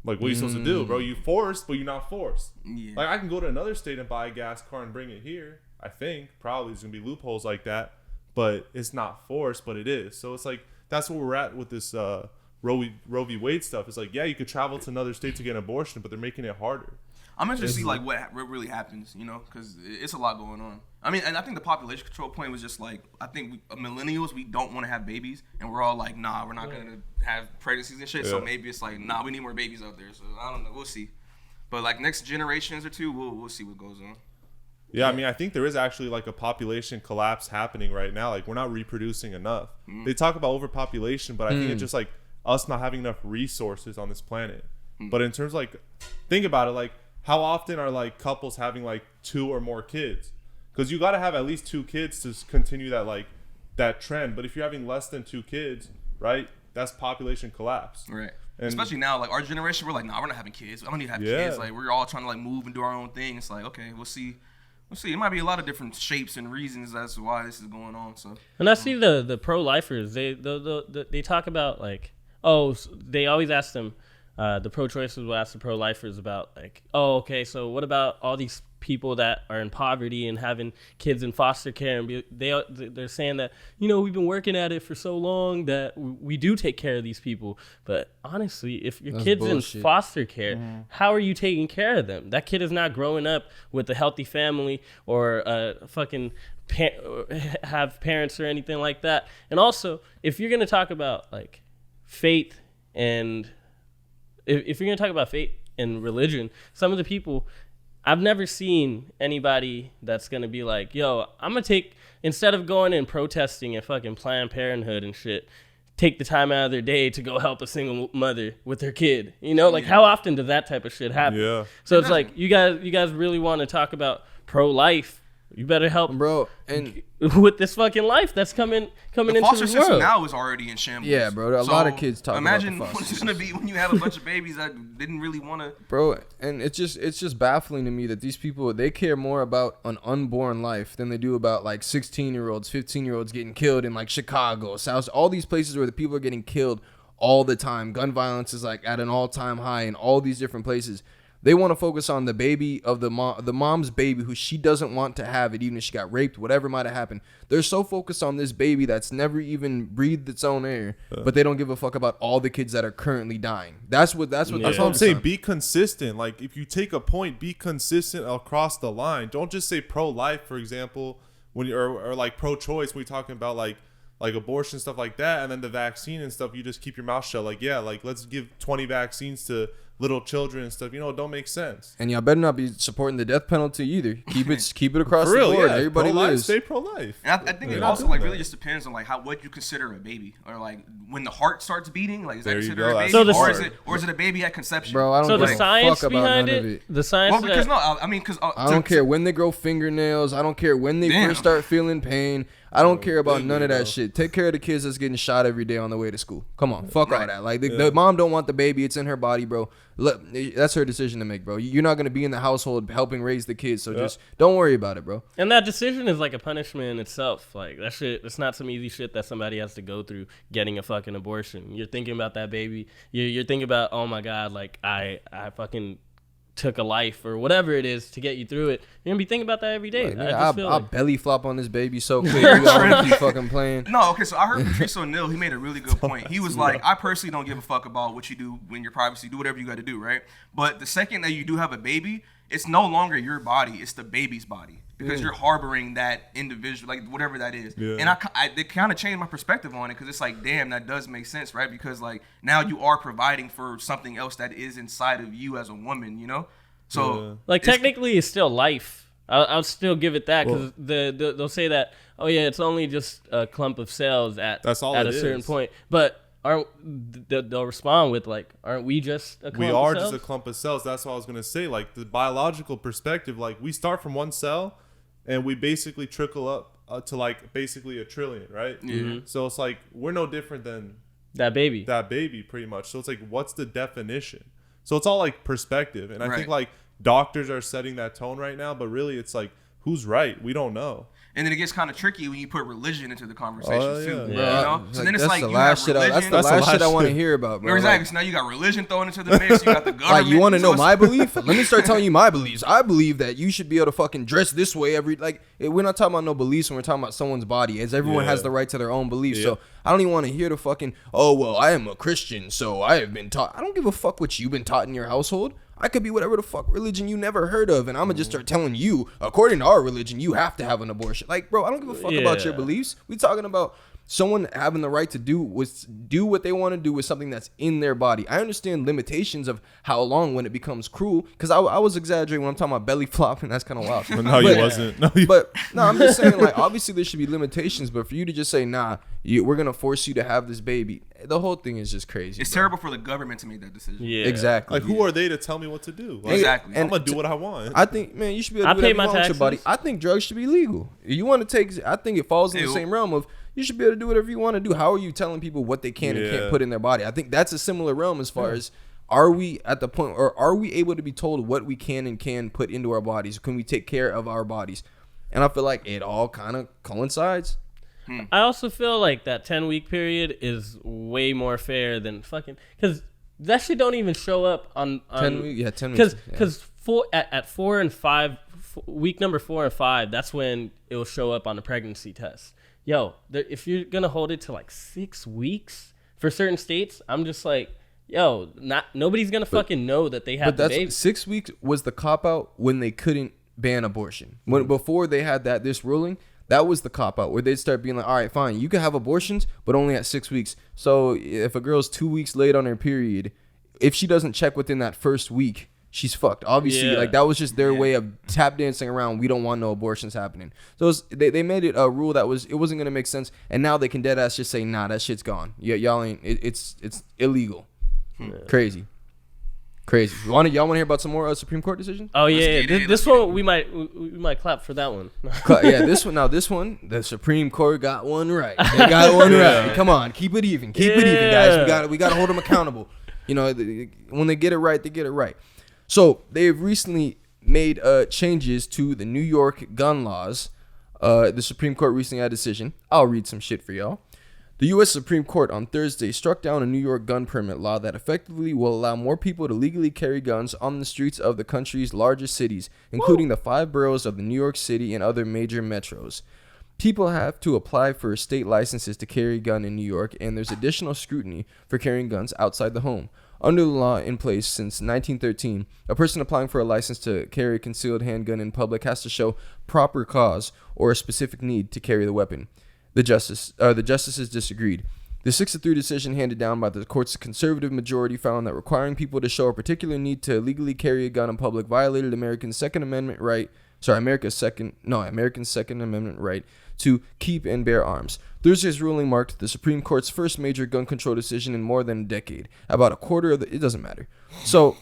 Like, what are you supposed to do, bro? You forced, but you're not forced. Yeah. Like, I can go to another state and buy a gas car and bring it here. I think. Probably there's going to be loopholes like that. But it's not forced, but it is. So, it's like, that's where we're at with this Roe v. Wade stuff. It's like, yeah, you could travel to another state to get an abortion, but they're making it harder. I'm interested to see, like, what really happens, you know? Because it's a lot going on. I mean, and I think the population control point was just like, I think millennials, we don't want to have babies, and we're all like, nah, we're not going to have pregnancies and shit. Yeah. So maybe it's like, nah, we need more babies out there. So I don't know, we'll see. But like next generations or two, we'll see what goes on. Yeah, I mean, I think there is actually like a population collapse happening right now. Like we're not reproducing enough. They talk about overpopulation, but I think it's just like us not having enough resources on this planet. But in terms of like, think about it, like how often are like couples having like 2 or more kids? Because you got to have at least 2 kids to continue that trend. But if you're having less than 2 kids, right, that's population collapse. Right. And especially now, like our generation, we're like, nah, we're not having kids. I don't need to have kids. Like we're all trying to like move and do our own thing. It's like, okay, we'll see. It might be a lot of different shapes and reasons as to why this is going on. So. And I see the pro-lifers. They talk about like, they always ask them. The pro-choicers will ask the pro-lifers about like, okay, so what about all these people that are in poverty and having kids in foster care? And they're saying that, you know, we've been working at it for so long that we do take care of these people. But honestly, if your kid's in foster care, how are you taking care of them? That kid is not growing up with a healthy family or have parents or anything like that. And also, if you're going to talk about like faith and if you're going to talk about faith and religion, some of the people, I've never seen anybody that's going to be like, yo, I'm going to take, instead of going and protesting at fucking Planned Parenthood and shit, take the time out of their day to go help a single mother with her kid. You know, like how often does that type of shit happen? Yeah. So it's like, you guys really want to talk about pro-life You better help, bro. And with this fucking life that's coming the into foster the system world. now is already in shambles. Yeah, bro. A lot of kids talk about the imagine foster what it's gonna be when you have a bunch of babies that didn't really want to. Bro, and it's just baffling to me that these people, they care more about an unborn life than they do about like 16-year-olds, 15-year-olds getting killed in like Chicago, South, all these places where the people are getting killed all the time. Gun violence is like at an all-time high in all these different places. They want to focus on the baby of the mom's baby who she doesn't want to have it, even if she got raped, whatever might have happened. They're so focused on this baby that's never even breathed its own air, but they don't give a fuck about all the kids that are currently dying. That's what That's what I'm saying. Be consistent. Like, if you take a point, be consistent across the line. Don't just say pro-life, for example, when you or like pro-choice when you're talking about like abortion, stuff like that, and then the vaccine and stuff. You just keep your mouth shut. Like, yeah, like let's give 20 vaccines to little children and stuff. You know, it don't make sense. And y'all better not be supporting the death penalty either. Keep it across For real, the board. yeah. Everybody pro-life, lives. stay pro-life. And I think it also like really just depends on like what you consider a baby, or like when the heart starts beating. Like, is that There you considered go. a baby, So or is it a baby at conception? Bro, I don't So give the a science fuck about behind none of it, it. the science. Well, because because I don't care when they grow fingernails. I don't care when they first start feeling pain. I don't care about none of that shit. Take care of the kids that's getting shot every day on the way to school. Come on, fuck all that. Like the mom don't want the baby. It's in her body, bro. That's her decision to make, bro. You're not gonna be in the household helping raise the kids, so just don't worry about it, bro. And that decision is like a punishment in itself. Like, that shit, it's not some easy shit that somebody has to go through getting a fucking abortion. You're thinking about that baby. You're thinking about, oh my God, like I fucking took a life or whatever it is to get you through it. You're gonna be thinking about that every day. Like, I just feel I'll like belly flop on this baby so quick. You gotta keep fucking playing. No, okay, so I heard Patrice O'Neal, he made a really good point. He was like, I personally don't give a fuck about what you do when you're privacy. Do whatever you got to do, right? But the second that you do have a baby, it's no longer your body, it's the baby's body. Because you're harboring that individual, like whatever that is. Yeah. And it kind of changed my perspective on it, because it's like, damn, that does make sense, right? Because like now you are providing for something else that is inside of you as a woman, you know? So like technically it's still life. I'll still give it that, because they'll say that, oh yeah, it's only just a clump of cells at a certain point. But they'll respond with like, aren't we just a clump We of are cells? just a clump of cells. That's what I was gonna say. Like, the biological perspective, like we start from one cell and we basically trickle up to like basically a trillion, right? Yeah. So it's like we're no different than that baby. pretty much. So it's like, what's the definition? So it's all like perspective. And I Right. think like doctors are setting that tone right now, but really it's like, who's right? We don't know. And then it gets kind of tricky when you put religion into the conversation Oh, too. yeah. You Yeah. know? So then it's like the you last have shit. religion. That's the last shit I want to shit. hear about, bro. No, exactly. So now you got religion thrown into the mix. You got the government. Like, you want to So know it's- my belief? Let me start telling you my beliefs. I believe that you should be able to fucking dress this way we're not talking about no beliefs when we're talking about someone's body, as everyone has the right to their own beliefs. Yeah. So I don't even want to hear the fucking, oh, well, I am a Christian, so I have been taught. I don't give a fuck what you've been taught in your household. I could be whatever the fuck religion you never heard of, and I'm gonna just start telling you, according to our religion, you have to have an abortion. Like, bro, I don't give a fuck about your beliefs. We talking about someone having the right to do what they want to do with something that's in their body. I understand limitations of how long when it becomes cruel, because I was exaggerating when I'm talking about belly flopping. That's kind of wild. No, you wasn't. No, But no, I'm just saying, like, obviously there should be limitations, but for you to just say, nah, we're gonna force you to have this baby, the whole thing is just crazy. It's bro. terrible for the government to make that decision. Yeah, Exactly. like, who are they to tell me what to do? Like, Exactly. I'm gonna do what I want. I think, man, you should be able I to do pay whatever my you want with your body. taxes. I think drugs should be legal. You want to take, I think it falls in the Ew. same realm of you should be able to do whatever you want to do. How are you telling people what they can and can't put in their body? I think that's a similar realm as far as, are we at the point, or are we able to be told what we can and can put into our bodies? Can we take care of our bodies? And I feel like it all kind of coincides. I also feel like that 10-week period is way more fair than fucking, because that shit don't even show up on 10 weeks, yeah, 10 weeks. Because at 4 and 5, week number 4 and 5, that's when it will show up on the pregnancy test. Yo, if you're gonna hold it to like 6 weeks for certain states, I'm just like, yo, nobody's gonna fucking know that they have But the baby. 6 weeks was the cop out when they couldn't ban abortion. When before they had this ruling, that was the cop out where they'd start being like, all right, fine, you can have abortions, but only at 6 weeks. So if a girl's 2 weeks late on her period, if she doesn't check within that first week, she's fucked. Obviously, Yeah. like that was just their way of tap dancing around. We don't want no abortions happening. So they made it a rule that it wasn't gonna make sense, and now they can dead ass just say, nah, that shit's gone. Yeah, y'all ain't. It's illegal. Crazy. Crazy. Y'all want to hear about some more Supreme Court decisions? Oh yeah, get it. this one we might clap for that one. Yeah, this one, the Supreme Court got one right. They got one right. Come on, keep it even, guys. We got to hold them accountable. You know, when they get it right, they get it right. So they've recently made changes to the New York gun laws. The Supreme Court recently had a decision. I'll read some shit for y'all. The U.S. Supreme Court on Thursday struck down a New York gun permit law that effectively will allow more people to legally carry guns on the streets of the country's largest cities, including the 5 boroughs of New York City and other major metros. People have to apply for state licenses to carry a gun in New York, and there's additional scrutiny for carrying guns outside the home. Under the law in place since 1913, a person applying for a license to carry a concealed handgun in public has to show proper cause or a specific need to carry the weapon. The justices disagreed. The 6-3 decision handed down by the court's conservative majority found that requiring people to show a particular need to legally carry a gun in public violated America's Second Amendment right to keep and bear arms. Thursday's ruling marked the Supreme Court's first major gun control decision in more than a decade. About a quarter of it doesn't matter. So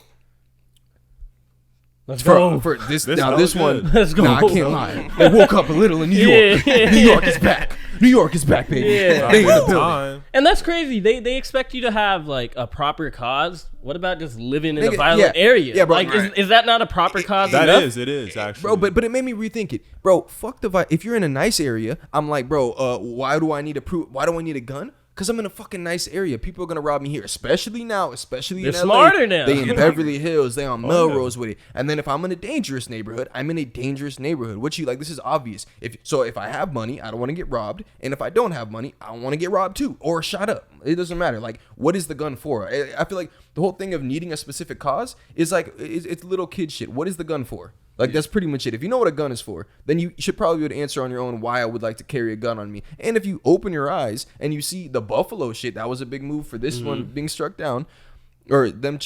Let's go. For this This now, smells this one, good. Let's go. Nah, I can't lie. They woke up a little in New York. Yeah. New York is back. New York is back, baby. Yeah. They in the building. Time. And that's crazy. They expect you to have like a proper cause. What about just living in a Nigga, violent yeah. area? Yeah, bro, like, right. is that not a proper cause It enough? is actually. Bro, but it made me rethink it. Bro, fuck the if you're in a nice area, I'm like, bro, why do I need a gun? Because I'm in a fucking nice area. People are going to rob me here, especially now, especially They're in LA. smarter now. They in Beverly Hills. They on yeah. Melrose with it. And then if I'm in a dangerous neighborhood, I'm in a dangerous neighborhood. Which you like, this is obvious. If I have money, I don't want to get robbed. And if I don't have money, I don't want to get robbed too. Or shot up. It doesn't matter. Like, what is the gun for? I feel like the whole thing of needing a specific cause is like, it's little kid shit. What is the gun for? Like, that's pretty much it. If you know what a gun is for, then you should probably be able to answer on your own why I would like to carry a gun on me. And if you open your eyes and you see the Buffalo shit, that was a big move for this one being struck down, or them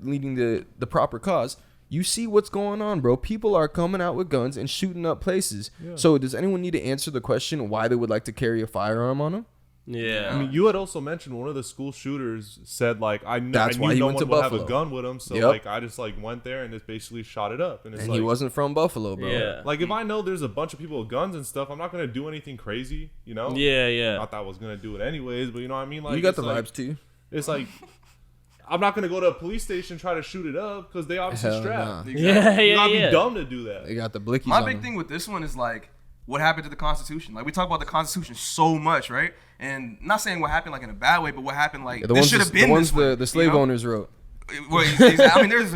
leading the proper cause. You see what's going on, bro. People are coming out with guns and shooting up places. Yeah. So does anyone need to answer the question why they would like to carry a firearm on them? Yeah. I mean, you had also mentioned one of the school shooters said like I knew That's why he no went one to would have Buffalo. a gun with him, so Yep. like I just like went there and just basically shot it up. And it's And like he wasn't from Buffalo, bro. Yeah. like if I know there's a bunch of people with guns and stuff, I'm not gonna do anything crazy, you know? Yeah. Not that I was gonna do it anyways, but you know what I mean? Like You got it's the like, vibes too. It's like I'm not gonna go to a police station and try to shoot it up because they obviously Hell strapped. nah. Yeah. You gotta Yeah. be dumb to do that. They got the blickies My on big them. thing with this one is like, what happened to the Constitution? Like, we talk about the Constitution so much, right? And not saying what happened like in a bad way, but what happened like this should have been the ones this way, the slave you know? owners wrote. Well, I mean, there's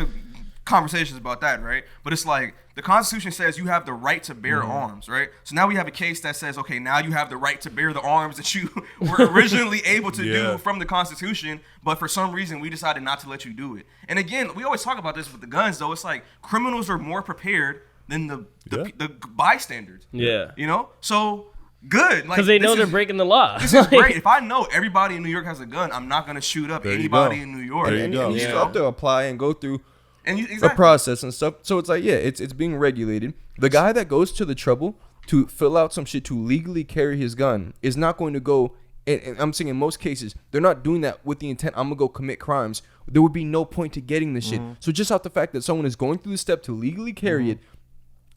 conversations about that, right? But it's like the Constitution says you have the right to bear arms, right? So now we have a case that says, okay, now you have the right to bear the arms that you were originally able to do from the Constitution, but for some reason we decided not to let you do it. And again, we always talk about this with the guns, though. It's like criminals are more prepared than the bystanders. Yeah. You know, so good Because they know they're breaking the law. This is great. If I know everybody in New York has a gun, I'm not gonna shoot up There you anybody go. in New York. There you go. And you Yeah. still have to apply and go through And you, a exactly. process and stuff. So it's like, yeah, it's being regulated. The guy that goes to the trouble to fill out some shit to legally carry his gun is not going to go. And I'm saying in most cases, they're not doing that with the intent, I'm gonna go commit crimes. There would be no point to getting the shit. So just off the fact that someone is going through the step to legally carry it,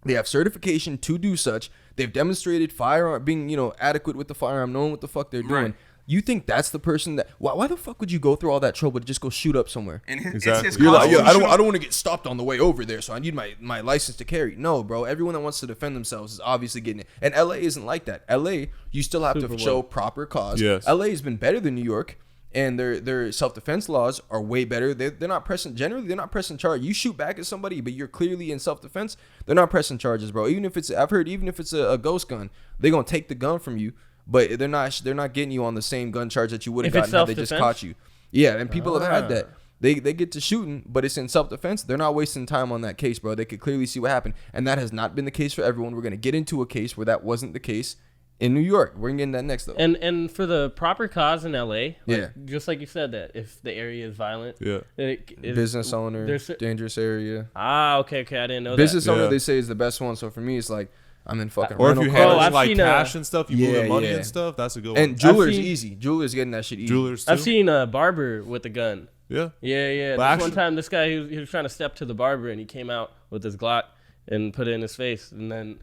they have certification to do such. They've demonstrated firearm being, adequate with the firearm, knowing what the fuck they're doing. Right. You think that's the person that? Why the fuck would you go through all that trouble to just go shoot up somewhere? And it's Exactly. his You're like, yo, constitutional- I don't want to get stopped on the way over there, so I need my license to carry. No, bro. Everyone that wants to defend themselves is obviously getting it. And LA isn't like that. LA, you still have to show proper cause. Yes. LA has been better than New York, and their self-defense laws are way better. They're not pressing charge. You shoot back at somebody, but you're clearly in self-defense. They're not pressing charges, bro. Even if it's a ghost gun, they're gonna take the gun from you. But they're not getting you on the same gun charge that you would have If it's gotten had they just self-defense? caught you. Yeah, and people have had that. They get to shooting, but it's in self-defense. They're not wasting time on that case, bro. They could clearly see what happened. And that has not been the case for everyone. We're going to get into a case where that wasn't the case in New York. We're going to get into that next, though. And for the proper cause in LA, Yeah. just like you said, that if the area is violent, Yeah. Business owner, there's- dangerous area. okay, I didn't know Business that. owner, Yeah. they say, is the best one. So for me, it's like, I'm in fucking Or if rental you cars. handle I've like seen, cash and stuff, you move yeah, the money yeah. and stuff. That's a good one. And jewelers, seen- easy. Jewelers getting that shit easy. Jewelers too. I've seen a barber with a gun. Yeah. Yeah. But One time, this guy he was trying to step to the barber, and he came out with his Glock and put it in his face, and then.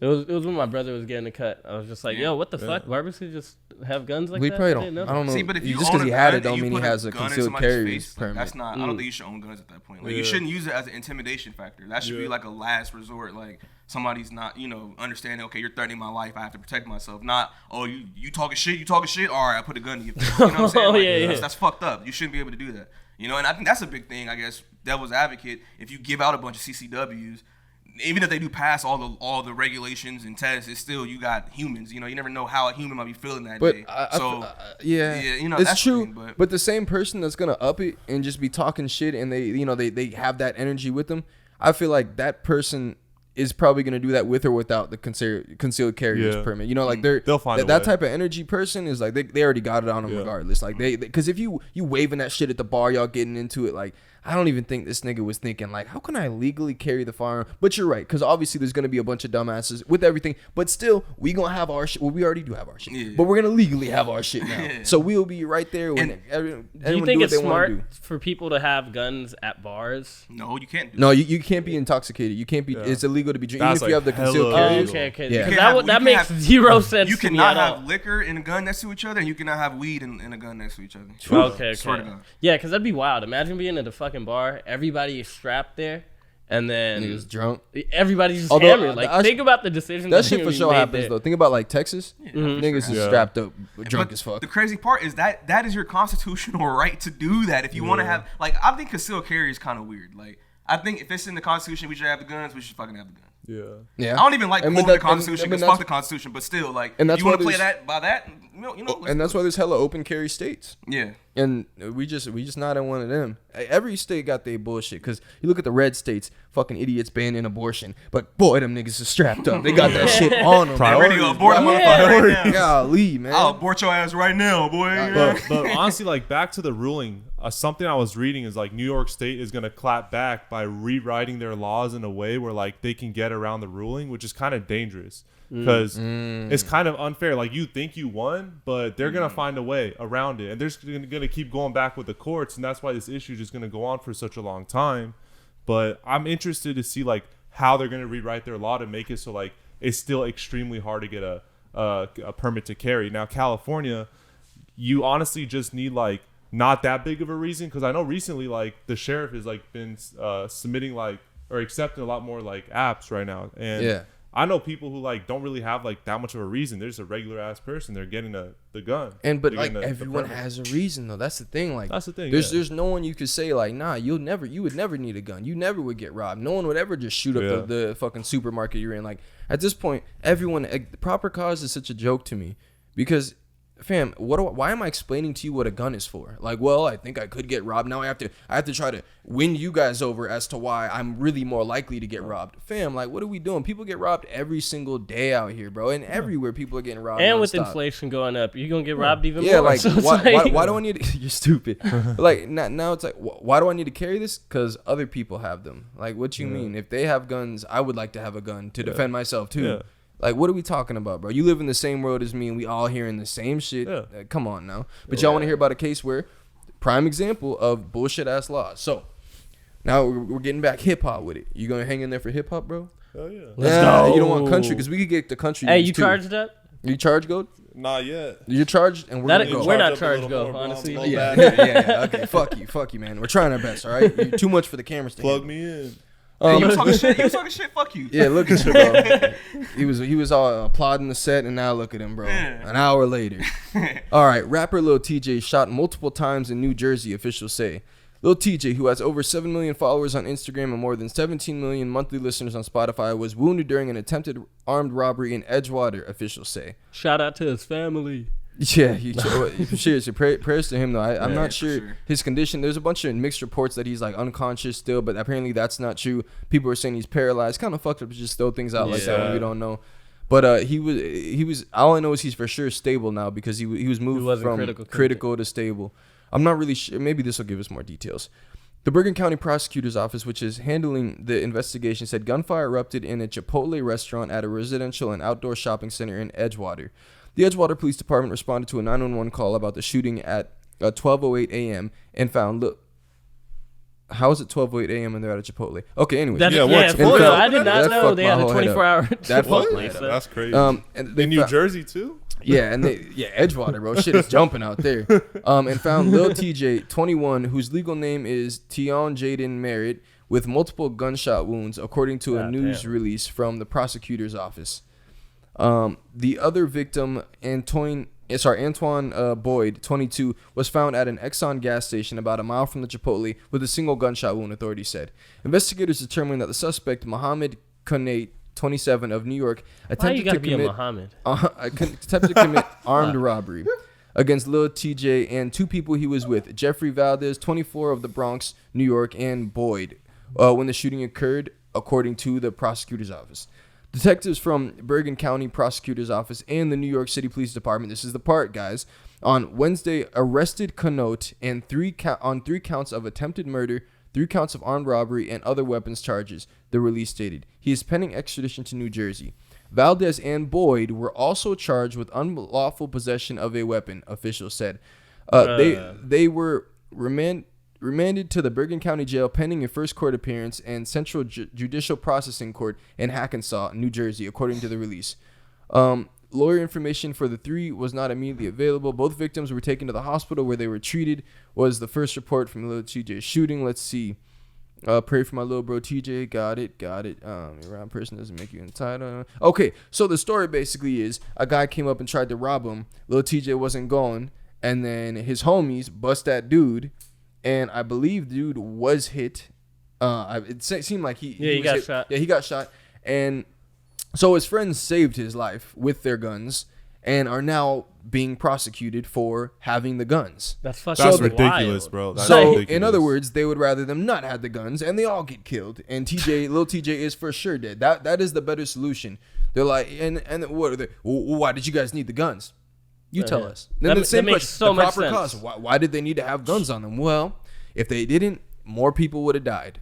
It was when my brother was getting a cut. I was just like, yo, what the fuck? Barbers could just have guns like We that? probably I don't. didn't know. I don't know. See, but if you just own because he a had gun it don't and you mean he put a has a gun in concealed somebody's carry face, permit. That's not. I don't think you should own guns at that point. Like Yeah. you shouldn't use it as an intimidation factor. That should be like a last resort. Like somebody's not, understanding. Okay, you're threatening my life. I have to protect myself. Not, oh, you talking shit. You talking shit. All right, I put a gun in your face. You know what I'm saying? Oh, Like, yeah. That's fucked up. You shouldn't be able to do that. And I think that's a big thing. I guess devil's advocate. If you give out a bunch of CCWs. Even if they do pass all the regulations and tests, it's still you got humans. You never know how a human might be feeling that day. Yeah, it's that's true. Thing, but the same person that's gonna up it and just be talking shit, and they have that energy with them. I feel like that person is probably gonna do that with or without the concealed carrier's permit. They'll find that type of energy person is like they already got it on them regardless. Like because if you waving that shit at the bar, y'all getting into it like. I don't even think this nigga was thinking like, how can I legally carry the firearm? But you're right, because obviously there's gonna be a bunch of dumbasses with everything. But still, we gonna have our shit. Well, we already do have our shit, but we're gonna legally have our shit now. So we'll be right there when everyone do you think do it's what they wanna smart do. for people to have guns at bars? No, you can't. No, you can't be intoxicated. You can't be. It's illegal to be drinking, even if you have the concealed hella carry. illegal. Okay. Yeah. Because that makes zero sense. You to me cannot at all. have liquor and a gun next to each other, and you cannot have weed and a gun next to each other. Okay. Swear to God. Yeah, because that'd be wild. Imagine being at a fucking bar, everybody is strapped there, and then He was drunk. everybody's just Although, hammered. Like, think about the decisions That shit for sure happens there. though. Think about like Texas. Niggas is Yeah. strapped up, drunk But as fuck. The crazy part is that is your constitutional right to do that. If you want to have, like, I think concealed carry is kind of weird. Like, I think if it's in the Constitution, we should have the guns. We should fucking have the guns. Yeah. I don't even like And quoting but the that- Constitution and because that's- fuck the Constitution. But still, like, And that's you want why to play there's- that by that, let's And that's do why there's hella open carry states. it. Yeah. And we just not in one of them. Every state got their bullshit. Because you look at the red states, fucking idiots banning abortion. But boy, them niggas are strapped up. They got that shit on them. I'm ready to abort a motherfucker right now. Golly, man. I'll abort your ass right now, boy. But honestly, like back to the ruling, something I was reading is like New York State is gonna clap back by rewriting their laws in a way where like they can get around the ruling, which is kind of dangerous because it's kind of unfair. Like you think you won, but they're gonna find a way around it, and they're just gonna keep going back with the courts, and that's why this issue is just gonna go on for such a long time. But I'm interested to see like how they're gonna rewrite their law to make it so like it's still extremely hard to get a permit to carry. Now California, you honestly just need like not that big of a reason, because I know recently like the sheriff has like been submitting like or accepting a lot more like apps right now, and I know people who like don't really have like that much of a reason. They're just a regular ass person. They're getting the gun. But They're like getting the everyone permit. has a reason though. That's the thing. Like That's the thing, There's no one you could say like, nah, you would never need a gun. You never would get robbed. No one would ever just shoot up the fucking supermarket you're in. Like at this point, everyone proper cause is such a joke to me because. Fam, why am I explaining to you what a gun is for? Like, well, I think I could get robbed. Now I have to try to win you guys over as to why I'm really more likely to get robbed. Fam, like, what are we doing? People get robbed every single day out here, bro, and everywhere people are getting robbed. And with nonstop. inflation going up, you're gonna get robbed even more. Yeah, like, So it's why do I need to, you're stupid. Like, now it's like, why do I need to carry this? Because other people have them. Like, what you mean? If they have guns, I would like to have a gun to defend myself, too. Yeah. Like, what are we talking about, bro? You live in the same world as me, and we all hearing the same shit. Yeah. Come on now. But y'all want to hear about a case where, prime example of bullshit-ass laws. So, now we're getting back hip-hop with it. You going to hang in there for hip-hop, bro? Hell yeah. Let's go. You don't want country, because we could get the country. Hey, news, you too. charged up? You charged, Not yet. You're charged, and we're That going to is- go. we're not Charge up a little ChargeGo, more, bro. honestly. I'm low Yeah, battery. yeah. Okay, fuck you, man. We're trying our best, all right? You're too much for the cameras to Plug handle. me in. Hey, you talking shit? You talking shit? Fuck you. Yeah, look at you, bro. He was all applauding the set, and now look at him, bro. Yeah. An hour later. All right, rapper Lil TJ shot multiple times in New Jersey, officials say. Lil TJ, who has over 7 million followers on Instagram and more than 17 million monthly listeners on Spotify, was wounded during an attempted armed robbery in Edgewater, officials say. Shout out to his family. Yeah, seriously, prayers to him though. I'm Yeah, not for sure sure. his condition. There's a bunch of mixed reports that he's like unconscious still, but apparently that's not true. People are saying he's paralyzed. Kind of fucked up to just throw things out like that when we don't know. But he was. All I know is he's for sure stable now because he was moved wasn't from critical to stable. I'm not really sure. Maybe this will give us more details. The Bergen County Prosecutor's Office, which is handling the investigation, said gunfire erupted in a Chipotle restaurant at a residential and outdoor shopping center in Edgewater. The Edgewater Police Department responded to a 911 call about the shooting at 12:08 a.m. and found How is it 12:08 a.m. and they're at a Chipotle? Okay, anyway. That's, Yeah, yeah, what's for going real. on? I did That not know fucked they my had a whole head up. 24-hour. That fucked What? my head up. That's crazy. And they In New found- Jersey too. Yeah, and Edgewater, bro. Shit is jumping out there. And found Lil TJ, 21, whose legal name is Tion Jaden Merritt, with multiple gunshot wounds, according to a God news damn. release from the prosecutor's office. The other victim, Antoine Boyd, 22, was found at an Exxon gas station about a mile from the Chipotle with a single gunshot wound, authorities said. Investigators determined that the suspect, Mohammed Konate, 27, of New York, Why you attempted gotta to be a commit Muhammad? attempted to commit armed robbery against Lil TJ and two people he was with, Jeffrey Valdez, 24, of the Bronx, New York, and Boyd, when the shooting occurred, according to the prosecutor's office. Detectives from Bergen County Prosecutor's Office and the New York City Police Department, this is the part, guys, on Wednesday arrested Connote on three counts of attempted murder, 3 counts of armed robbery, and other weapons charges, the release stated. He is pending extradition to New Jersey. Valdez and Boyd were also charged with unlawful possession of a weapon, officials said. They were remanded to the Bergen County Jail pending a first court appearance and Central Judicial Processing Court in Hackensaw, New Jersey, according to the release. Lawyer information for the three was not immediately available. Both victims were taken to the hospital where they were treated, was the first report from Lil TJ's shooting. Let's see. Pray for my little bro TJ. Got it. Around person doesn't make you entitled. Okay, so the story basically is a guy came up and tried to rob him. Lil TJ wasn't gone, and then his homies bust that dude, and I believe dude was hit. It seemed like he got hit. shot. Yeah, he got shot, and so his friends saved his life with their guns and are now being prosecuted for having the guns. That's fucking That's wild. ridiculous, bro. That's So, ridiculous. in other words, they would rather them not have the guns, and they all get killed. And Lil TJ is for sure dead. That is the better solution. They're like, and what are they? Why did you guys need the guns? You tell Yeah. us. Then the same that makes question: so the much proper sense. cause. Why did they need to have guns on them? Well, if they didn't, more people would have died.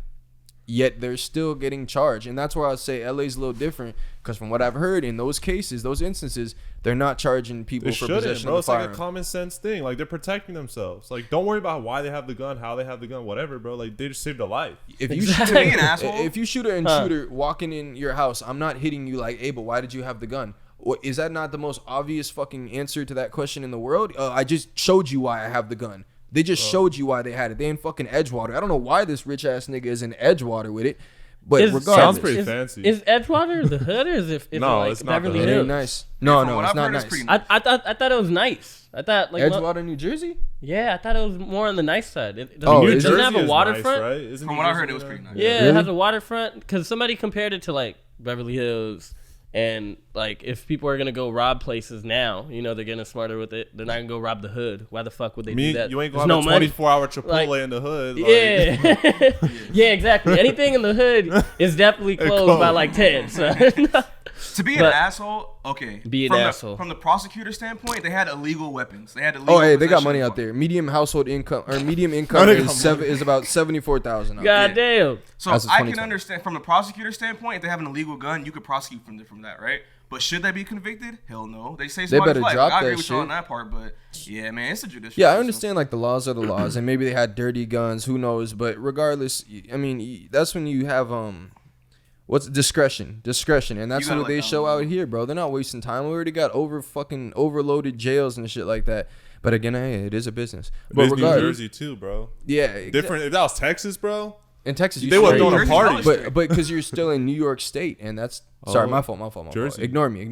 Yet they're still getting charged, and that's where I say LA's a little different. Because from what I've heard, in those cases, those instances, they're not charging people They for shouldn't, possession bro. of It's the like firearm. a common sense thing. Like, they're protecting themselves. Like, don't worry about why they have the gun, how they have the gun, whatever, bro. Like, they just saved a life. If you Exactly. shoot Be an asshole. if you shoot and shooter walking in your house, I'm not hitting you like, hey, but why did you have the gun? Is that not the most obvious fucking answer to that question in the world? I just showed you why I have the gun. They just showed you why they had it. They in fucking Edgewater. I don't know why this rich ass nigga is in Edgewater with it, but regardless, Sounds pretty fancy. Is Edgewater the hood, or is it No, like it's not the Beverly hood. it ain't Hills? nice. No, From no, what it's I've not heard, it's nice. pretty nice. I thought it was nice. I thought like Edgewater, New Jersey. yeah, I thought it was more on the nice side. It doesn't, Oh, New is it? doesn't Jersey have a is waterfront. nice, right? Isn't From New what I Jersey heard, it was nice? pretty nice. Yeah, Really? it has a waterfront because somebody compared it to like Beverly Hills. And like, if people are gonna go rob places now, you know they're getting smarter with it. They're not gonna go rob the hood. Why the fuck would they do that? You ain't There's going to no have a money. 24-hour Chipotle Like, in the hood. Like, Yeah, yeah, exactly. Anything in the hood is definitely closed by like 10. So. To be an But- asshole, okay. Be an from asshole. From the prosecutor standpoint, they had illegal weapons. They had illegal. Oh, hey, they got possession money of out there. Medium household income or medium income they got is about 74,000. God damn. So As of I can 2020. understand from the prosecutor standpoint, if they have an illegal gun, you could prosecute from that, right? But should they be convicted? Hell no. They say better somebody's life. drop I agree that with you on shit. that part, but yeah, man, it's a judicial. Yeah, I system. understand like the laws are the laws, and maybe they had dirty guns. Who knows? But regardless, I mean, that's when you have what's discretion, and that's You gotta what they let show them out here, bro. They're not wasting time. We already got overloaded jails and shit like that. But again, hey, it is a business. But It's New regardless, Jersey too, bro. yeah, Different. If that was Texas, bro, in Texas, you they would straight. have thrown a Jersey's party. always But straight. because you're still in New York State, and that's sorry, Oh. my fault. Jersey. Ignore me.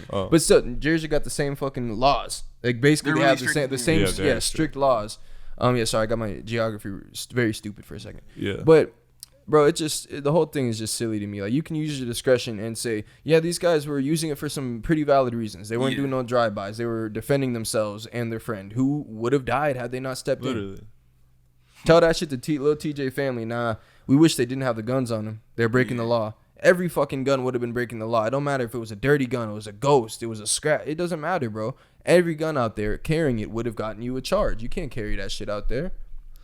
Oh. But still, Jersey got the same fucking laws. Like basically, They're they really have strict the same, in New York. Yeah, they're strict laws. Yeah, sorry, I got my geography very stupid for a second. Yeah. But bro, the whole thing is just silly to me. Like, you can use your discretion and say, yeah, these guys were using it for some pretty valid reasons. They weren't doing no drive-bys. They were defending themselves and their friend, who would have died had they not stepped in. Literally. Tell that shit to Lil TJ family. Nah, we wish they didn't have the guns on them. They're breaking the law. Every fucking gun would have been breaking the law. It don't matter if it was a dirty gun, it was a ghost, it was a scrap. It doesn't matter, bro. Every gun out there carrying it would have gotten you a charge. You can't carry that shit out there.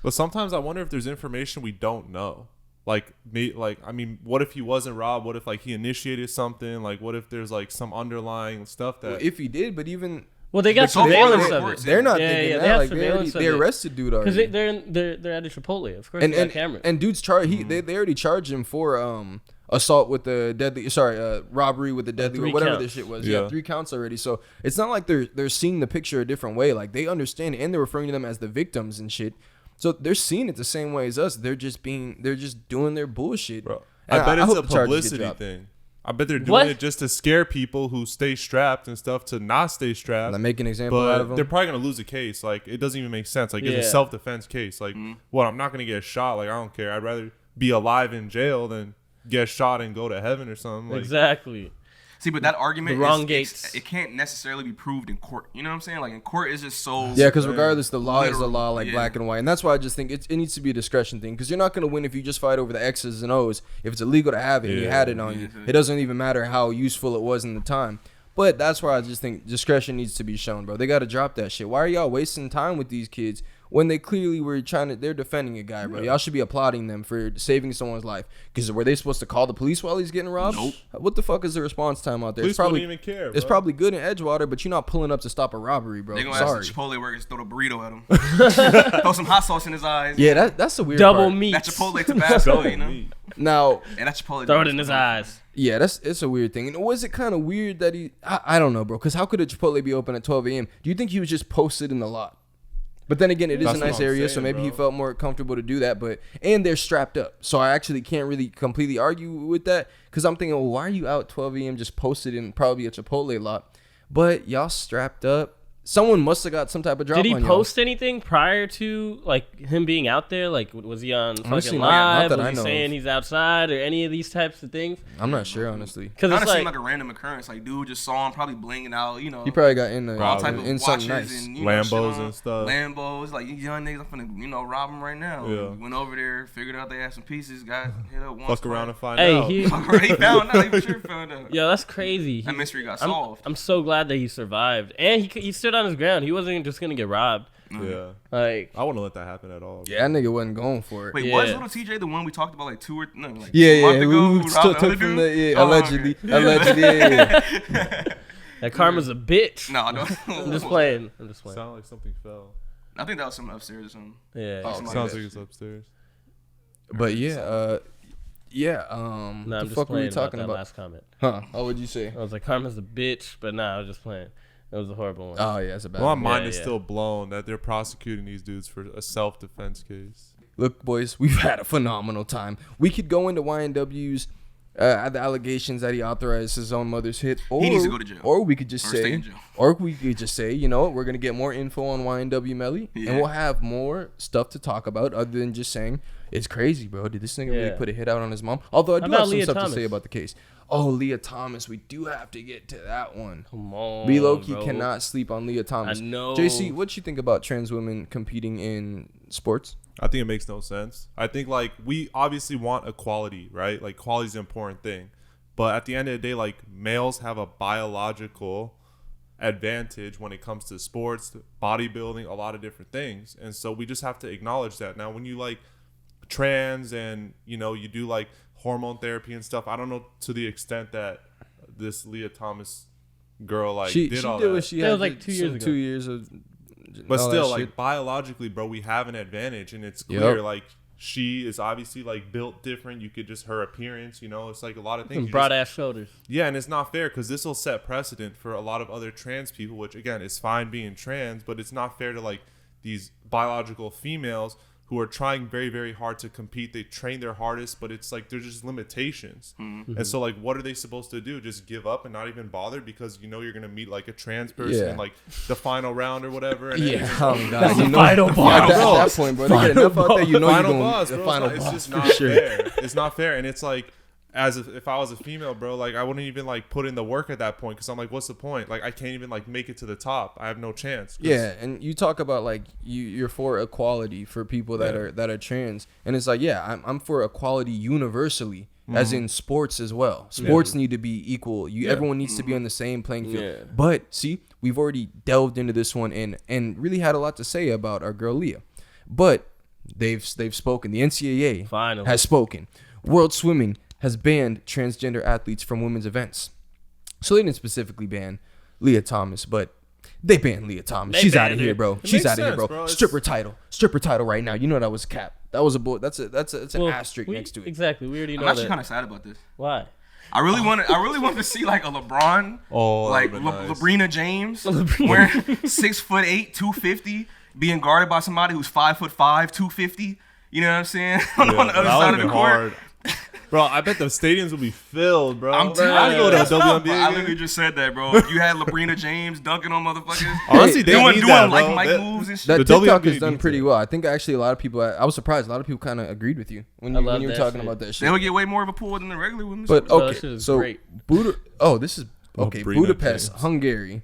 But sometimes I wonder if there's information we don't know. Like me, like I mean, what if he wasn't robbed? What if like he initiated something? Like what if there's like some underlying stuff that? Well, if he did, but even Well, they got So far, surveillance the of reports, it. They're not Yeah, thinking yeah, that. they have Like surveillance of they it. arrested dude Because already. they're at a Chipotle. Of course, and they got and, cameras. and dude's charged. They already charged him for assault with the deadly. Robbery with the deadly, or 3 whatever counts. this shit was. Yeah. Yeah, 3 counts already. So it's not like they're seeing the picture a different way. Like they understand, and they're referring to them as the victims and shit. So they're seeing it the same way as us. They're just doing their bullshit. Bro, And I bet it's hope a the charges get publicity dropped. thing. I bet they're doing What? it just to scare people who stay strapped and stuff to not stay strapped. Like make an example out of But they're them. probably gonna lose a case. Like it doesn't even make sense. Like Yeah. it's a self-defense case. Like, what? I'm not gonna get shot. Like I don't care. I'd rather be alive in jail than get shot and go to heaven or something. Like, Exactly. See, but that argument, The wrong is, gates. it can't necessarily be proved in court. You know what I'm saying? Like in court, it's just so. Yeah, because regardless, the law is the Literal, law, like yeah. black and white, and that's why I just think it needs to be a discretion thing. Because you're not gonna win if you just fight over the X's and O's. If it's illegal to have it, and you Yeah. had it on you, it doesn't even matter how useful it was in the time. But that's where I just think discretion needs to be shown, bro. They got to drop that shit. Why are y'all wasting time with these kids when they clearly were they're defending a guy, bro? Y'all should be applauding them for saving someone's life. Because were they supposed to call the police while he's getting robbed? Nope. What the fuck is the response time out there? police wouldn't even care. It's bro. probably good in Edgewater, but you're not pulling up to stop a robbery, bro. They're gonna Sorry. ask the Chipotle workers to throw the burrito at him, throw some hot sauce in his eyes. Yeah, that's a weird Double part. meat. That Chipotle Tabasco, you know. Now, And that Chipotle. Throw it in his eyes. yeah, it's a weird thing. And was it kind of weird that I don't know, bro, because how could a Chipotle be open at 12 a.m.? Do you think he was just posted in the lot? But then again, it is That's a what nice I'm area, so saying, maybe he bro. felt more comfortable to do that. And they're strapped up, so I actually can't really completely argue with that, because I'm thinking, well, why are you out 12 a.m. just posted in probably a Chipotle lot? But y'all strapped up. Someone must have got some type of drop Did he on y'all. post anything prior to like him being out there? Like, was he on Honestly, fucking not- not live? that Was I he know saying of. he's outside or any of these types of things? I'm not sure, honestly. Because Kind it's of seemed like, like a random occurrence. Like dude just saw him probably blinging out. You know. He probably got in all type of in watches something nice. and shit Lambos on. and stuff. Lambos, like these young niggas, I'm finna rob them right now. Yeah. Went over there, figured out they had some pieces, got hit up once. Fuck around and find hey, out. he, he found out. He for sure found out. yo, that's crazy. That mystery got I'm, solved. I'm so glad that he survived, and he stood on his ground. He wasn't just gonna get robbed. Yeah, Like, I wouldn't let that happen at all. Yeah, that nigga wasn't going for it. Wait, Yeah. was little TJ the one we talked about like a month Yeah, ago? we who took robbed the from other the dude? yeah, Oh, allegedly, okay. allegedly, yeah. that karma's a bitch. No, no. I'm just playing. Sound like something fell. I think that was something upstairs or something. Yeah. Oh, Somebody Sounds that like it's shit. upstairs. But yeah, No, the I'm just fuck were playing we talking about that about? last comment. Huh? Oh, what'd you say? I was like, karma's a bitch, but nah, I was just playing. It was a horrible one. Oh yeah, it's a bad. Well, one. my mind Yeah, is yeah. still blown that they're prosecuting these dudes for a self-defense case. Look, boys, we've had a phenomenal time. We could go into YNW's the allegations that he authorized his own mother's hit, or He needs to go to jail. or we could just Or stay say, in jail. or we could just say, you know what, we're gonna get more info on YNW Melly, Yeah. and we'll have more stuff to talk about other than just saying it's crazy, bro. Did this nigga really Yeah. put a hit out on his mom? Although I How do about have some Leah stuff to Thomas? say about the case. Oh, Leah Thomas, we do have to get to that one. Come on, We low-key bro. cannot sleep on Leah Thomas. I know. JC, what you think about trans women competing in sports? I think it makes no sense. I think like we obviously want equality, right? Like quality is an important thing. But at the end of the day, like males have a biological advantage when it comes to sports, bodybuilding, a lot of different things. And so we just have to acknowledge that. Now, when you like trans and, you know, you do like hormone therapy and stuff, I don't know to the extent that this Leah Thomas girl like She did all did that. what she That had was like to- 2 years ago. 2 years of But all still, that like shit. biologically, bro, we have an advantage, and it's clear. Yep. Like she is obviously like built different. You could just her appearance, you know, it's like a lot of things. Some You broad just- ass shoulders. yeah, and it's not fair because this will set precedent for a lot of other trans people. Which again, is fine being trans, but it's not fair to like these biological females who are trying very, very hard to compete. They train their hardest, but it's like there's just limitations. And so like what are they supposed to do? Just give up and not even bother because you know you're gonna meet like a trans person Yeah. in like the final round or whatever. And then Yeah, it's just, oh god, you know, final at boss. that point, bro, they get enough out there, you know, you're final going boss, the bro. final It's boss just for not sure. fair. It's not fair, and it's like, as if I was a female, bro, like I wouldn't even like put in the work at that point because I'm like, what's the point? Like I can't even like make it to the top. I have no chance. 'Cause- Yeah, and you talk about like you're for equality for people that are trans, and it's like I'm for equality universally, as in sports as well. Sports need to be equal. Everyone needs to be on the same playing field. Yeah. But see, we've already delved into this one and really had a lot to say about our girl Leah, but they've spoken. The NCAA Finally. has spoken. World Swimming has banned transgender athletes from women's events. So they didn't specifically ban Leah Thomas, but They banned Leah Thomas. They She's out of banned here, her. bro. It She's makes out of here, sense, bro. bro. Stripper title right now. You know that was a cap. That was a boy. That's an asterisk next to it. Exactly. We already know I'm actually that. kind of sad about this. Why? I really wanted to see like a LeBron, like that'd be nice. Labrina James, wearing 6'8", 250, being guarded by somebody who's 5'5", 250. You know what I'm saying? on the other side of the court. Bro, I bet the stadiums will be filled, bro. I'm telling I'd you, go to that's a not- WNBA I game. literally just said that, bro. If you had Labrina James dunking on motherfuckers, Honestly, they doing need that, like bro. Mike That- moves and shit. That The TikTok WNBA has done needs pretty it. well. I think actually a lot of people. I was surprised. A lot of people kind of agreed with you when I you love were that talking shit. about that They shit. would get way more of a pull than the regular women. But No, that okay, shit is so great. this is okay. Labrina Budapest, James. Hungary.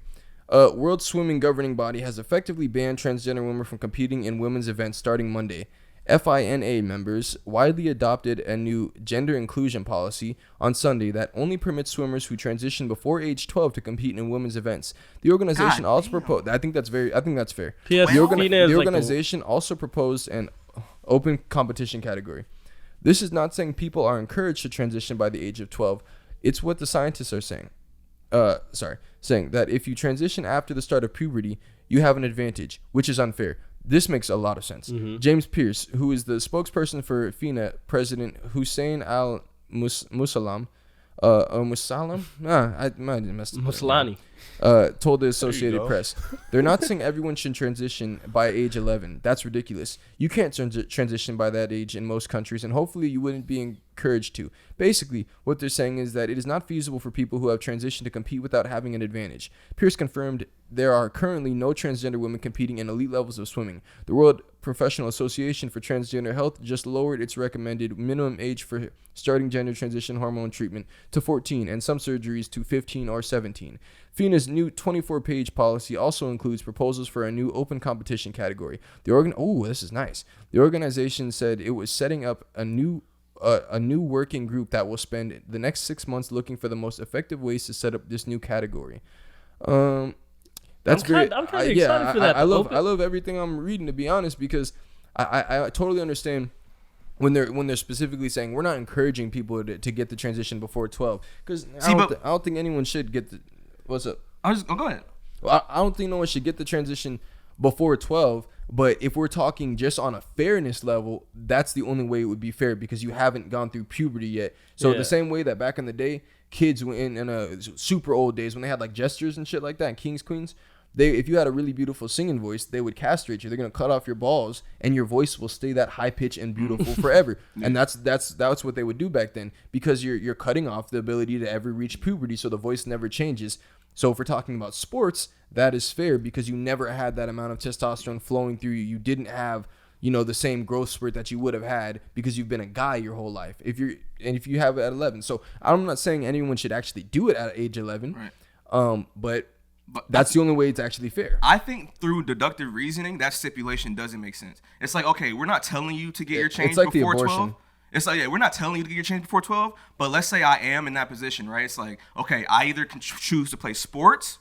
World Swimming Governing Body has effectively banned transgender women from competing in women's events starting Monday. FINA members widely adopted a new gender inclusion policy on Sunday that only permits swimmers who transition before age 12 to compete in women's events. The organization God also damn. proposed. I think that's fair. P.S. The FINA is like organization also proposed an open competition category. This is not saying people are encouraged to transition by the age of 12. It's what the scientists are saying. Saying that if you transition after the start of puberty, you have an advantage, which is unfair. This makes a lot of sense. James Pierce, who is the spokesperson for FINA, President Hussein Al-Musalam, I might have messed up. Muslani. Told the Associated go. Press, they're not saying everyone should transition by age 11. That's ridiculous. You can't transition by that age in most countries, and hopefully you wouldn't be encouraged to. Basically, what they're saying is that it is not feasible for people who have transitioned to compete without having an advantage. Pierce confirmed there are currently no transgender women competing in elite levels of swimming. The World Professional Association for Transgender Health just lowered its recommended minimum age for starting gender transition hormone treatment to 14 and some surgeries to 15 or 17. FINA's new 24-page policy also includes proposals for a new open competition category. This is nice. The organization said it was setting up a new working group that will spend the next 6 months looking for the most effective ways to set up this new category. That's I'm kinda excited for that. I love everything I'm reading, to be honest, because I totally understand when they're specifically saying we're not encouraging people to get the transition before 12, because I don't think anyone should get the. What's up? Go ahead. Well, I don't think no one should get the transition before 12. But if we're talking just on a fairness level, that's the only way it would be fair, because you haven't gone through puberty yet. So the same way that back in the day, kids in super old days when they had like gestures and shit like that, and kings, queens, if you had a really beautiful singing voice, they would castrate you. They're gonna cut off your balls, and your voice will stay that high pitch and beautiful forever. And that's what they would do back then, because you're cutting off the ability to ever reach puberty, so the voice never changes. So if we're talking about sports, that is fair, because you never had that amount of testosterone flowing through you. You didn't have, the same growth spurt that you would have had because you've been a guy your whole life. If you have it at 11. So I'm not saying anyone should actually do it at age 11. Right. But that's the only way it's actually fair. I think through deductive reasoning, that stipulation doesn't make sense. It's like, okay, we're not telling you to get your change like the before abortion. 12. It's like, yeah, we're not telling you to get your change before 12, but let's say I am in that position, right? It's like, okay, I either can choose to play sports,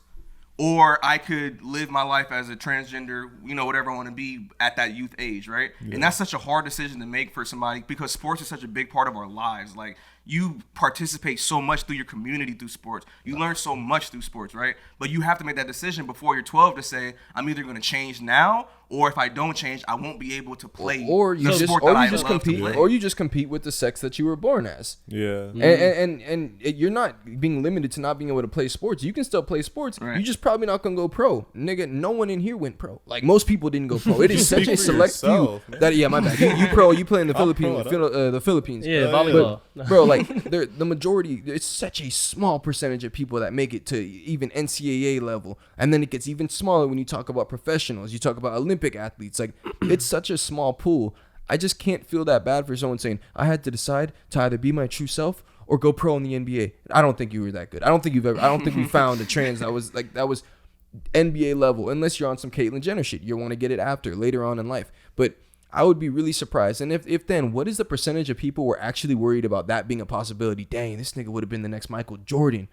or I could live my life as a transgender, whatever I want to be at that youth age, right? Yeah. And that's such a hard decision to make for somebody, because sports is such a big part of our lives. Like, you participate so much through your community through sports. You learn so much through sports, right? But you have to make that decision before you're 12 to say, I'm either going to change now, or if I don't change, I won't be able to play or you the just sport that I love compete, to play. or you just compete with the sex that you were born as. Yeah. And you're not being limited to not being able to play sports. You can still play sports. Right. You just probably not gonna go pro, nigga. No one in here went pro. Like, most people didn't go pro. It is such a Speak for select yourself, few man. that my bad. You pro. You play in the I'm Philippines. pro, The Philippines. Yeah, volleyball. But, bro, like, the majority, it's such a small percentage of people that make it to even NCAA level, and then it gets even smaller when you talk about professionals. You talk about Olympic athletes. Like, it's such a small pool. I just can't feel that bad for someone saying, I had to decide to either be my true self or go pro in the NBA. I don't think you were that good. I don't think we found a trans that was NBA level, unless you're on some Caitlyn Jenner shit. You want to get it later on in life. But I would be really surprised. And if then, what is the percentage of people who are actually worried about that being a possibility? Dang, this nigga would have been the next Michael Jordan.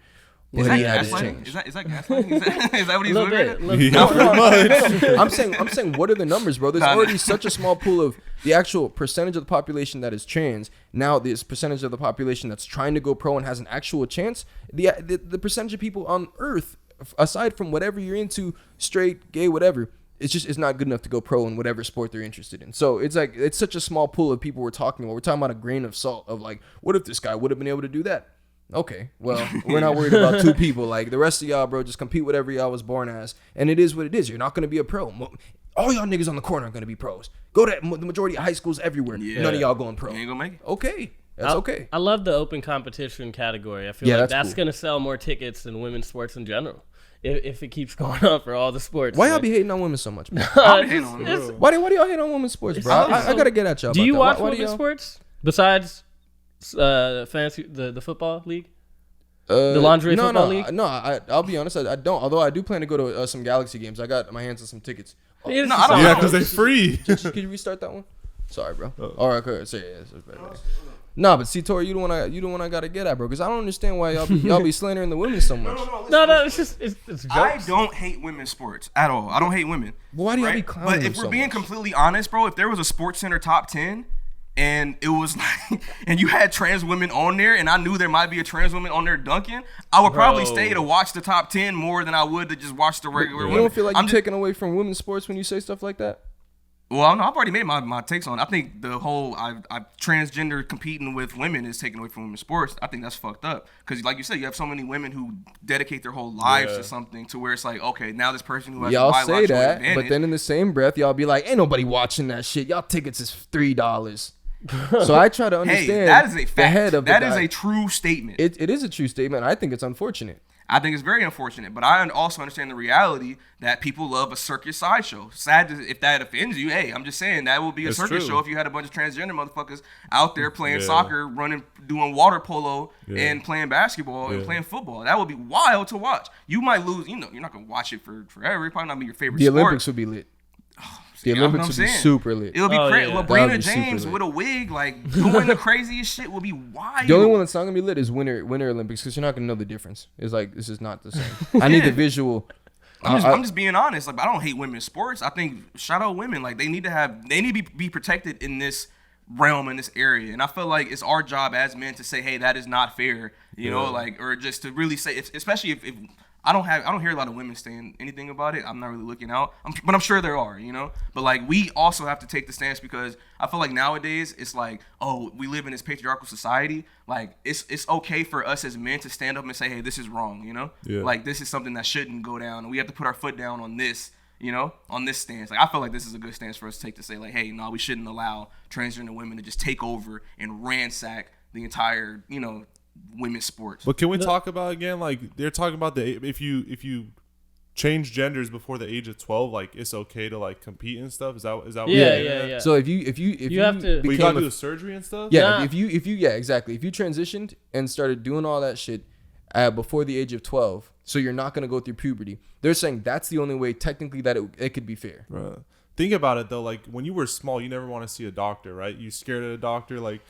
Is But that he had to gaslighting? change. Is that gaslighting? Is that what he's Little doing? bit. Right Little now? Yeah, I'm saying, what are the numbers, bro? There's already such a small pool of the actual percentage of the population that is trans. Now, this percentage of the population that's trying to go pro and has an actual chance. The percentage of people on Earth aside from whatever you're into, straight, gay, whatever, it's not good enough to go pro in whatever sport they're interested in. So it's like, it's such a small pool of people we're talking about. We're talking about a grain of salt of like, what if this guy would have been able to do that? Okay, well, we're not worried about 2 people. Like, the rest of y'all, bro, just compete whatever y'all was born as. And it is what it is. You're not going to be a pro. All y'all niggas on the corner are going to be pros. Go to the majority of high schools everywhere. Yeah. None of y'all going pro. You ain't going to make it. Okay. That's okay. I love the open competition category. I feel like that's cool. Going to sell more tickets than women's sports in general. If it keeps going on for all the sports. Why y'all be hating on women so much, bro? I'm hating on them. Why do y'all hate on women's sports, bro? I got to get at y'all Do you about watch women's sports? Besides fantasy, the football league? The lingerie football league? No, I'll be honest. I don't. Although I do plan to go to some Galaxy games. I got my hands on some tickets. I don't. Yeah, because they're free. Could you restart that one? Sorry, bro. All right, good. So, yeah, nah, but see, Tori, you the one I gotta get at, bro. Because I don't understand why y'all be slandering the women so much. No, it's just it's jokes. I don't hate women's sports at all. I don't hate women. Well, why do y'all be clowning But if we're being completely honest, bro, if there was a Sports Center top 10 and it was like, and you had trans women on there, and I knew there might be a trans woman on there dunking, I would probably stay to watch the top 10 more than I would to just watch the regular women. You don't feel like you're taking away from women's sports when you say stuff like that? Well, I've already made my takes on it. I think the whole transgender competing with women is taken away from women's sports. I think that's fucked up. Because like you said, you have so many women who dedicate their whole lives to something to where it's like, okay, now this person who has y'all a biological say that, advantage, but then in the same breath, y'all be like, ain't nobody watching that shit. Y'all tickets is $3. So I try to understand. Hey, that is a fact. The head of that is a true statement. It is a true statement. I think it's unfortunate. I think it's very unfortunate, but I also understand the reality that people love a circus sideshow. Sad if that offends you. Hey, I'm just saying that would be a circus show if you had a bunch of transgender motherfuckers out there playing soccer, running, doing water polo, and playing basketball and playing football. That would be wild to watch. You might lose. You're not gonna watch it for forever. It probably not be your favorite sport. The Olympics would be lit. The Olympics would be super lit. It'll be crazy. Yeah. Labrina James with a wig, like doing the craziest shit, will be wild. The only one that's not gonna be lit is Winter Olympics, because you're not gonna know the difference. It's like, this is not the same. I need the visual. I'm just being honest. Like, I don't hate women's sports. I think shout out women. Like, they need to be protected in this realm, in this area. And I feel like it's our job as men to say, hey, that is not fair. You know, like, or just to really say, especially if I don't hear a lot of women saying anything about it. I'm not really looking out, but I'm sure there are, you know. But like, we also have to take the stance, because I feel like nowadays it's like, oh, we live in this patriarchal society. Like, it's okay for us as men to stand up and say, hey, this is wrong, you know. Like, this is something that shouldn't go down, and we have to put our foot down on this, you know, on this stance. Like, I feel like this is a good stance for us to take, to say like, hey, no, we shouldn't allow transgender women to just take over and ransack the entire, you know, women's sports. But can we talk about again, like, they're talking about if you change genders before the age of 12, like, it's okay to like compete and stuff? Is that what yeah. So if you have to, we gotta do the surgery and stuff. Yeah, if you exactly. If you transitioned and started doing all that shit before the age of 12, so you're not gonna go through puberty, they're saying that's the only way technically that it could be fair. Right. Think about it though, like, when you were small, you never want to see a doctor, right? You scared of a doctor, like.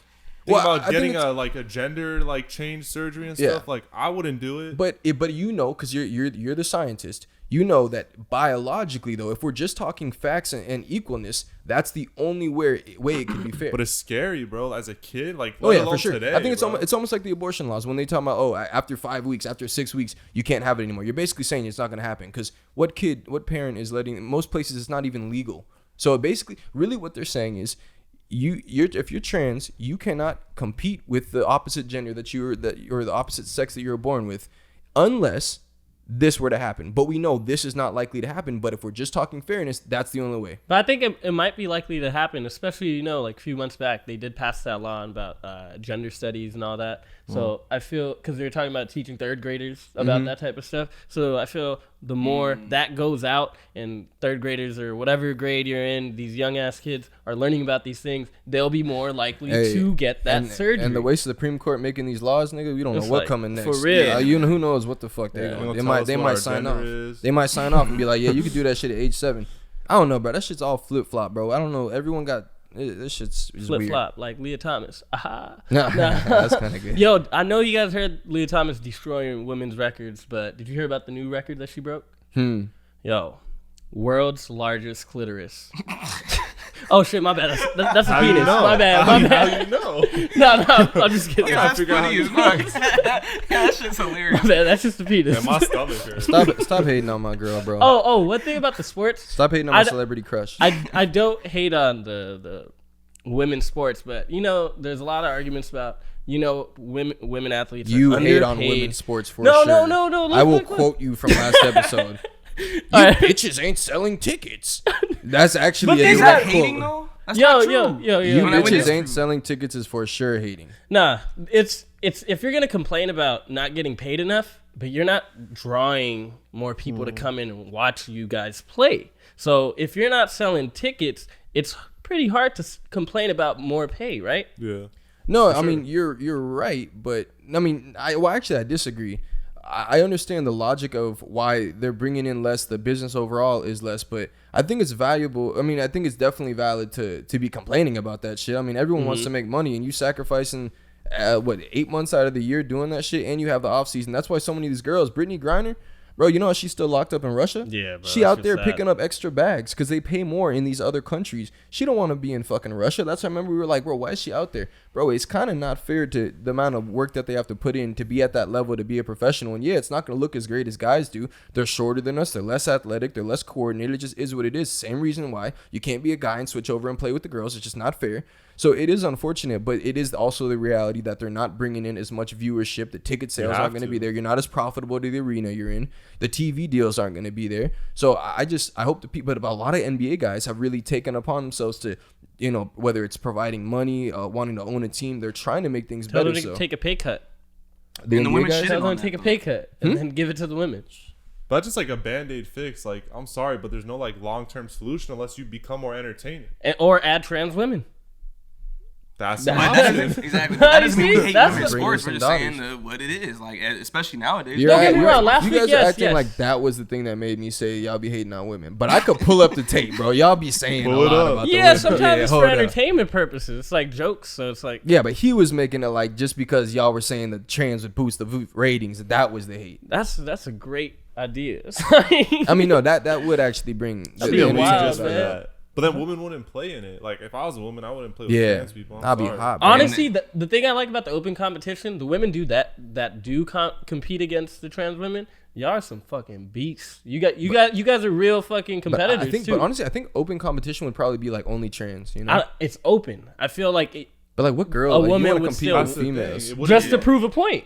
Think about getting a gender like change surgery and stuff. Like, I wouldn't do it. But you know, because you're the scientist. You know that biologically, though, if we're just talking facts and equalness, that's the only way it can be fair. But it's scary, bro. As a kid, like, for sure. Today, I think it's almost like the abortion laws when they talk about, after 5 weeks, after 6 weeks, you can't have it anymore. You're basically saying it's not going to happen, because what parent is letting? Most places it's not even legal. So basically, really, what they're saying is, if you're trans, you cannot compete with the opposite gender or the opposite sex that you were born with, unless this were to happen. But we know this is not likely to happen. But if we're just talking fairness, that's the only way. But I think it might be likely to happen, especially, you know, like a few months back, they did pass that law about gender studies and all that. So I feel, because they're talking about teaching third graders about that type of stuff. So I feel the more that goes out and third graders or whatever grade you're in, these young ass kids are learning about these things, they'll be more likely to get that surgery. And the way Supreme Court making these laws, nigga, we don't know what coming next. For real. You know, who knows what the fuck they're doing. They might sign off. They might sign off and be like, yeah, you could do that shit at age 7. I don't know, bro. That shit's all flip flop, bro. I don't know. Everyone got this shit's flip flop like Leah Thomas. Nah, that's kind of good. Yo, I know you guys heard Leah Thomas destroying women's records, but did you hear about the new record that she broke? Yo, world's largest clitoris. Oh shit, my bad. That's a How you penis. know? My bad. How My bad. you know? No, I'm just kidding. Yeah, that's figure out funny how as you- fuck. Yeah, that shit's hilarious. My bad. That's just a penis. Yeah, my stomach hurts. Stop hating on my girl, bro. Oh, one thing about the sports. Stop hating on my celebrity crush. I don't hate on the women's sports, but there's a lot of arguments about women athletes. You are hate on underpaid. women's sports for No, sure. no. I will Look. quote you from last episode. You Alright. bitches ain't selling tickets. That's actually a Is direct that hating quote. though? That's Yo, not true. yo. You When I went bitches to- ain't selling tickets is for sure hating. Nah, it's if you're gonna complain about not getting paid enough, but you're not drawing more people to come in and watch you guys play. So if you're not selling tickets, it's pretty hard to complain about more pay, right? Yeah. No, I mean you're right, but I mean I disagree. I understand the logic of why they're bringing in less. The business overall is less, but I think it's valuable. I mean, I think it's definitely valid to be complaining about that shit. I mean, everyone wants to make money, and you sacrificing 8 months out of the year doing that shit, and you have the off season. That's why so many of these girls, Brittany Griner, bro, you know how she's still locked up in Russia? Yeah, bro, She that out shit's there sad. picking up extra bags because they pay more in these other countries. She don't want to be in fucking Russia. That's why I remember we were like, bro, why is she out there? Bro, it's kind of not fair to the amount of work that they have to put in to be at that level, to be a professional. And yeah, it's not going to look as great as guys do. They're shorter than us. They're less athletic. They're less coordinated. It just is what it is. Same reason why you can't be a guy and switch over and play with the girls. It's just not fair. So it is unfortunate, but it is also the reality that they're not bringing in as much viewership. The ticket sales aren't going to be there. You're not as profitable to the arena you're in. The TV deals aren't going to be there. So I hope the people, but a lot of NBA guys have really taken upon themselves to, whether it's providing money, wanting to own a team, they're trying to make things Tell better. them to So take a pay cut. the And the NBA women guys, shit Tell on them to that, take a though. pay cut and then give it to the women. But that's just like a band-aid fix. Like, I'm sorry, but there's no like long-term solution unless you become more entertaining. Or add trans women. That's But an that option. doesn't, exactly. That doesn't mean we See? hate That's women's the- sports. We're Bring just in some saying what it is. Like, especially nowadays. You're Don't get right, me you're wrong, right. last You week, guys yes, are acting yes. like that was the thing that made me say y'all be hating on women. But I could pull up the tape, bro. Y'all be saying a Pull it lot up. about the Yeah, women. sometimes it's hold for up. entertainment purposes. It's like jokes, so it's like Yeah, but he was making it like just because y'all were saying that trans would boost the ratings, that was the hate. that's a great idea. I mean, no, that would actually bring That'd Be a be week wild, just for man. that. But then women wouldn't play in it. Like, if I was a woman, I wouldn't play with Yeah, trans people. I'm I'd be sorry. hot. Bro. Honestly, the thing I like about the open competition, the women do that do compete against the trans women. Y'all are some fucking beasts. You guys are real fucking But competitors I think, too. but honestly, I think open competition would probably be like only trans. You know, It's open. I feel like but like what girl? A Like, woman you want would to compete still- with That's the thing. females? It wouldn't just be- to prove a point.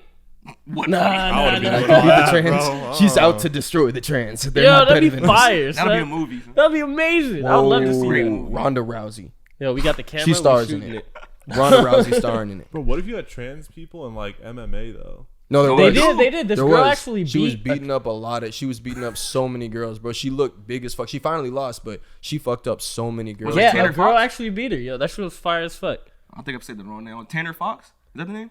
What? Nah, I would've been nah. like, Beat the that, trans. bro. She's out to destroy the trans. They're Yo, not that'd be better than us. fire. That'll be a son. movie. That'd be amazing. I'd love to see Great that. movie. Ronda Rousey. Yo, we got the camera. She we're stars in shooting it. Ronda Rousey starring in it. Bro, what if you had trans people in like MMA though? No, there They was. They did. This There girl was. actually She was beat. beating up a lot of. She was beating up so many girls, bro. She looked big as fuck. She finally lost, but she fucked up so many girls. Was it Yeah, Tanner a girl Fox? actually beat her. Yo, that shit was fire as fuck. I think I've said the wrong name. Tanner Fox? Is that the name?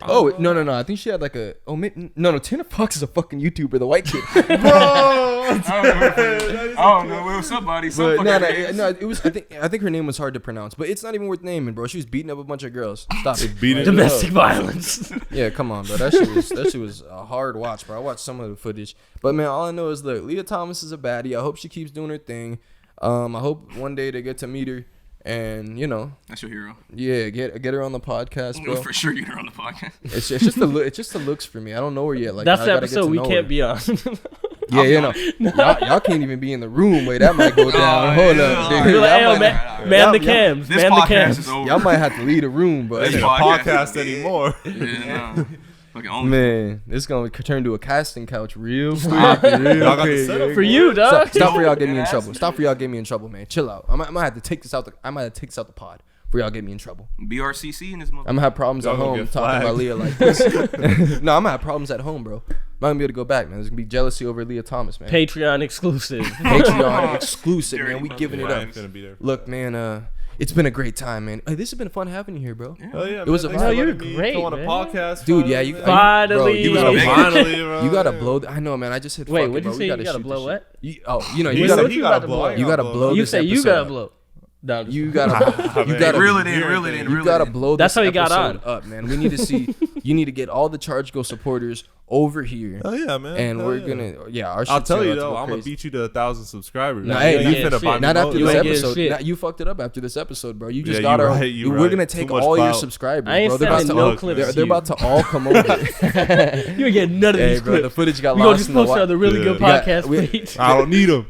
Oh no! I think she had like a. Oh no! Tanner Fox is a fucking YouTuber, the white kid. I don't know. It was somebody. Some But fucking no. It was. I think her name was hard to pronounce, but it's not even worth naming, bro. She was beating up a bunch of girls. Stop it. Beating Domestic it up. violence. Yeah, come on, bro. That shit was a hard watch, bro. I watched some of the footage, but man, all I know is look, Leah Thomas is a baddie. I hope she keeps doing her thing. I hope one day they get to meet her, and That's your hero. yeah, get her on the podcast, bro. For sure, you're on the podcast. It's just the look. It's just the looks for me. I don't know her yet. Like That's I the gotta get episode to we know can't her. be on. Yeah, y'all can't even be in the room. Wait, that might go down. Hold yeah, up, alright. dude. We're like, Y'all "Hey, might- yo, man the cams. This Man the podcast cams. is over. Y'all might have to leave the room, but It ain't a podcast. podcast anymore. Yeah, no. Fucking only. man, it's gonna turn to a casting couch real quick. Y'all got the setup For you, dog. Stop for y'all getting me in Dead trouble. ass. Stop for y'all getting me in trouble, man. Chill out. I might have to take this out. I might have to take this out the pod for y'all get me in trouble. BRCC in this month. I'm gonna have problems Y'all at gonna home get talking about flagged. Leah like this. No, I'm gonna have problems at home, bro. I'm not gonna be able to go back, man. There's gonna be jealousy over Leah Thomas, man. Patreon exclusive. Patreon exclusive, Dirty man. We fuck. giving it Ryan's up. gonna be there. Look, man. It's been a great time, man. Hey, this has been fun having you here, bro. Hell yeah, It was man. a Thanks vibe. for You're letting me great, come on a man. podcast, Dude, yeah, you Finally. you gotta, Finally, bro. you gotta blow. I know, man. I just hit. Wait, fuck it, what'd you bro. say? We You gotta gotta shoot blow this what? shit. You He you said gotta he you gotta about to blow. blow? I ain't You gotta gonna blow You this say you episode gotta up. blow. No, I'm just You kidding. gotta you Man. gotta Reel it in, reel it in, You reel gotta it in. blow That's this how he got episode on. up, man. We need to see You need to get all the ChargeGo supporters over here. Oh yeah, man. And Hell we're yeah. gonna, our I'll shit's tell gonna you about to though, go I'm gonna crazy. beat you to 1,000 subscribers. Nah, You hey, ain't yeah, finna shit. buy me Not after no- You this ain't getting episode. shit. Nah, you fucked it up after this episode, bro. You just Yeah, got you our. right, you we're right. gonna Too take much all your clout. subscribers, I ain't bro. They're about sending to, no clips to they're you. about to all come over. You ain't getting none of Hey, these bro, the clips. footage got We gonna lost just in the post it on the really good Yeah. podcast We- page. I don't need them.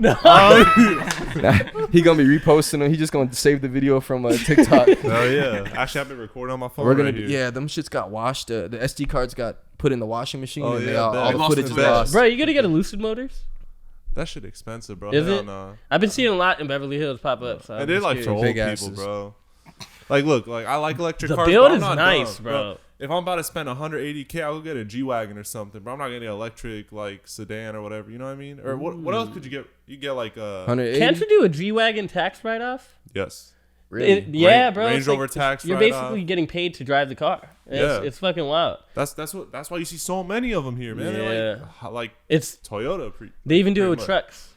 He gonna be reposting them. He just gonna save the video from TikTok. Hell yeah. Actually, I've been recording on my phone. We're gonna right do, here. them shits got washed. The SD cards got put in the washing machine, Oh, and yeah, all bet. the Lost footage in is the bed. lost. Bro, you gonna get a Lucid Motors? That shit expensive, bro. Is Hell it? no. I've been seeing a lot in Beverly Hills pop up. So And they're like for old Big people, asses. bro. Like, look, like I like electric The cars. build but I'm is not nice, dumb, bro. If I'm about to spend 180K, I'll go get a G-Wagon or something, bro. I'm not getting an electric like sedan or whatever. You know what I mean? Or what else could you get? You get like 180. Can't you do a G-Wagon tax write-off? yes. Really? Yeah, Range- bro. Range it's like- Rover tax You're write-off. basically getting paid to drive the car. Yeah. It's fucking wild. That's why you see so many of them here, man. They're like It's Toyota. they even do it pretty with much. trucks.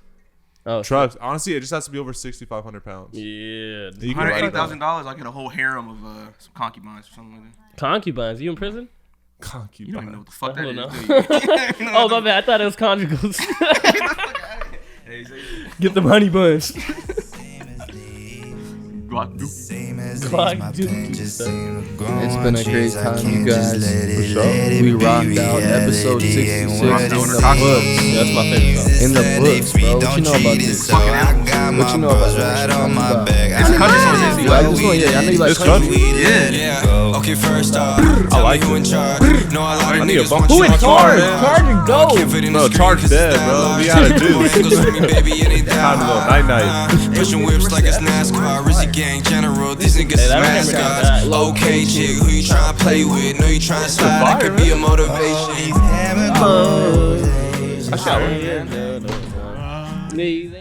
Oh, Trucks. Honestly, it just has to be over 6,500 pounds. yeah. You can ride it out. $180,000, I get a whole harem of some concubines or something like that. Concubines. You in prison? Concubine. You don't even know what the fuck I that don't is, know. do you? Oh my bad. I thought it was conjugals. Hey, say Get them honey buns. Glock do. It's been a great time, you guys. We rocked out episode 66 in the books. That's my favorite song. In the books, bro. What you know about this? What you know about this? It's country songs. You like this one? Yeah, I know you like It's country. country. Yeah. Okay, first off, I like who it. in charge? No, a lot of I need a niggas bump. want Who you in on charge? camera. Charge and go. Can't fit in the No, screen charge 'cause dead, it's bro. that We large. gotta do. Angles with me, baby, it ain't that Time to go hard. night-night. Pushing whips like it's NASCAR. Rizzy Gang general. These niggas is that camera got mascots. that. Okay, chick, who you tryna play with? Know you tryna slide? That could be a motivation. I shot one. These